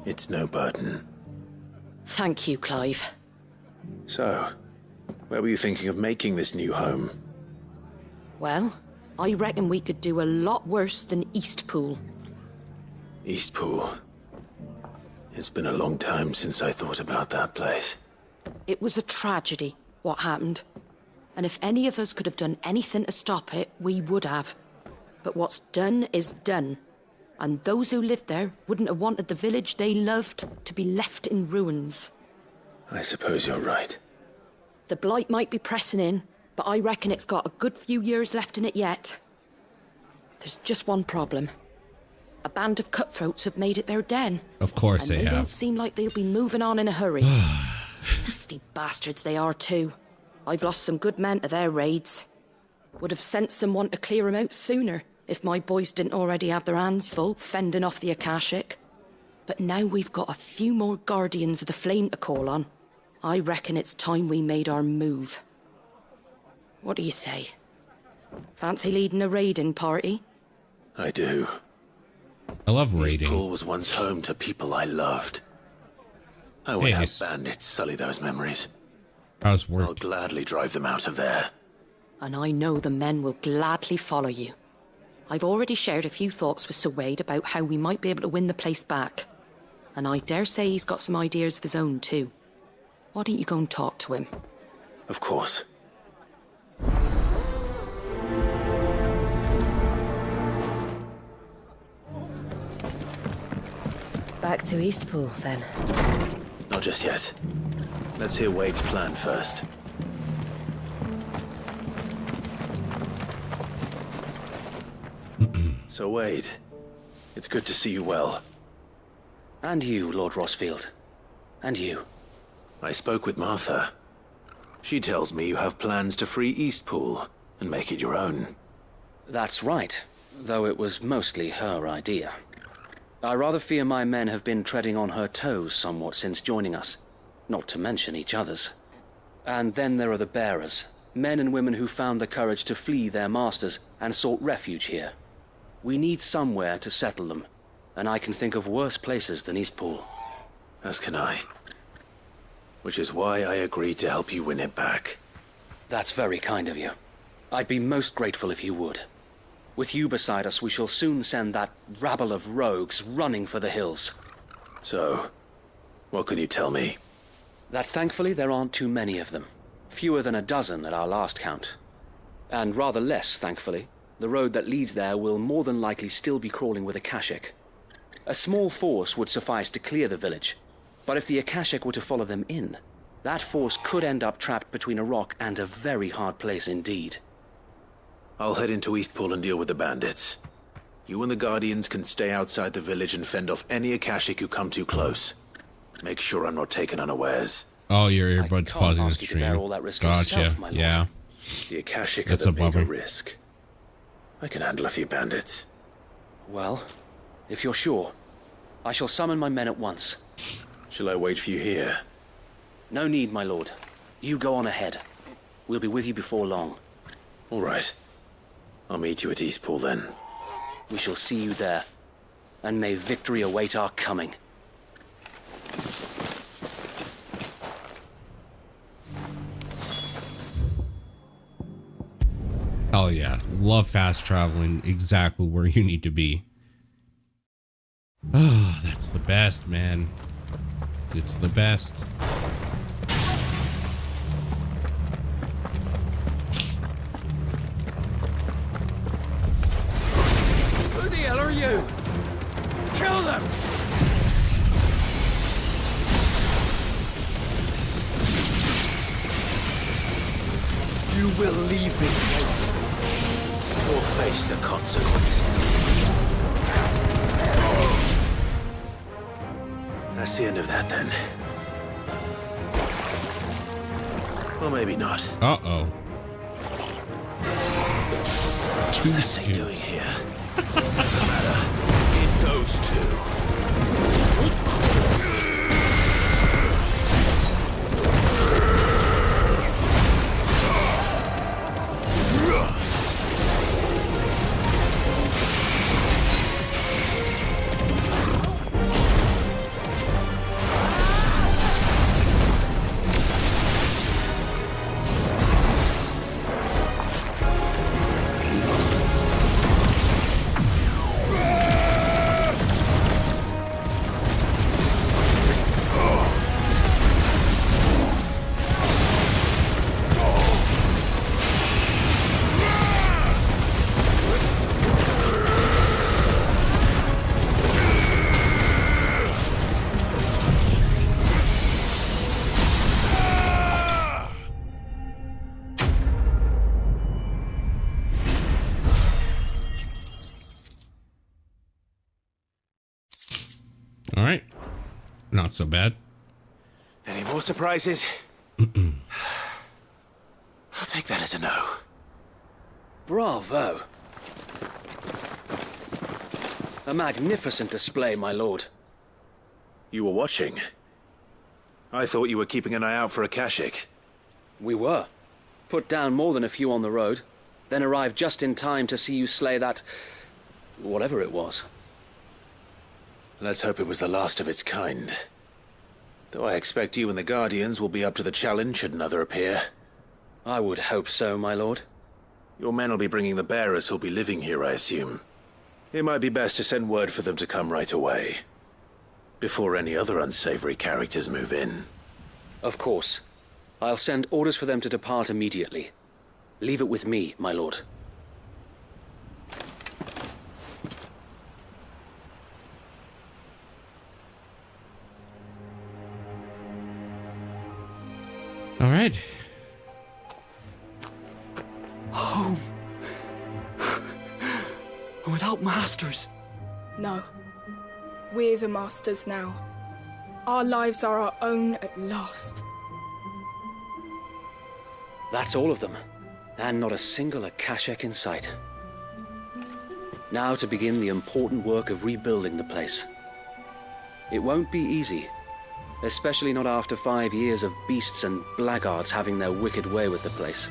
It's no burden. Thank you, Clive. So, where were you thinking of making this new home? Well, I reckon we could do a lot worse than Eastpool. Eastpool. It's been a long time since I thought about that place. It was a tragedy, what happened. And if any of us could have done anything to stop it, we would have. But what's done is done. And those who lived there wouldn't have wanted the village they loved to be left in ruins. I suppose you're right. The blight might be pressing in, but I reckon it's got a good few years left in it yet. There's just one problem. A band of cutthroats have made it their den. Of course and they have. Don't seem like they'll be moving on in a hurry. Nasty bastards they are too. I've lost some good men to their raids. Would have sent someone to clear them out sooner if my boys didn't already have their hands full fending off the Akashic. But now we've got a few more Guardians of the Flame to call on. I reckon it's time we made our move. What do you say? Fancy leading a raiding party? I do. I love raiding. Eastpool was once home to people I loved. I went out bandits sully those memories. How's work? I'll gladly drive them out of there. And I know the men will gladly follow you. I've already shared a few thoughts with Sir Wade about how we might be able to win the place back. And I dare say he's got some ideas of his own too. Why don't you go and talk to him? Of course. Back to Eastpool, then. Not just yet. Let's hear Wade's plan first. So, Wade, it's good to see you well. And you, Lord Rosfield. And you. I spoke with Martha. She tells me you have plans to free Eastpool and make it your own. That's right, though it was mostly her idea. I rather fear my men have been treading on her toes somewhat since joining us, not to mention each other's. And then there are the bearers, men and women who found the courage to flee their masters and sought refuge here. We need somewhere to settle them, and I can think of worse places than Eastpool. As can I. Which is why I agreed to help you win it back. That's very kind of you. I'd be most grateful if you would. With you beside us, we shall soon send that rabble of rogues running for the hills. So, what can you tell me? That thankfully there aren't too many of them. Fewer than a dozen at our last count. And rather less, thankfully. The road that leads there will more than likely still be crawling with Akashic. A small force would suffice to clear the village. But if the Akashic were to follow them in, that force could end up trapped between a rock and a very hard place indeed. I'll head into Eastpool and deal with the bandits. You and the Guardians can stay outside the village and fend off any Akashic who come too close. Make sure I'm not taken unawares. Oh, your earbuds pausing the stream. Gotcha. Yourself, yeah. The Akashic That's are a the bigger bummer. risk. I can handle a few bandits. Well, if you're sure, I shall summon my men at once. Shall I wait for you here? No need, my lord. You go on ahead. We'll be with you before long. All right. I'll meet you at Eastpool then. We shall see you there. And may victory await our coming. Hell yeah. Love fast traveling exactly where you need to be. Oh, that's the best, man. It's the best. Who the hell are you? Kill them! You will leave this place. You'll face the consequences. That's the end of that then. Or maybe not. Uh-oh. What's that thing doing here? Doesn't matter. It goes too. All right. Not so bad. Any more surprises? I'll take that as a no. Bravo. A magnificent display, my lord. You were watching? I thought you were keeping an eye out for a Kashik. We were. Put down more than a few on the road, then arrived just in time to see you slay that... whatever it was. Let's hope it was the last of its kind. Though I expect you and the Guardians will be up to the challenge should another appear. I would hope so, my lord. Your men will be bringing the bearers who'll be living here, I assume. It might be best to send word for them to come right away, before any other unsavory characters move in. Of course. I'll send orders for them to depart immediately. Leave it with me, my lord. All right. Home. Without masters. No. We're the masters now. Our lives are our own at last. That's all of them. And not a single Akashek in sight. Now to begin the important work of rebuilding the place. It won't be easy. Especially not after 5 years of beasts and blackguards having their wicked way with the place.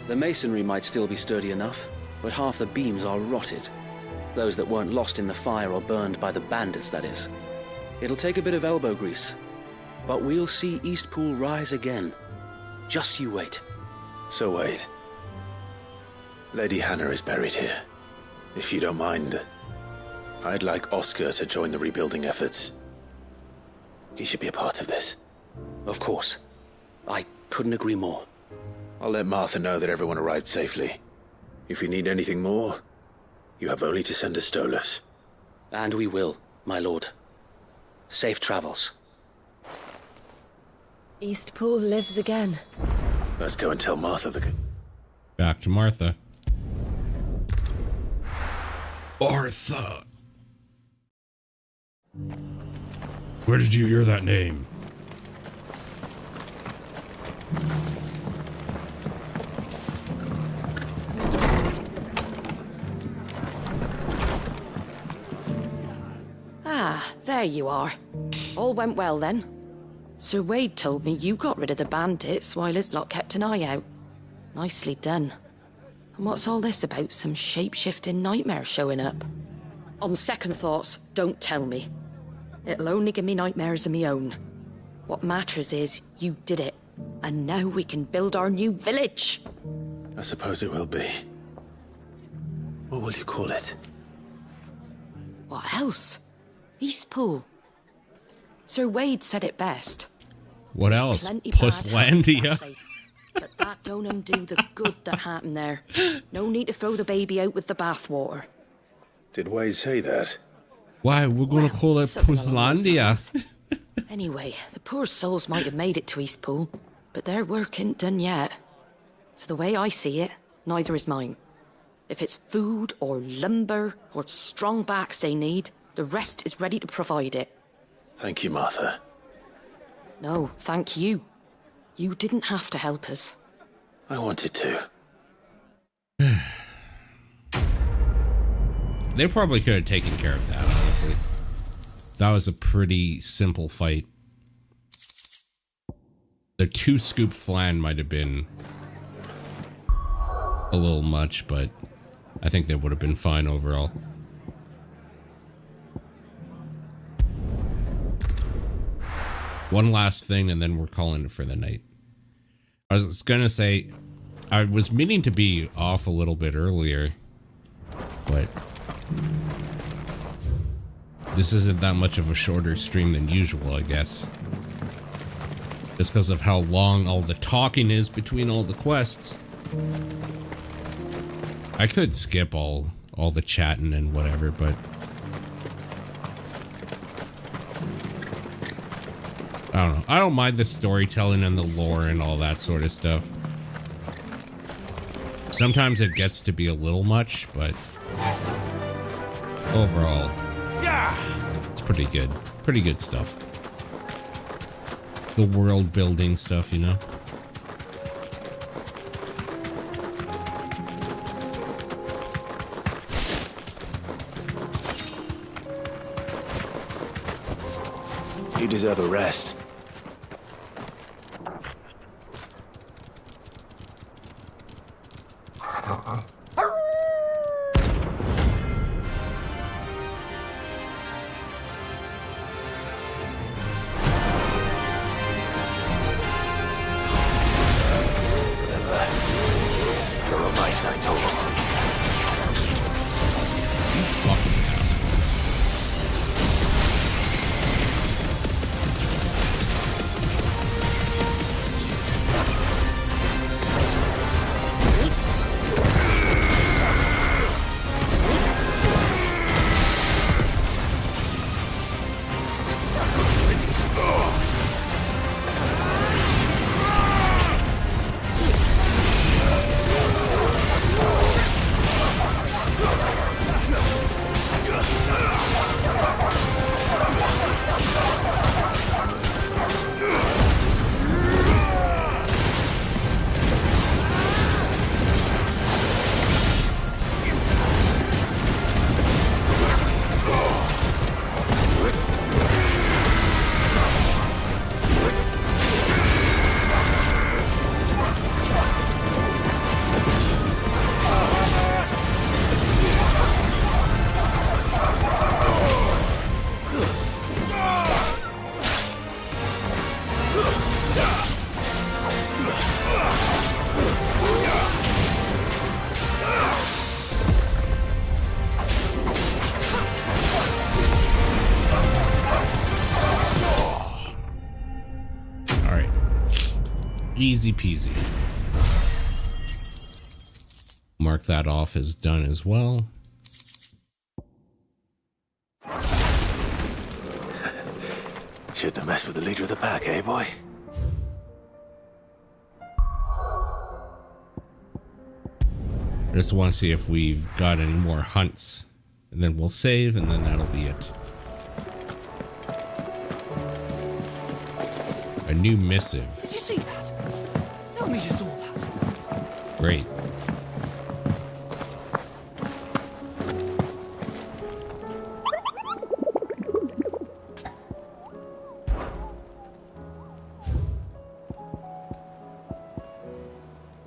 The masonry might still be sturdy enough, but half the beams are rotted. Those that weren't lost in the fire or burned by the bandits, that is. It'll take a bit of elbow grease, but we'll see Eastpool rise again. Just you wait. So wait. Lady Hannah is buried here. If you don't mind, I'd like Oscar to join the rebuilding efforts. He should be a part of this. Of course. I couldn't agree more. I'll let Martha know that everyone arrived safely. If you need anything more, you have only to send a Stolas. And we will, my lord. Safe travels. Eastpool lives again. Let's go and tell Martha the... Back to Martha. Martha. Where did you hear that name? Ah, there you are. All went well then. Sir Wade told me you got rid of the bandits while his lot kept an eye out. Nicely done. And what's all this about some shape-shifting nightmare showing up? On second thoughts, don't tell me. It'll only give me nightmares of me own. What matters is you did it. And now we can build our new village. I suppose it will be. What will you call it? What else? Eastpool. Sir Wade said it best. What else? Plenty bad happened in Pusslandia? that place, but that don't undo the good that happened there. No need to throw the baby out with the bathwater. Did Wade say that? Why, we're gonna call it something along those Pusslandia. Anyway, the poor souls might have made it to Eastpool, but their work ain't done yet. So the way I see it, neither is mine. If it's food or lumber or strong backs they need, the rest is ready to provide it. Thank you, Martha. No, thank you. You didn't have to help us. I wanted to. They probably could have taken care of that, honestly. That was a pretty simple fight. The 2-scoop flan might have been a little much, but I think they would have been fine overall. One last thing, and then we're calling it for the night. I was gonna say, I was meaning to be off a little bit earlier, but this isn't that much of a shorter stream than usual, I guess. Just because of how long all the talking is between all the quests. I could skip all the chatting and whatever, but I don't know. I don't mind the storytelling and the lore and all that sort of stuff. Sometimes it gets to be a little much, but overall, it's pretty good. Pretty good stuff. The world building stuff, you know? You deserve a rest. You're on my side, Toro. You fucking assholes. Easy peasy. Mark that off as done as well. Shouldn't have messed with the leader of the pack, eh, boy? I just want to see if we've got any more hunts. And then we'll save, and then that'll be it. A new missive. Did you see that? Tell me you saw that. Great.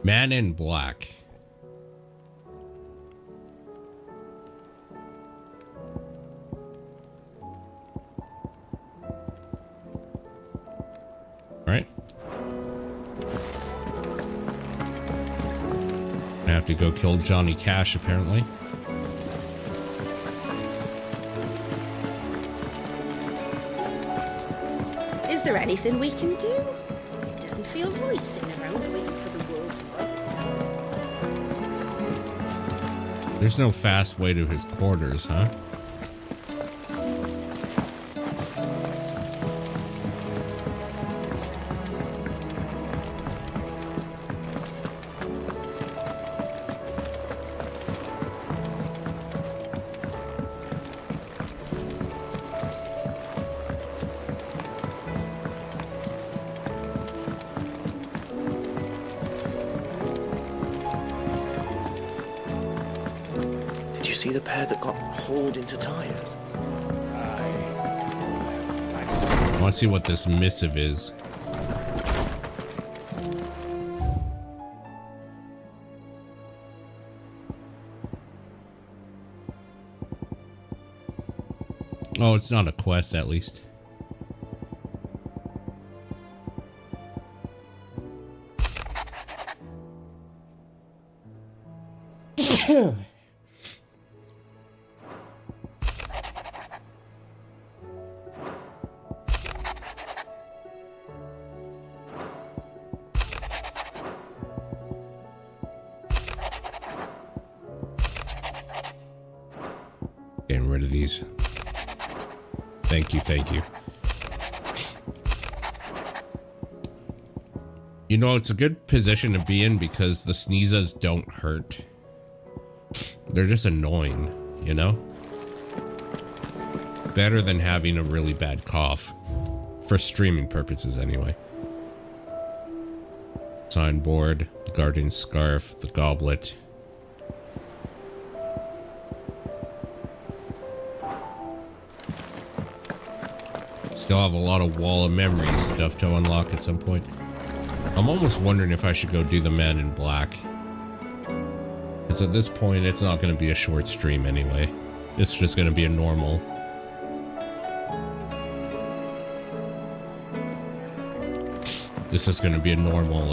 Man in Black. Right. I have to go kill Johnny Cash, apparently. Is there anything we can do? It doesn't feel right sitting around waiting for the world to right. There's no fast way to his quarters, huh? See the pair that got hauled into tires? I want to see what this missive is. Oh, it's not a quest, at least. Getting rid of these. Thank you, thank you. You know, it's a good position to be in because the sneezes don't hurt. They're just annoying, you know? Better than having a really bad cough. For streaming purposes, anyway. Signboard, the guardian's scarf, the goblet. Still have a lot of wall of memories stuff to unlock at some point. I'm almost wondering if I should go do the Man in Black. Because at this point, it's not going to be a short stream anyway. It's just going to be a normal. This is going to be a normal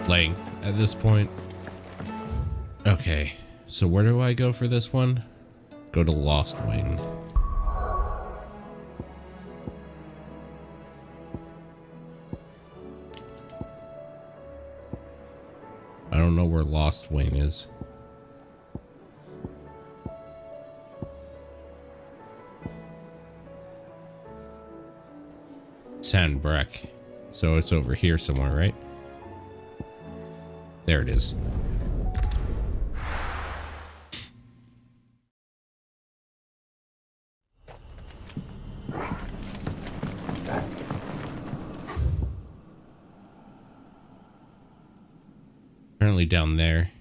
length at this point. Okay, so where do I go for this one? Go to Lost Wing. I don't know where Lost Wing is. Sandbreck. So it's over here somewhere, right? There it is. Apparently down there.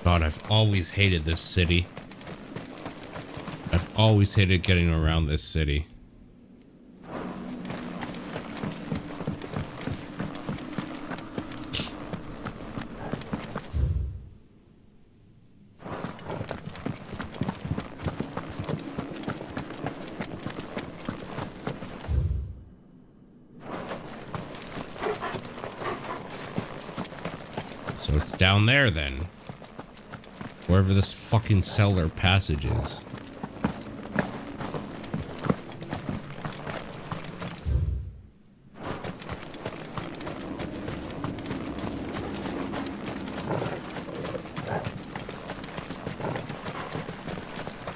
God, I've always hated this city. I've always hated getting around this city. So it's down there then. Wherever this fucking cellar passage is.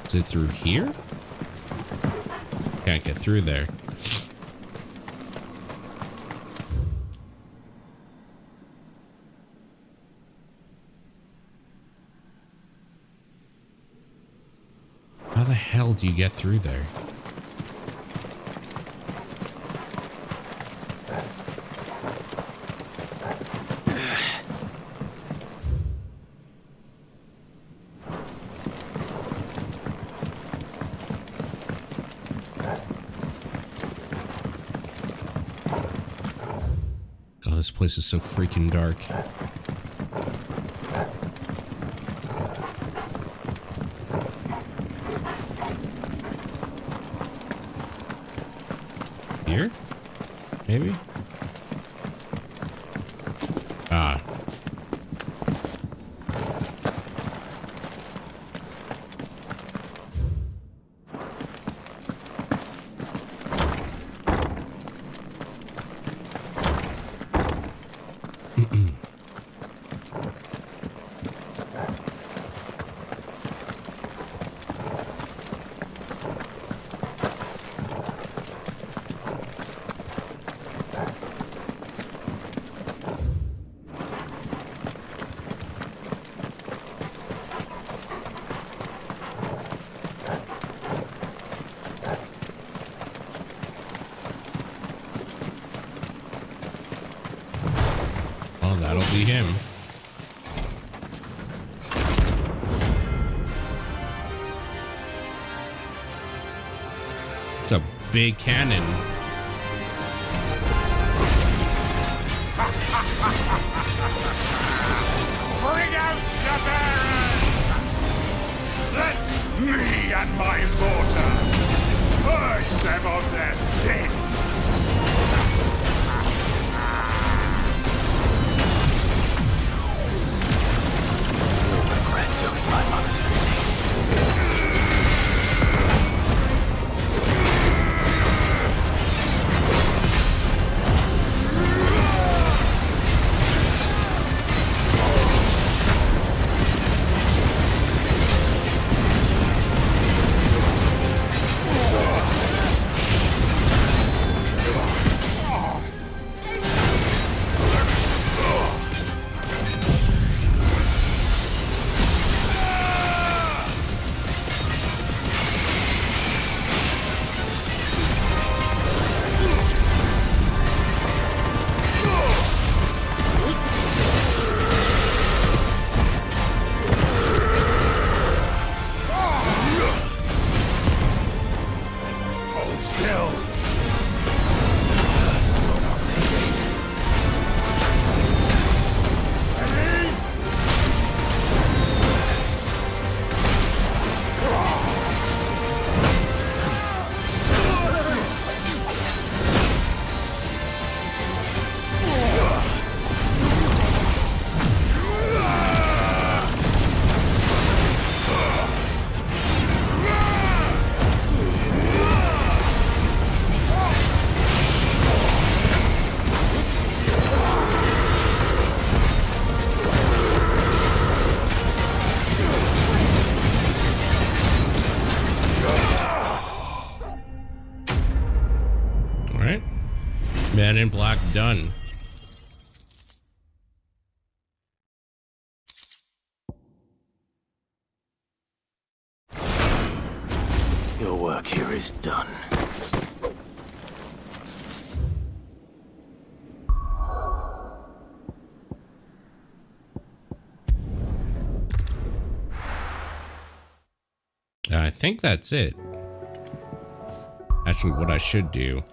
Is it through here? Can't get through there. How the hell do you get through there? God, this place is so freaking dark. Here? Maybe? Ah. That'll be him. It's a big cannon. Bring out the bearers! Let me and my mortar purge them of their sin! Regret doing my mother's bidding. in Black done. Your work here is done. I think that's it. Actually, what I should do.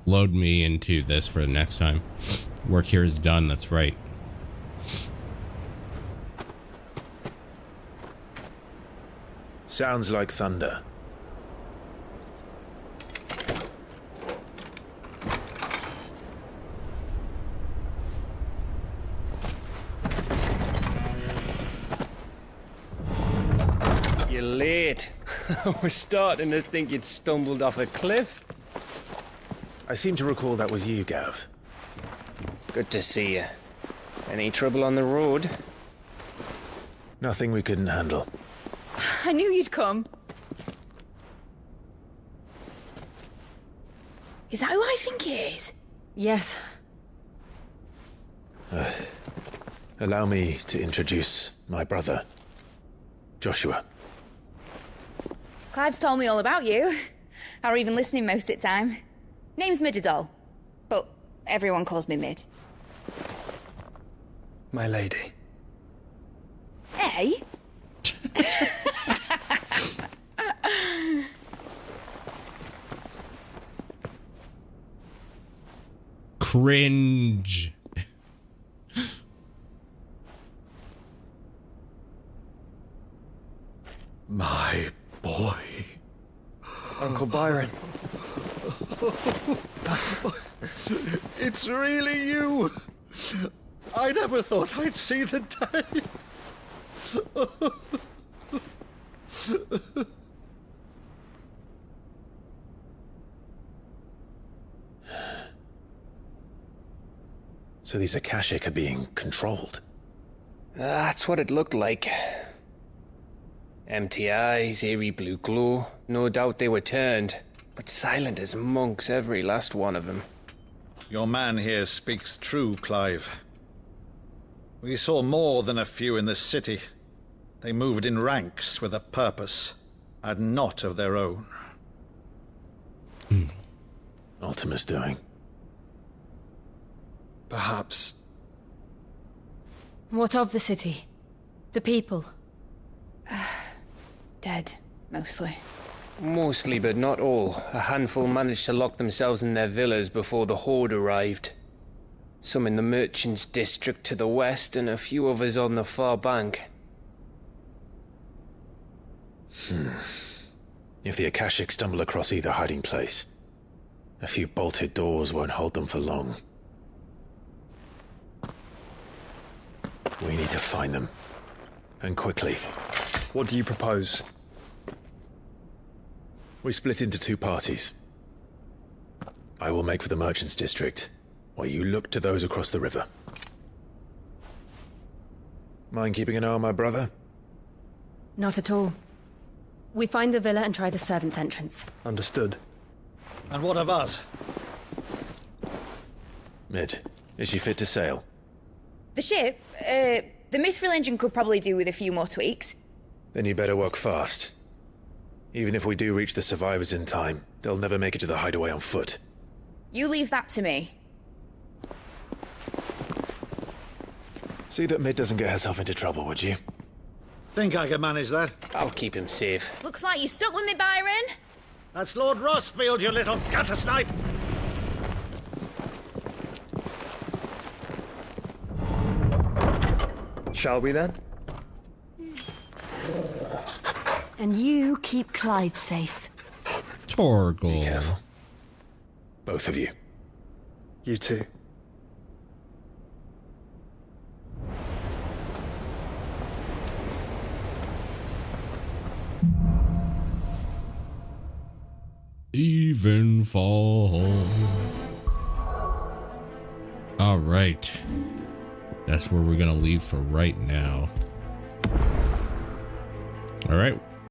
Load me into this for the next time. Work here is done, that's right. Sounds like thunder. You're late. I was starting to think you'd stumbled off a cliff. I seem to recall that was you, Gav. Good to see you. Any trouble on the road? Nothing we couldn't handle. I knew you'd come. Is that who I think it is? Yes. Allow me to introduce my brother, Joshua. Clive's told me all about you. Or even listening most of the time. Name's Midadol, but everyone calls me Mid. My lady. Hey? Cringe. My boy. Uncle Byron. It's really you. I never thought I'd see the day. So these Akashic are being controlled? That's what it looked like. Empty eyes, eerie blue glow. No doubt they were turned, but silent as monks, every last one of them. Your man here speaks true, Clive. We saw more than a few in this city. They moved in ranks with a purpose, and not of their own. Ultima's doing. Perhaps. What of the city? The people? Dead, mostly. Mostly, but not all. A handful managed to lock themselves in their villas before the Horde arrived. Some in the Merchants' District to the west, and a few others on the far bank. If the Akashic stumble across either hiding place, a few bolted doors won't hold them for long. We need to find them. And quickly. What do you propose? We split into two parties. I will make for the Merchants' District, while you look to those across the river. Mind keeping an eye on my brother? Not at all. We find the villa and try the servants' entrance. Understood. And what of us? Mid, is she fit to sail? The ship, the Mithril engine could probably do with a few more tweaks. Then you better work fast. Even if we do reach the survivors in time, they'll never make it to the hideaway on foot. You leave that to me. See that Mid doesn't get herself into trouble, would you? Think I can manage that? I'll keep him safe. Looks like you stuck with me, Byron. That's Lord Rosfield, you little gutter snipe! Shall we then? And you keep Clive safe. Torgal. Be careful. Both of you. You too. Evenfall. All right. That's where we're gonna leave for right now. All right.